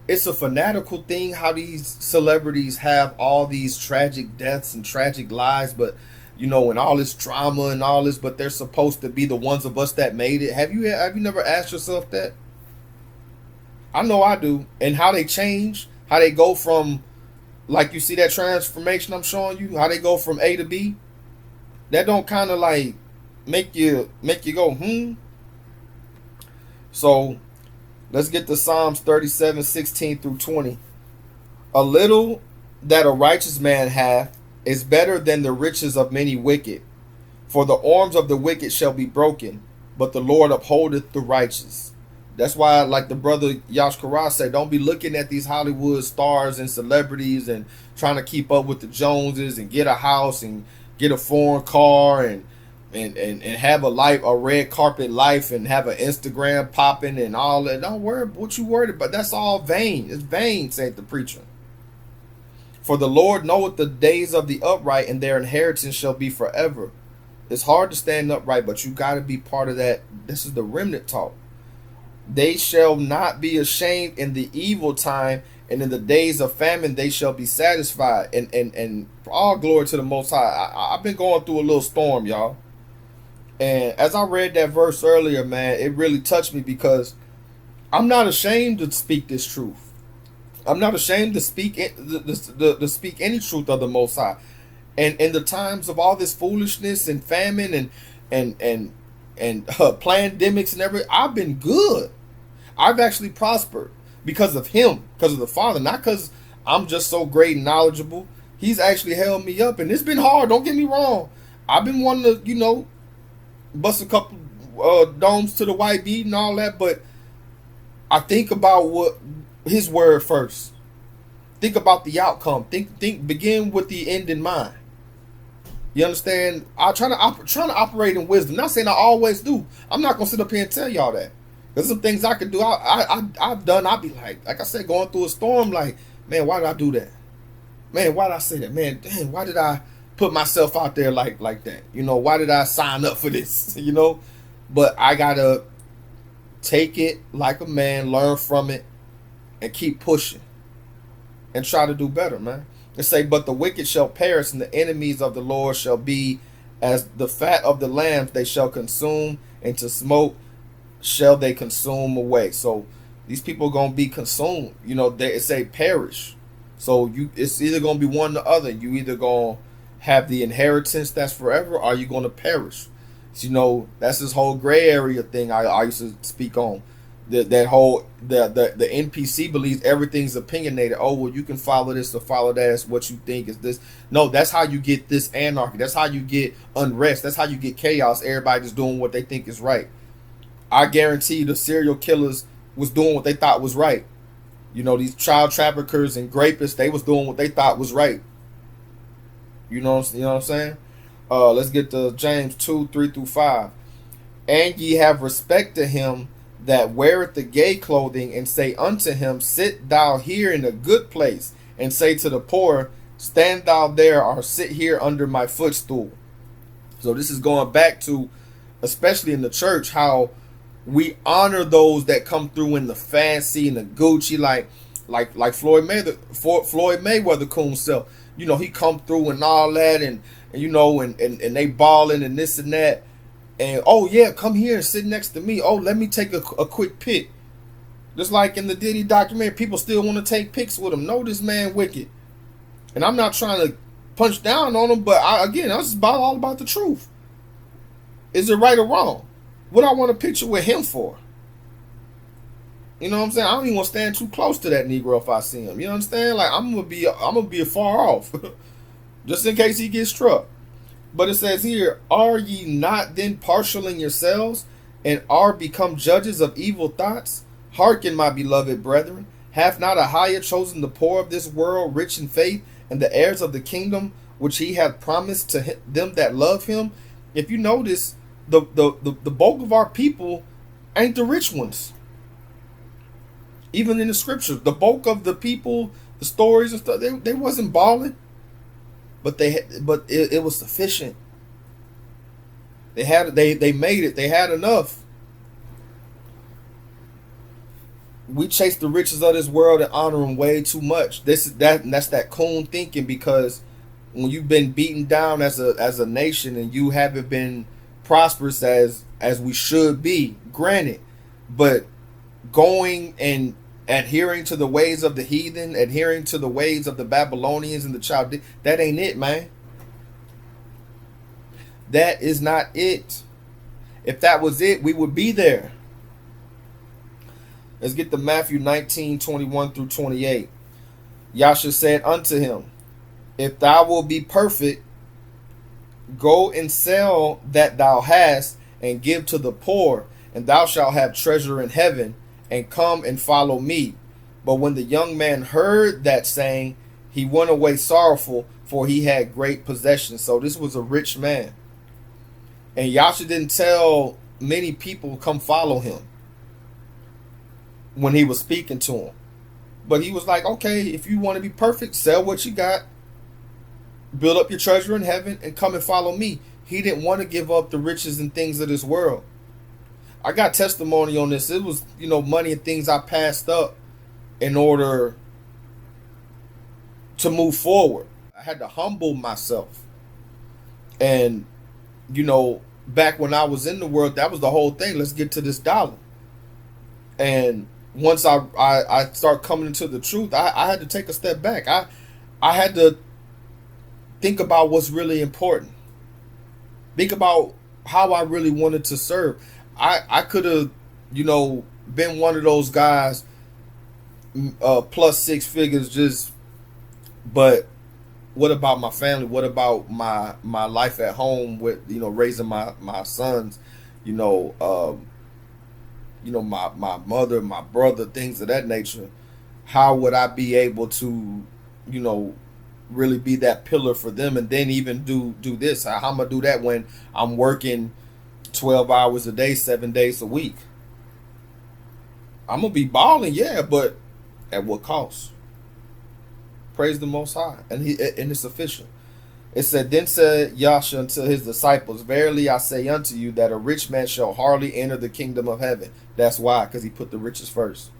it's a fanatical thing how these celebrities have all these tragic deaths and tragic lives, but you know, and all this drama and all this, but they're supposed to be the ones of us that made it. Have you never asked yourself that? I know I do. And how they change, how they go from, like, you see that transformation I'm showing you, how they go from A to B. That don't kind of like make you go So let's get to Psalms 37:16-20. A little that a righteous man hath is better than the riches of many wicked. For the arms of the wicked shall be broken, but the Lord upholdeth the righteous. That's why, like the brother Yashkara said, don't be looking at these Hollywood stars and celebrities and trying to keep up with the Joneses and get a house and get a foreign car and have a red carpet life and have an Instagram popping and all that. Don't worry what you worried about. That's all vain. It's vain, saith the preacher. For the Lord knoweth the days of the upright, and their inheritance shall be forever. It's hard to stand upright, but you got to be part of that. This is the remnant talk. They shall not be ashamed in the evil time, and in the days of famine they shall be satisfied. And all glory to the Most High. I've been going through a little storm, y'all. And as I read that verse earlier, man, it really touched me because I'm not ashamed to speak this truth. I'm not ashamed to speak to speak any truth of the Most High. And in the times of all this foolishness and famine and pandemics and everything, I've been good. I've actually prospered because of Him, because of the Father, not because I'm just so great and knowledgeable. He's actually held me up, and it's been hard. Don't get me wrong. I've been wanting to, you know, bust a couple domes to the white beat and all that, but I think about what His word first. Think about the outcome. Begin with the end in mind. You understand? I'm trying to operate in wisdom. Not saying I always do. I'm not gonna sit up here and tell y'all that. There's some things I could do. I've done. I'll be like I said, going through a storm. Like, man, why did I do that? Man, why did I say that? Man, dang, why did I put myself out there like that? You know, why did I sign up for this? You know, but I gotta take it like a man, learn from it, and keep pushing, and try to do better, man. And say, but the wicked shall perish, and the enemies of the Lord shall be as the fat of the lambs. They shall consume, and to smoke shall they consume away. So these people are gonna be consumed. You know, they say perish. So it's either gonna be one or the other. You either gonna have the inheritance that's forever, or you gonna perish. So, you know, that's this whole gray area thing I used to speak on. That whole the NPC believes everything's opinionated. Oh, well, you can follow this or follow that. It's what you think is this. No, that's how you get this anarchy. That's how you get unrest. That's how you get chaos. Everybody just doing what they think is right. I guarantee the serial killers was doing what they thought was right. You know, these child traffickers and rapists, they was doing what they thought was right. You know what I'm saying? Let's get to James 2:3-5. And ye have respect to him that weareth the gay clothing, and say unto him, sit thou here in a good place, and say to the poor, stand thou there, or sit here under my footstool. So this is going back to, especially in the church, how we honor those that come through in the fancy and the Gucci, like Floyd Mayweather coon self. You know, he come through and all that, and you know, and they balling and this and that. And, oh, yeah, come here and sit next to me. Oh, let me take a quick pic. Just like in the Diddy documentary, people still want to take pics with him. No, this man wicked. And I'm not trying to punch down on them, but I was just all about the truth. Is it right or wrong? What I want to picture with him for? You know what I'm saying? I don't even want to stand too close to that Negro if I see him. You know what I'm saying? Like I'm gonna be far off, just in case he gets struck. But it says here, are ye not then partial in yourselves, and are become judges of evil thoughts? Hearken, my beloved brethren, hath not Ahiah chosen the poor of this world, rich in faith, and the heirs of the kingdom which he hath promised to them that love him? If you notice, the bulk of our people ain't the rich ones. Even in the scriptures, the bulk of the people, the stories and stuff, they wasn't balling, but it was sufficient. They made it. They had enough. We chase the riches of this world and honor them way too much. That's that coon thinking, because when you've been beaten down as a nation and you haven't been prosperous as we should be, granted, but going and adhering to the ways of the heathen, adhering to the ways of the Babylonians and the Chaldeans, that ain't it, man. That is not it. If that was it, we would be there. Let's get to Matthew 19:21 through 28. Yahshua said unto him, if thou wilt be perfect, go and sell that thou hast, and give to the poor, and thou shalt have treasure in heaven, and come and follow me. But when the young man heard that saying, he went away sorrowful, for he had great possessions. So this was a rich man. And Yahshua didn't tell many people come follow him when he was speaking to him. But he was like, okay, if you want to be perfect, sell what you got, build up your treasure in heaven, and come and follow me. He didn't want to give up the riches and things of this world. I got testimony on this. It was, money and things I passed up in order to move forward. I had to humble myself. And, back when I was in the world, that was the whole thing. Let's get to this dollar. And once I start coming into the truth, I had to take a step back. I had to think about what's really important. Think about how I really wanted to serve. I could have, been one of those guys, plus 6 figures, but what about my family? What about my life at home with, raising my sons, my mother, my brother, things of that nature? How would I be able to, really be that pillar for them, and then even do this? How am I gonna do that when I'm working 12 hours a day, 7 days a week? I'm gonna be balling, yeah, but at what cost? Praise the Most High, and it's official. It said, then said Yahshua unto his disciples, verily I say unto you that a rich man shall hardly enter the kingdom of heaven. That's why, because he put the riches first.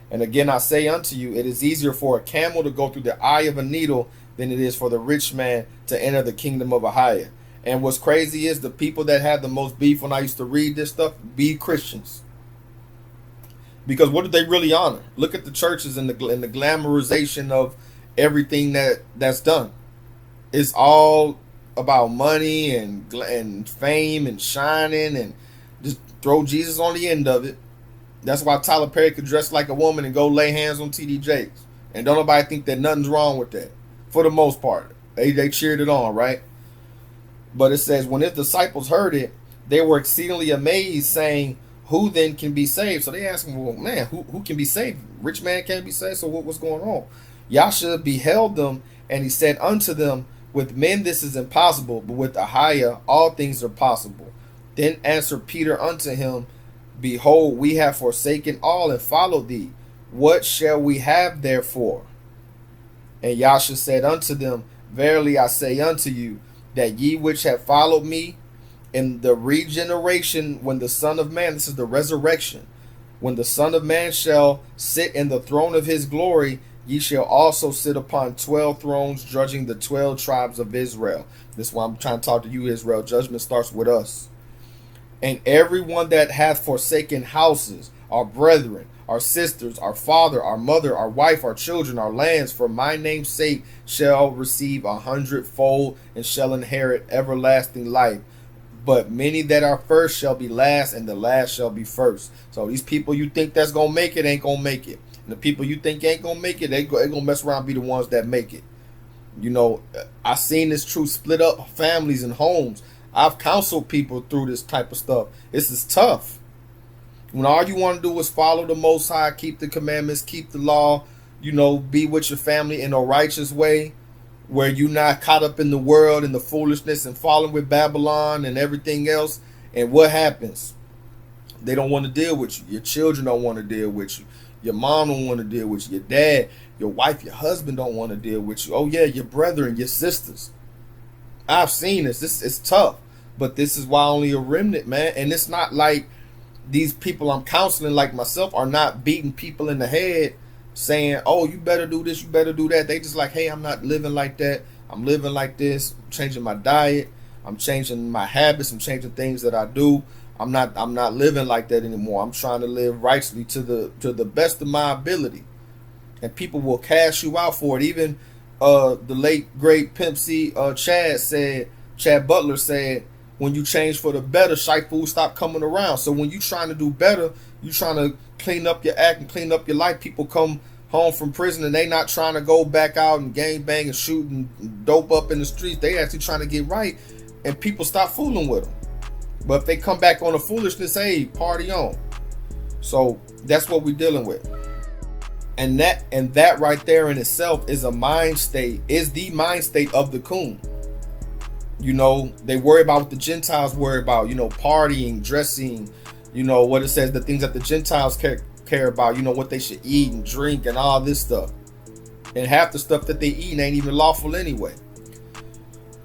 And again I say unto you, it is easier for a camel to go through the eye of a needle than it is for the rich man to enter the kingdom of Ahiah. And what's crazy is the people that had the most beef when I used to read this stuff be Christians. Because what did they really honor? Look at the churches and the glamorization of everything that's done. It's all about money and fame and shining, and just throw Jesus on the end of it. That's why Tyler Perry could dress like a woman and go lay hands on TD Jakes. And don't nobody think that nothing's wrong with that. For the most part. They cheered it on, right? But it says, when his disciples heard it, they were exceedingly amazed, saying, who then can be saved? So they asked him, well, man, who can be saved? Rich man can't be saved, so what's going on? Yahshua beheld them, and he said unto them, with men this is impossible, but with Ahiah all things are possible. Then answered Peter unto him, behold, we have forsaken all and followed thee. What shall we have therefore? And Yahshua said unto them, verily I say unto you, that ye which have followed me, in the regeneration, when the Son of Man, this is the resurrection, when the Son of Man shall sit in the throne of his glory, ye shall also sit upon 12 thrones, judging the 12 tribes of Israel. This is why I'm trying to talk to you, Israel. Judgment starts with us. And everyone that hath forsaken houses, or brethren, our sisters, our father, our mother, our wife, our children, our lands, for my name's sake, shall receive 100-fold and shall inherit everlasting life. But many that are first shall be last, and the last shall be first. So these people you think that's gonna make it ain't gonna make it. And the people you think ain't gonna make it, they gonna mess around and be the ones that make it. You know, I've seen this truth split up families and homes. I've counseled people through this type of stuff. This is tough. When all you want to do is follow the Most High, keep the commandments, keep the law, you know, be with your family in a righteous way, where you're not caught up in the world and the foolishness and falling with Babylon and everything else. And what happens? They don't want to deal with you. Your children don't want to deal with you. Your mom don't want to deal with you. Your dad, your wife, your husband don't want to deal with you. Oh yeah, your brethren, your sisters. I've seen this. This is tough. But this is why only a remnant, man. And it's not like these people I'm counseling like myself are not beating people in the head saying, oh, you better do this, you better do that. They just like, hey, I'm not living like that. I'm living like this. I'm changing my diet. I'm changing my habits. I'm changing things that I do. I'm not living like that anymore. I'm trying to live righteously to the best of my ability. And people will cash you out for it. Even the late great Pimp C Chad Butler said, when you change for the better, shite fools stop coming around. So when you trying to do better, you trying to clean up your act and clean up your life, people come home from prison and they not trying to go back out and gang bang and shoot and dope up in the streets. They actually trying to get right, and people stop fooling with them. But if they come back on the foolishness, hey, party on. So that's what we're dealing with. And that right there in itself is a mind state, is the mind state of the coon. You know, they worry about what the Gentiles worry about, you know, partying, dressing, you know, what it says, the things that the Gentiles care about, you know, what they should eat and drink and all this stuff. And half the stuff that they eat ain't even lawful anyway.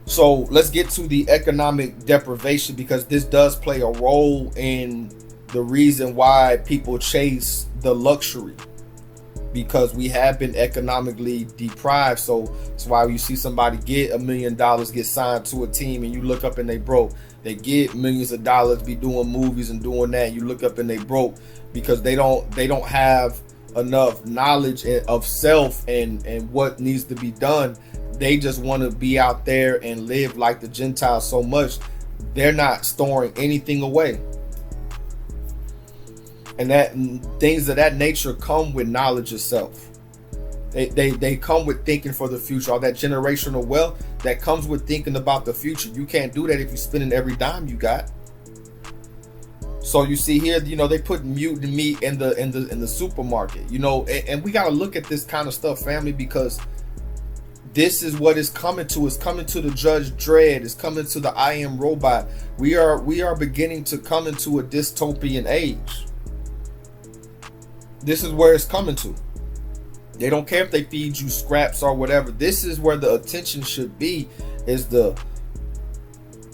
So let's get to the economic deprivation, because this does play a role in the reason why people chase the luxury, because we have been economically deprived. So that's why you see somebody get $1 million, get signed to a team, and you look up and they broke. They get millions of dollars, be doing movies and doing that, and you look up and they broke, because they don't have enough knowledge of self and what needs to be done. They just want to be out there and live like the Gentiles so much, they're not storing anything away. And that things of that nature come with knowledge of self. They come with thinking for the future. All that generational wealth that comes with thinking about the future. You can't do that if you're spending every dime you got. So you see here, you know, they put mutant meat in the supermarket, you know, and we got to look at this kind of stuff, family, because this is what is coming to. It's coming to the Judge Dredd. It's coming to the I Am Robot. We are beginning to come into a dystopian age. This is where it's coming to. They don't care if they feed you scraps or whatever. This is where the attention should be, is the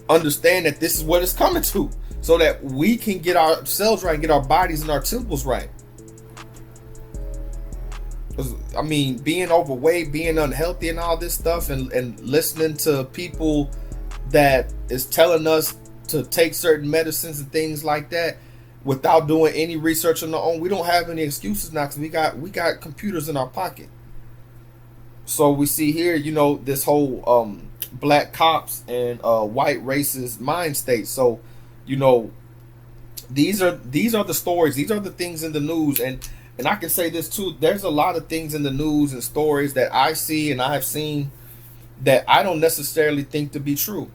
understand that this is what it's coming to, so that we can get ourselves right and get our bodies and our temples right. I mean, being overweight, being unhealthy and all this stuff, and listening to people that is telling us to take certain medicines and things like that without doing any research on our own, we don't have any excuses now, because we got computers in our pocket. So we see here, you know, this whole black cops and white racist mind state. So, you know, these are the stories, these are the things in the news, and I can say this too, there's a lot of things in the news and stories that I see and I have seen that I don't necessarily think to be true.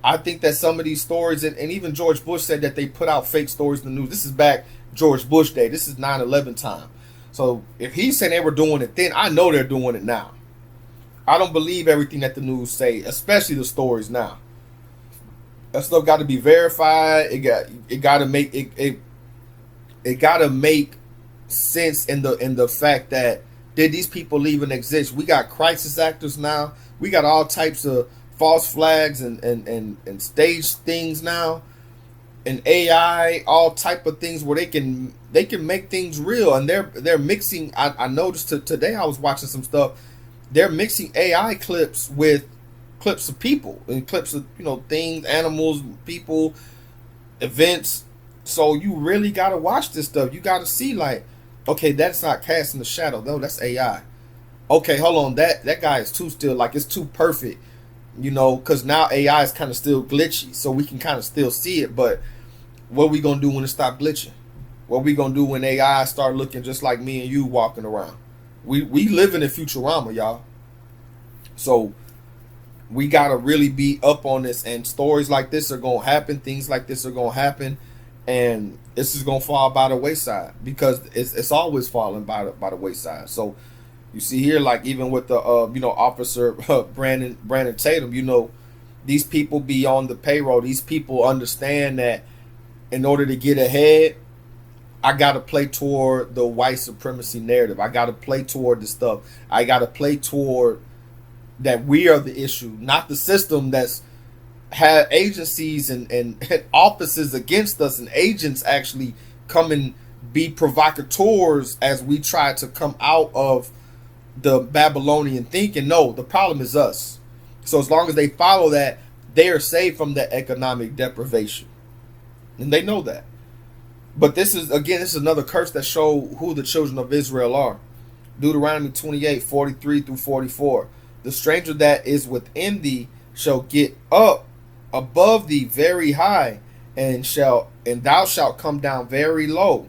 I think that some of these stories, and even George Bush said that they put out fake stories in the news. This is back George Bush day. This is 9/11 time. So if he's saying they were doing it then, I know they're doing it now. I don't believe everything that the news say, especially the stories now. That stuff got to be verified. It got to make sense in the fact that, did these people even exist? We got crisis actors now. We got all types of false flags and stage things now, and AI, all type of things where they can make things real, and they're mixing. I noticed today I was watching some stuff. They're mixing AI clips with clips of people and clips of, you know, things, animals, people, events. So you really got to watch this stuff. You got to see, like, Okay, that's not casting the shadow though. That's AI. Okay, hold on. That guy is too still, like it's too perfect, you know, because now AI is kind of still glitchy, so we can kind of still see it. But what we gonna do when it stop glitching? What we gonna do when AI start looking just like me and you walking around? We live in Futurama, y'all. So we gotta really be up on this, and stories like this are gonna happen. Things like this are gonna happen, and this is gonna fall by the wayside because it's always falling by the wayside. So you see here, like even with the officer Brandon Tatum, you know, these people be on the payroll. These people understand that in order to get ahead, I gotta play toward the white supremacy narrative. I gotta play toward the stuff. I gotta play toward that we are the issue, not the system that's had agencies and offices against us, and agents actually come and be provocateurs as we try to come out of the Babylonian thinking. No, the problem is us. So as long as they follow that, they are saved from the economic deprivation, and they know that. But this is another curse that show who the children of Israel are. Deuteronomy 28:43-44. The stranger that is within thee shall get up above thee very high, and thou shalt come down very low.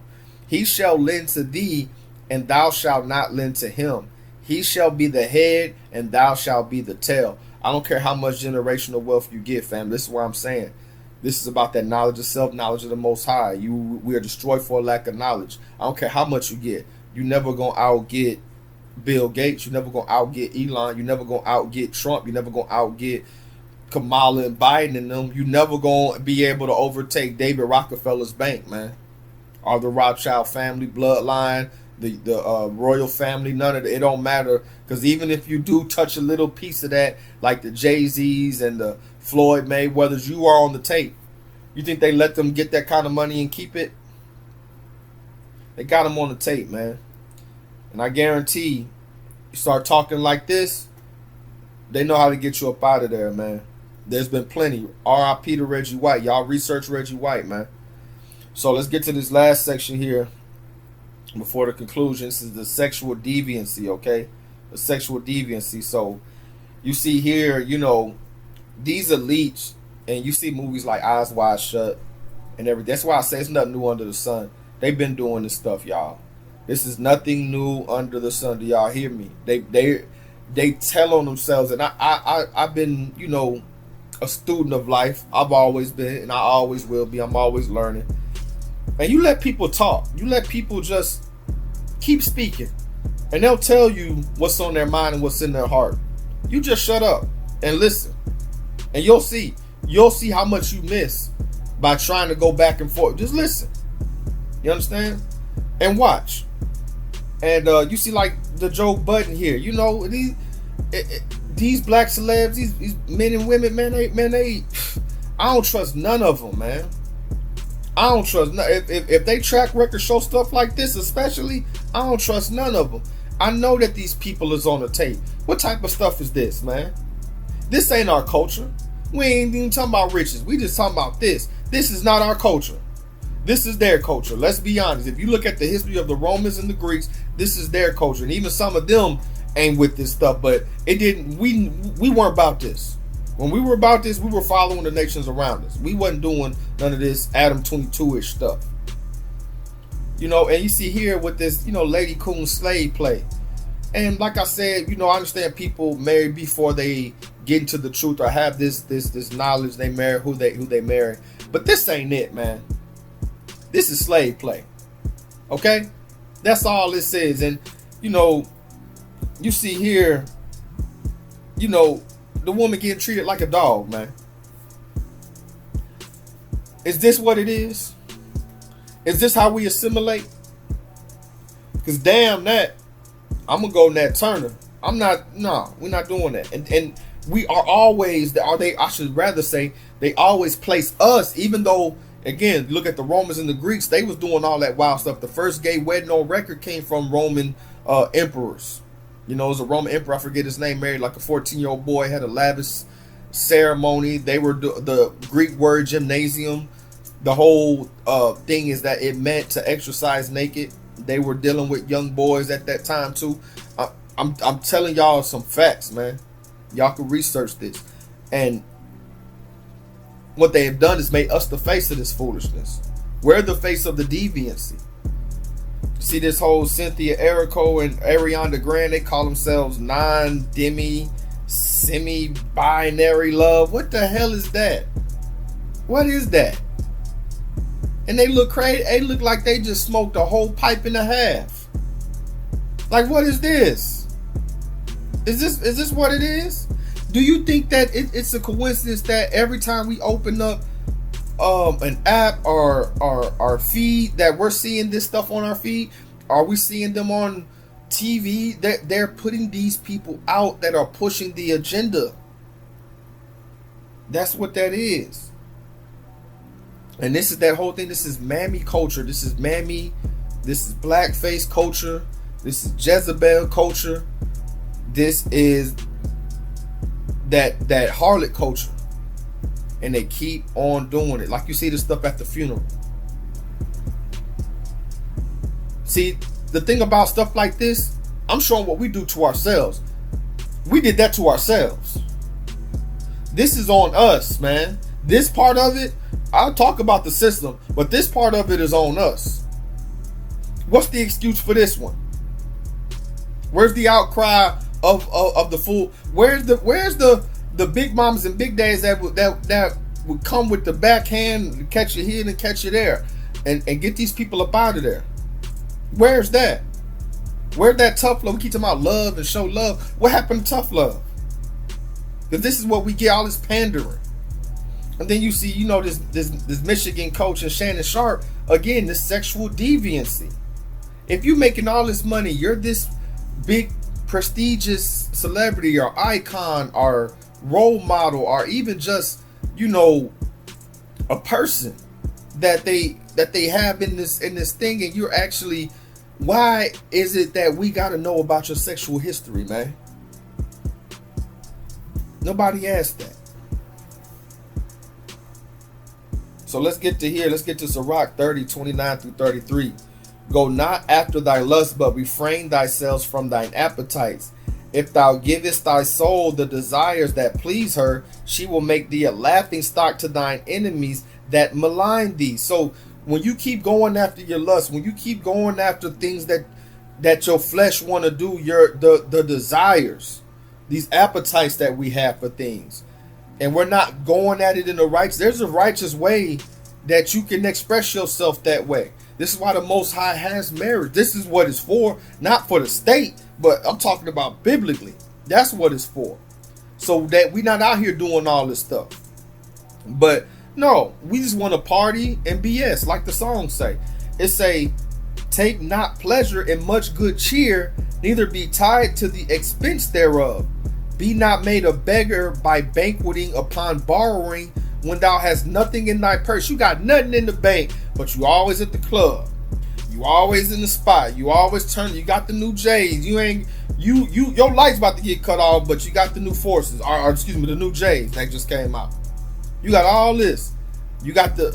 He shall lend to thee, and thou shalt not lend to him. He shall be the head, and thou shalt be the tail. I don't care how much generational wealth you get, fam. This is what I'm saying. This is about that knowledge of self, knowledge of the Most High. We are destroyed for a lack of knowledge. I don't care how much you get. You never gonna outget Bill Gates. You never gonna outget Elon. You never gonna outget Trump. You never gonna outget Kamala and Biden and them. You never gonna be able to overtake David Rockefeller's bank, man. Or the Rothschild family bloodline, the royal family. None of it don't matter, because even if you do touch a little piece of that, like the Jay-Z's and the Floyd Mayweathers, you are on the tape. You think they let them get that kind of money and keep it? They got them on the tape, man. And I guarantee you start talking like this, they know how to get you up out of there, man. There's been plenty. R.I.P. to Reggie White. Y'all research Reggie White, man. So let's get to this last section here before the conclusion. This is the sexual deviancy, okay? The sexual deviancy. So you see here, you know, these elites, and you see movies like Eyes Wide Shut and everything. That's why I say it's nothing new under the sun. They've been doing this stuff, y'all. This is nothing new under the sun. Do y'all hear me? They tell on themselves, and I've been, you know, a student of life. I've always been, and I always will be. I'm always learning. And you let people talk. You let people just keep speaking, and they'll tell you what's on their mind and what's in their heart. You just shut up and listen, and you'll see how much you miss by trying to go back and forth. Just listen. You understand? And watch. And you see, like the Joe Budden here. You know, these black celebs, these men and women, man, they I don't trust none of them, man. I don't trust if they track record show stuff like this, especially. I don't trust none of them. I know that these people is on the tape. What type of stuff is this, man? This ain't our culture. We ain't even talking about riches. We just talking about this. This is not our culture. This is their culture. Let's be honest. If you look at the history of the Romans and the Greeks, this is their culture. And even some of them ain't with this stuff. But it didn't. We weren't about this. When we were about this, we were following the nations around us. We wasn't doing none of this Adam 22-ish stuff. You know, and you see here with this, you know, Lady Coon slave play. And like I said, you know, I understand people marry before they get into the truth or have this knowledge. They marry who they marry. But this ain't it, man. This is slave play. Okay? That's all this is. And, you know, you see here, you know, the woman getting treated like a dog, man. Is this what it is? Is this how we assimilate? Because damn that, I'm going to go Nat Turner. we're not doing that. And we are always, I should rather say, they always place us, even though, again, look at the Romans and the Greeks, they was doing all that wild stuff. The first gay wedding on record came from Roman emperors. You know, it was a Roman emperor, I forget his name, married like a 14-year-old boy, had a lavish ceremony. They were the Greek word gymnasium. The whole thing is that it meant to exercise naked. they were dealing with young boys at that time too. I'm telling y'all some facts, man. Y'all can research this. And what they have done is made us the face of this foolishness. We're the face of the deviancy. See this whole Cynthia Erico and Ariana Grande, they call themselves non-demi, semi-binary love. What the hell is that? What is that? And they look crazy. They look like they just smoked a whole pipe and a half. Like, what is this? Is this what it is? Do you think that it's a coincidence that every time we open up an app or our feed that we're seeing this stuff on our feed? Are we seeing them on TV? That they're putting these people out that are pushing the agenda. That's what that is. And this is that whole thing. This is mammy culture. This is mammy. This is blackface culture. This is Jezebel culture. This is that harlot culture. And they keep on doing it. Like you see the stuff at the funeral. See, the thing about stuff like this, I'm showing what we do to ourselves. We did that to ourselves. This is on us, man. This part of it, I'll talk about the system, but this part of it is on us. What's the excuse for this one? Where's the outcry of the fool? Where's the big mamas and big dads that would come with the backhand, catch you here and catch you there, and get these people up out of there? Where's that? Where's that tough love? We keep talking about love and show love. What happened to tough love? Because this is what we get, all this pandering. And then you see, this Michigan coach and Shannon Sharp, again, this sexual deviancy. If you're making all this money, you're this big prestigious celebrity or icon or role model or even just, a person that they have in this thing, and you're actually, why is it that we got to know about your sexual history, man? Nobody asked that. So let's get to here. Let's get to Sirach 30:29-33. Go not after thy lust, but refrain thyself from thine appetites. If thou givest thy soul the desires that please her, she will make thee a laughing stock to thine enemies that malign thee. So when you keep going after your lust, when you keep going after things that your flesh want to do, the desires, these appetites that we have for things, and we're not going at it in the right, there's a righteous way that you can express yourself that way. This is why the Most High has marriage. This is what it's for, not for the state, but I'm talking about biblically. That's what it's for. So that we're not out here doing all this stuff. But no, we just want to party and BS, like the song say. It say, take not pleasure in much good cheer, neither be tied to the expense thereof. Be not made a beggar by banqueting upon borrowing, when thou hast nothing in thy purse. You got nothing in the bank, but you always at the club. You always in the spot. You always turn. You got the new J's. Your light's about to get cut off, but you got the new Forces, or excuse me, the new J's that just came out. You got all this. You got the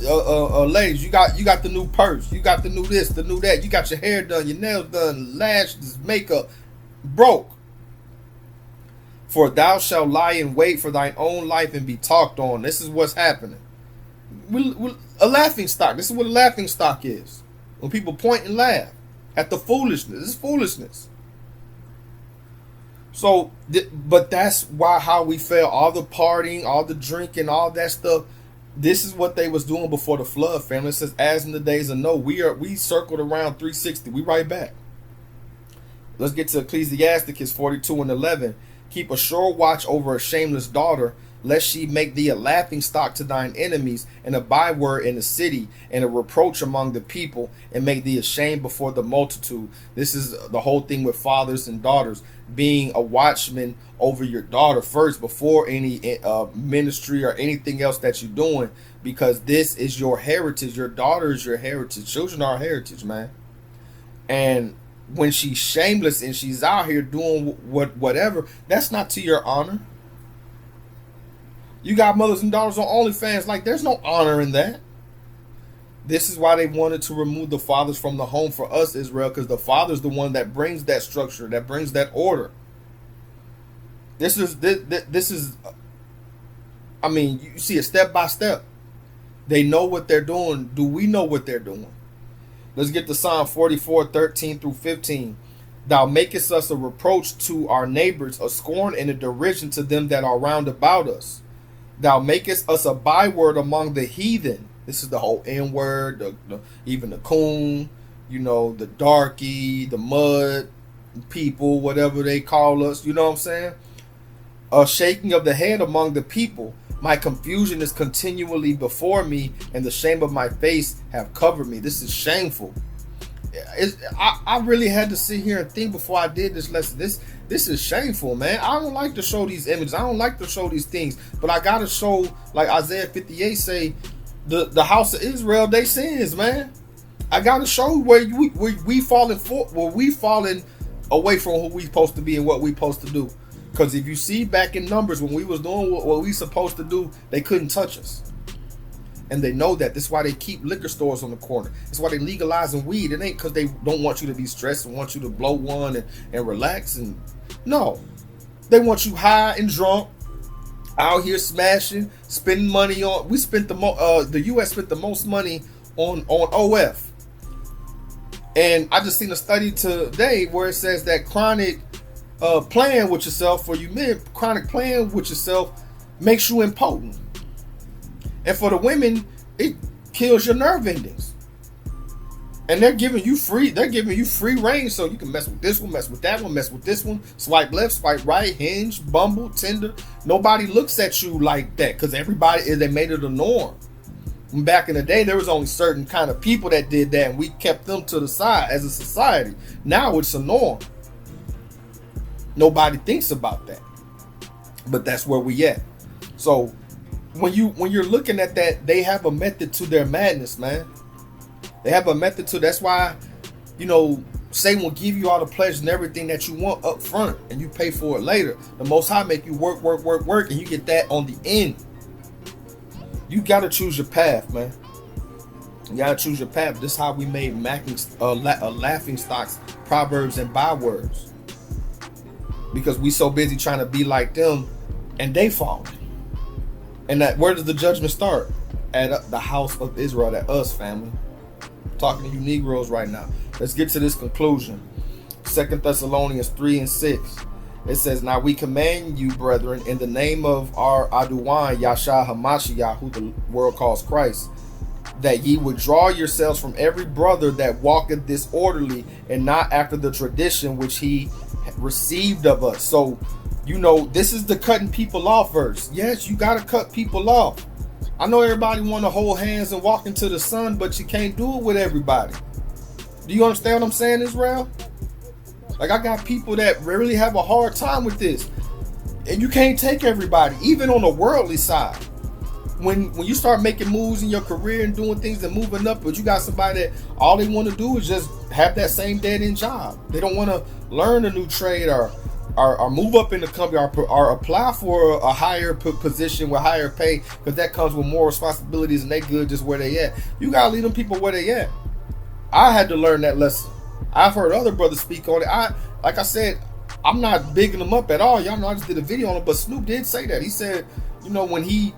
ladies. You got the new purse. You got the new this, the new that. You got your hair done, your nails done, lashes, makeup, broke. For thou shalt lie in wait for thine own life and be talked on. This is what's happening. A laughing stock. This is what a laughing stock is. When people point and laugh at the foolishness. This is foolishness. So, but that's how we fell. All the partying, all the drinking, all that stuff. This is what they was doing before the flood, family. It says, as in the days of Noah. We circled around 360. We right back. Let's get to Ecclesiasticus 42:11. Keep a sure watch over a shameless daughter, lest she make thee a laughing stock to thine enemies, and a byword in the city, and a reproach among the people, and make thee ashamed before the multitude. This is the whole thing with fathers and daughters, being a watchman over your daughter first, before any ministry or anything else that you're doing, because this is your heritage. Your daughter is your heritage. Children are heritage, man. And when she's shameless and she's out here doing whatever, that's not to your honor. You got mothers and daughters on OnlyFans, like there's no honor in that. This is why they wanted to remove the fathers from the home for us, Israel, because the father's the one that brings that structure, that brings that order. This is, I mean, you see it step by step. They know what they're doing. Do we know what they're doing? Let's get to Psalm 44, 13 through 15. Thou makest us a reproach to our neighbors, a scorn and a derision to them that are round about us. Thou makest us a byword among the heathen. This is the whole N-word, even the coon, you know, the darky, the mud people, whatever they call us. You know what I'm saying? A shaking of the head among the people. My confusion is continually before me, and the shame of my face have covered me. This is shameful. I really had to sit here and think before I did this lesson. This is shameful, man. I don't like to show these images. I don't like to show these things. But I got to show, like Isaiah 58 say, the house of Israel, they sins, man. I got to show where we falling away from who we supposed to be and what we supposed to do. Because if you see back in Numbers, when we was doing what we supposed to do, they couldn't touch us. And they know that. That's why they keep liquor stores on the corner. That's why they legalizing weed. It ain't because they don't want you to be stressed and want you to blow one and relax. And no, they want you high and drunk, out here smashing, spending money on. We spent the U.S. spent the most money on OF. And I just seen a study today where it says that chronic playing with yourself, for you men, chronic playing with yourself makes you impotent. And for the women, it kills your nerve endings. And they're giving you free reign, so you can mess with this one, mess with that one, mess with this one, swipe left, swipe right, Hinge, Bumble, Tinder. Nobody looks at you like that because they made it a norm. And back in the day, there was only certain kind of people that did that, and we kept them to the side as a society. Now it's a norm. Nobody thinks about that. But that's where we at. So when you're looking at that, they have a method to their madness, man. They have a method to. That's why, you know, Satan will give you all the pleasure and everything that you want up front, and you pay for it later. The Most High make you work, and you get that on the end. You gotta choose your path, man. You gotta choose your path. This is how we made laughing stocks, proverbs, and bywords. Because we so busy trying to be like them, and they fall. And that, where does the judgment start? At the house of Israel, at us, family. I'm talking to you Negroes right now. Let's get to this conclusion. 2 Thessalonians 3 and 6. It says, now we command you, brethren, in the name of our Aduan, Yahshua HaMashiach, who the world calls Christ, that ye would draw yourselves from every brother that walketh disorderly, and not after the tradition which he received of us. So, you know, this is the cutting people off verse. Yes, you got to cut people off. I know everybody want to hold hands and walk into the sun, but you can't do it with everybody. Do you understand what I'm saying, Israel? Like, I got people that really have a hard time with this. And you can't take everybody, even on the worldly side. When you start making moves in your career and doing things and moving up, but you got somebody that all they want to do is just have that same dead-end job. They don't want to learn a new trade or move up in the company or apply for a higher position with higher pay, because that comes with more responsibilities and they good just where they at. You got to leave them people where they at. I had to learn that lesson. I've heard other brothers speak on it. Like I said, I'm not bigging them up at all. Y'all know I just did a video on it, but Snoop did say that. He said, you know, when he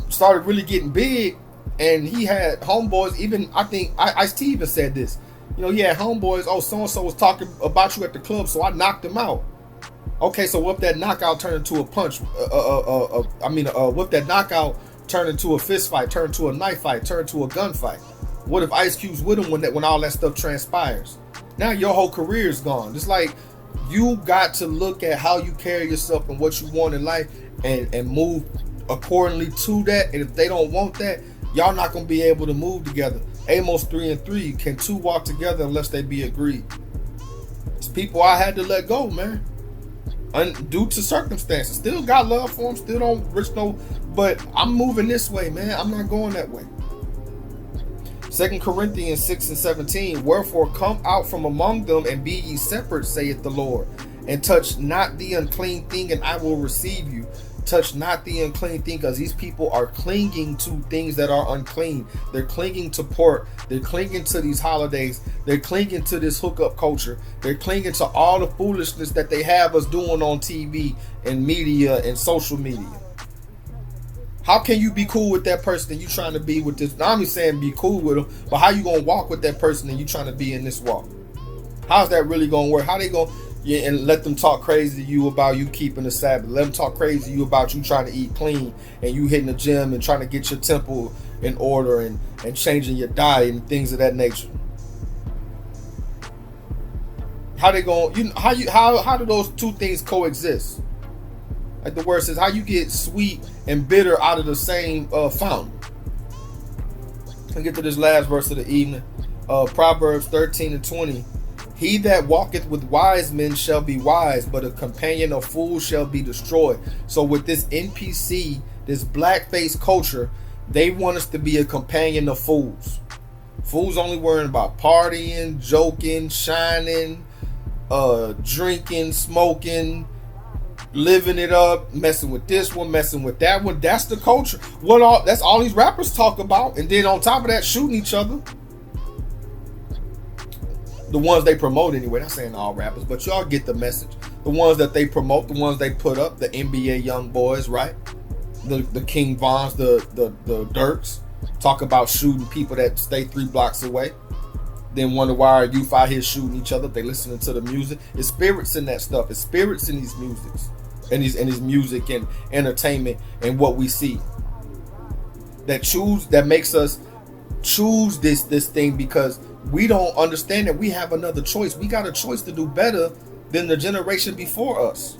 started really getting big and he had homeboys, even I think Ice-T even said this. You know, he had homeboys, oh, so-and-so was talking about you at the club, so I knocked him out. Okay, so what if that knockout turned into a punch? What if that knockout turned into a fist fight, turned to a knife fight, turned to a gunfight? What if Ice Cube's with him when all that stuff transpires? Now your whole career is gone. It's like you got to look at how you carry yourself and what you want in life and move accordingly to that. And if they don't want that, y'all not going to be able to move together. Amos 3 and 3, can two walk together unless they be agreed? It's people I had to let go, man. Due to circumstances. Still got love for them, still don't rich no, but I'm moving this way, man. I'm not going that way. 2 Corinthians 6 and 17, wherefore come out from among them and be ye separate, saith the Lord, and touch not the unclean thing, and I will receive you. Touch not the unclean thing, because these people are clinging to things that are unclean. They're clinging to pork. They're clinging to these holidays. They're clinging to this hookup culture. They're clinging to all the foolishness that they have us doing on TV and media and social media. How can you be cool with that person and you trying to be with this? Now I'm just saying be cool with them, but how you gonna walk with that person and you trying to be in this walk? How's that really gonna work? How they gonna and let them talk crazy to you about you keeping the Sabbath? Let them talk crazy to you about you trying to eat clean and you hitting the gym and trying to get your temple in order and changing your diet and things of that nature. How they gonna how do those two things coexist? Like the word says, how you get sweet and bitter out of the same fountain. Let's get to this last verse of the evening. Proverbs 13:20. He that walketh with wise men shall be wise, but a companion of fools shall be destroyed. So with this NPC, this blackface culture, they want us to be a companion of fools. Fools only worrying about partying, joking, shining, drinking, smoking, living it up, messing with this one, messing with that one. That's the culture. That's all these rappers talk about. And then on top of that, shooting each other. The ones they promote anyway. Not saying all rappers, but y'all get the message. The ones that they promote, the ones they put up, the NBA young boys, right? The King Vons, the Dirks, talk about shooting people that stay 3 blocks away. Then wonder why our youth out here shooting each other. They listening to the music. It's spirits in that stuff. It's spirits in these musics, and these music and entertainment and what we see. That makes us choose this thing because we don't understand that we have another choice. We got a choice to do better than the generation before us.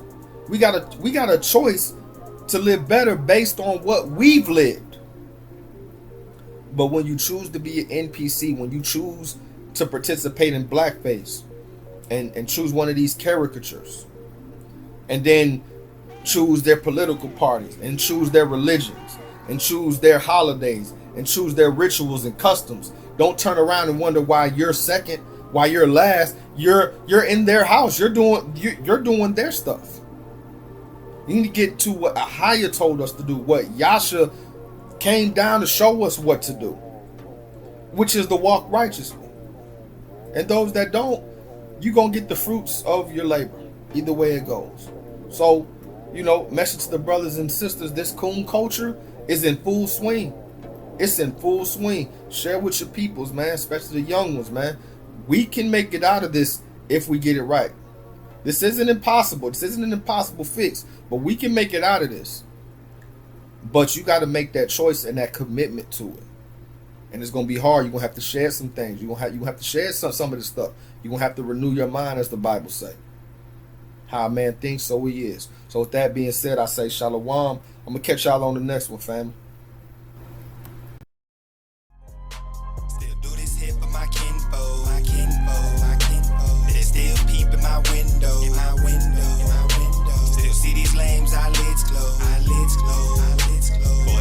We got a choice to live better based on what we've lived. But when you choose to be an NPC, when you choose to participate in blackface and choose one of these caricatures and then choose their political parties and choose their religions and choose their holidays and choose their rituals and customs, don't turn around and wonder why you're second, why you're last. You're in their house. You're doing their stuff. You need to get to what Ahaya told us to do, what Yasha came down to show us what to do, which is to walk righteously. And those that don't, you're going to get the fruits of your labor, either way it goes. So, message to the brothers and sisters, this coon culture is in full swing. It's in full swing. Share with your peoples, man, especially the young ones, man. We can make it out of this if we get it right. This isn't impossible. This isn't an impossible fix, but we can make it out of this. But you got to make that choice and that commitment to it. And it's going to be hard. You're going to have to share some things. You're going to have to share some of this stuff. You're going to have to renew your mind, as the Bible say. How a man thinks, so he is. So with that being said, I say shalom. I'm going to catch y'all on the next one, family.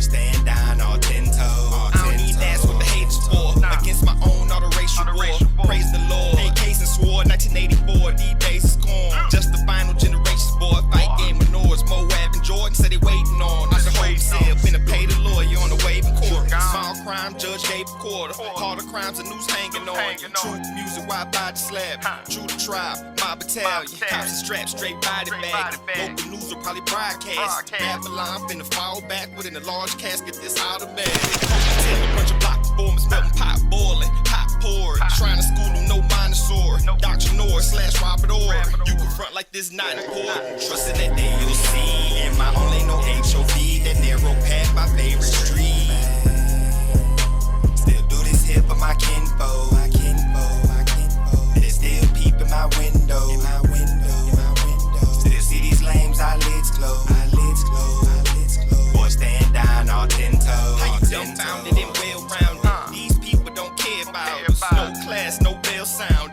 Stand down all 10 toes. I don't need that's what the haters for. Against my own autoration war. Praise the Lord. AKs and sword, 1984, D-Days is gone. Just the final generations, boy. Fight game minors, Moab and Jordan said they waiting on. I can hold myself in a pay the lawyer on the waving court. Small crime, judge gave a quarter. Harder crimes, the noose hanging on. Truth music, why by the slab? True to tribe, my battalion. Cops and strapped, straight body bag. Local news will probably broadcast. Babylon finna fall back within a large casket this out of bed. Tell a bunch of block performance, melting pot boiling, hot poured. Trying to school them, no Montessori. Dr. Norris / Robert Orr. You confront like this not important. Trusting that day you'll see. And my only no HOV, that narrow path, my favorite street. Still do this here for my kinfolk. They still peep in my window. Still see these lames, eyelids closed. Boy, stand down all 10 toes. How you dumbfounded and well-rounded? These people don't care about us. No class, no bell sound.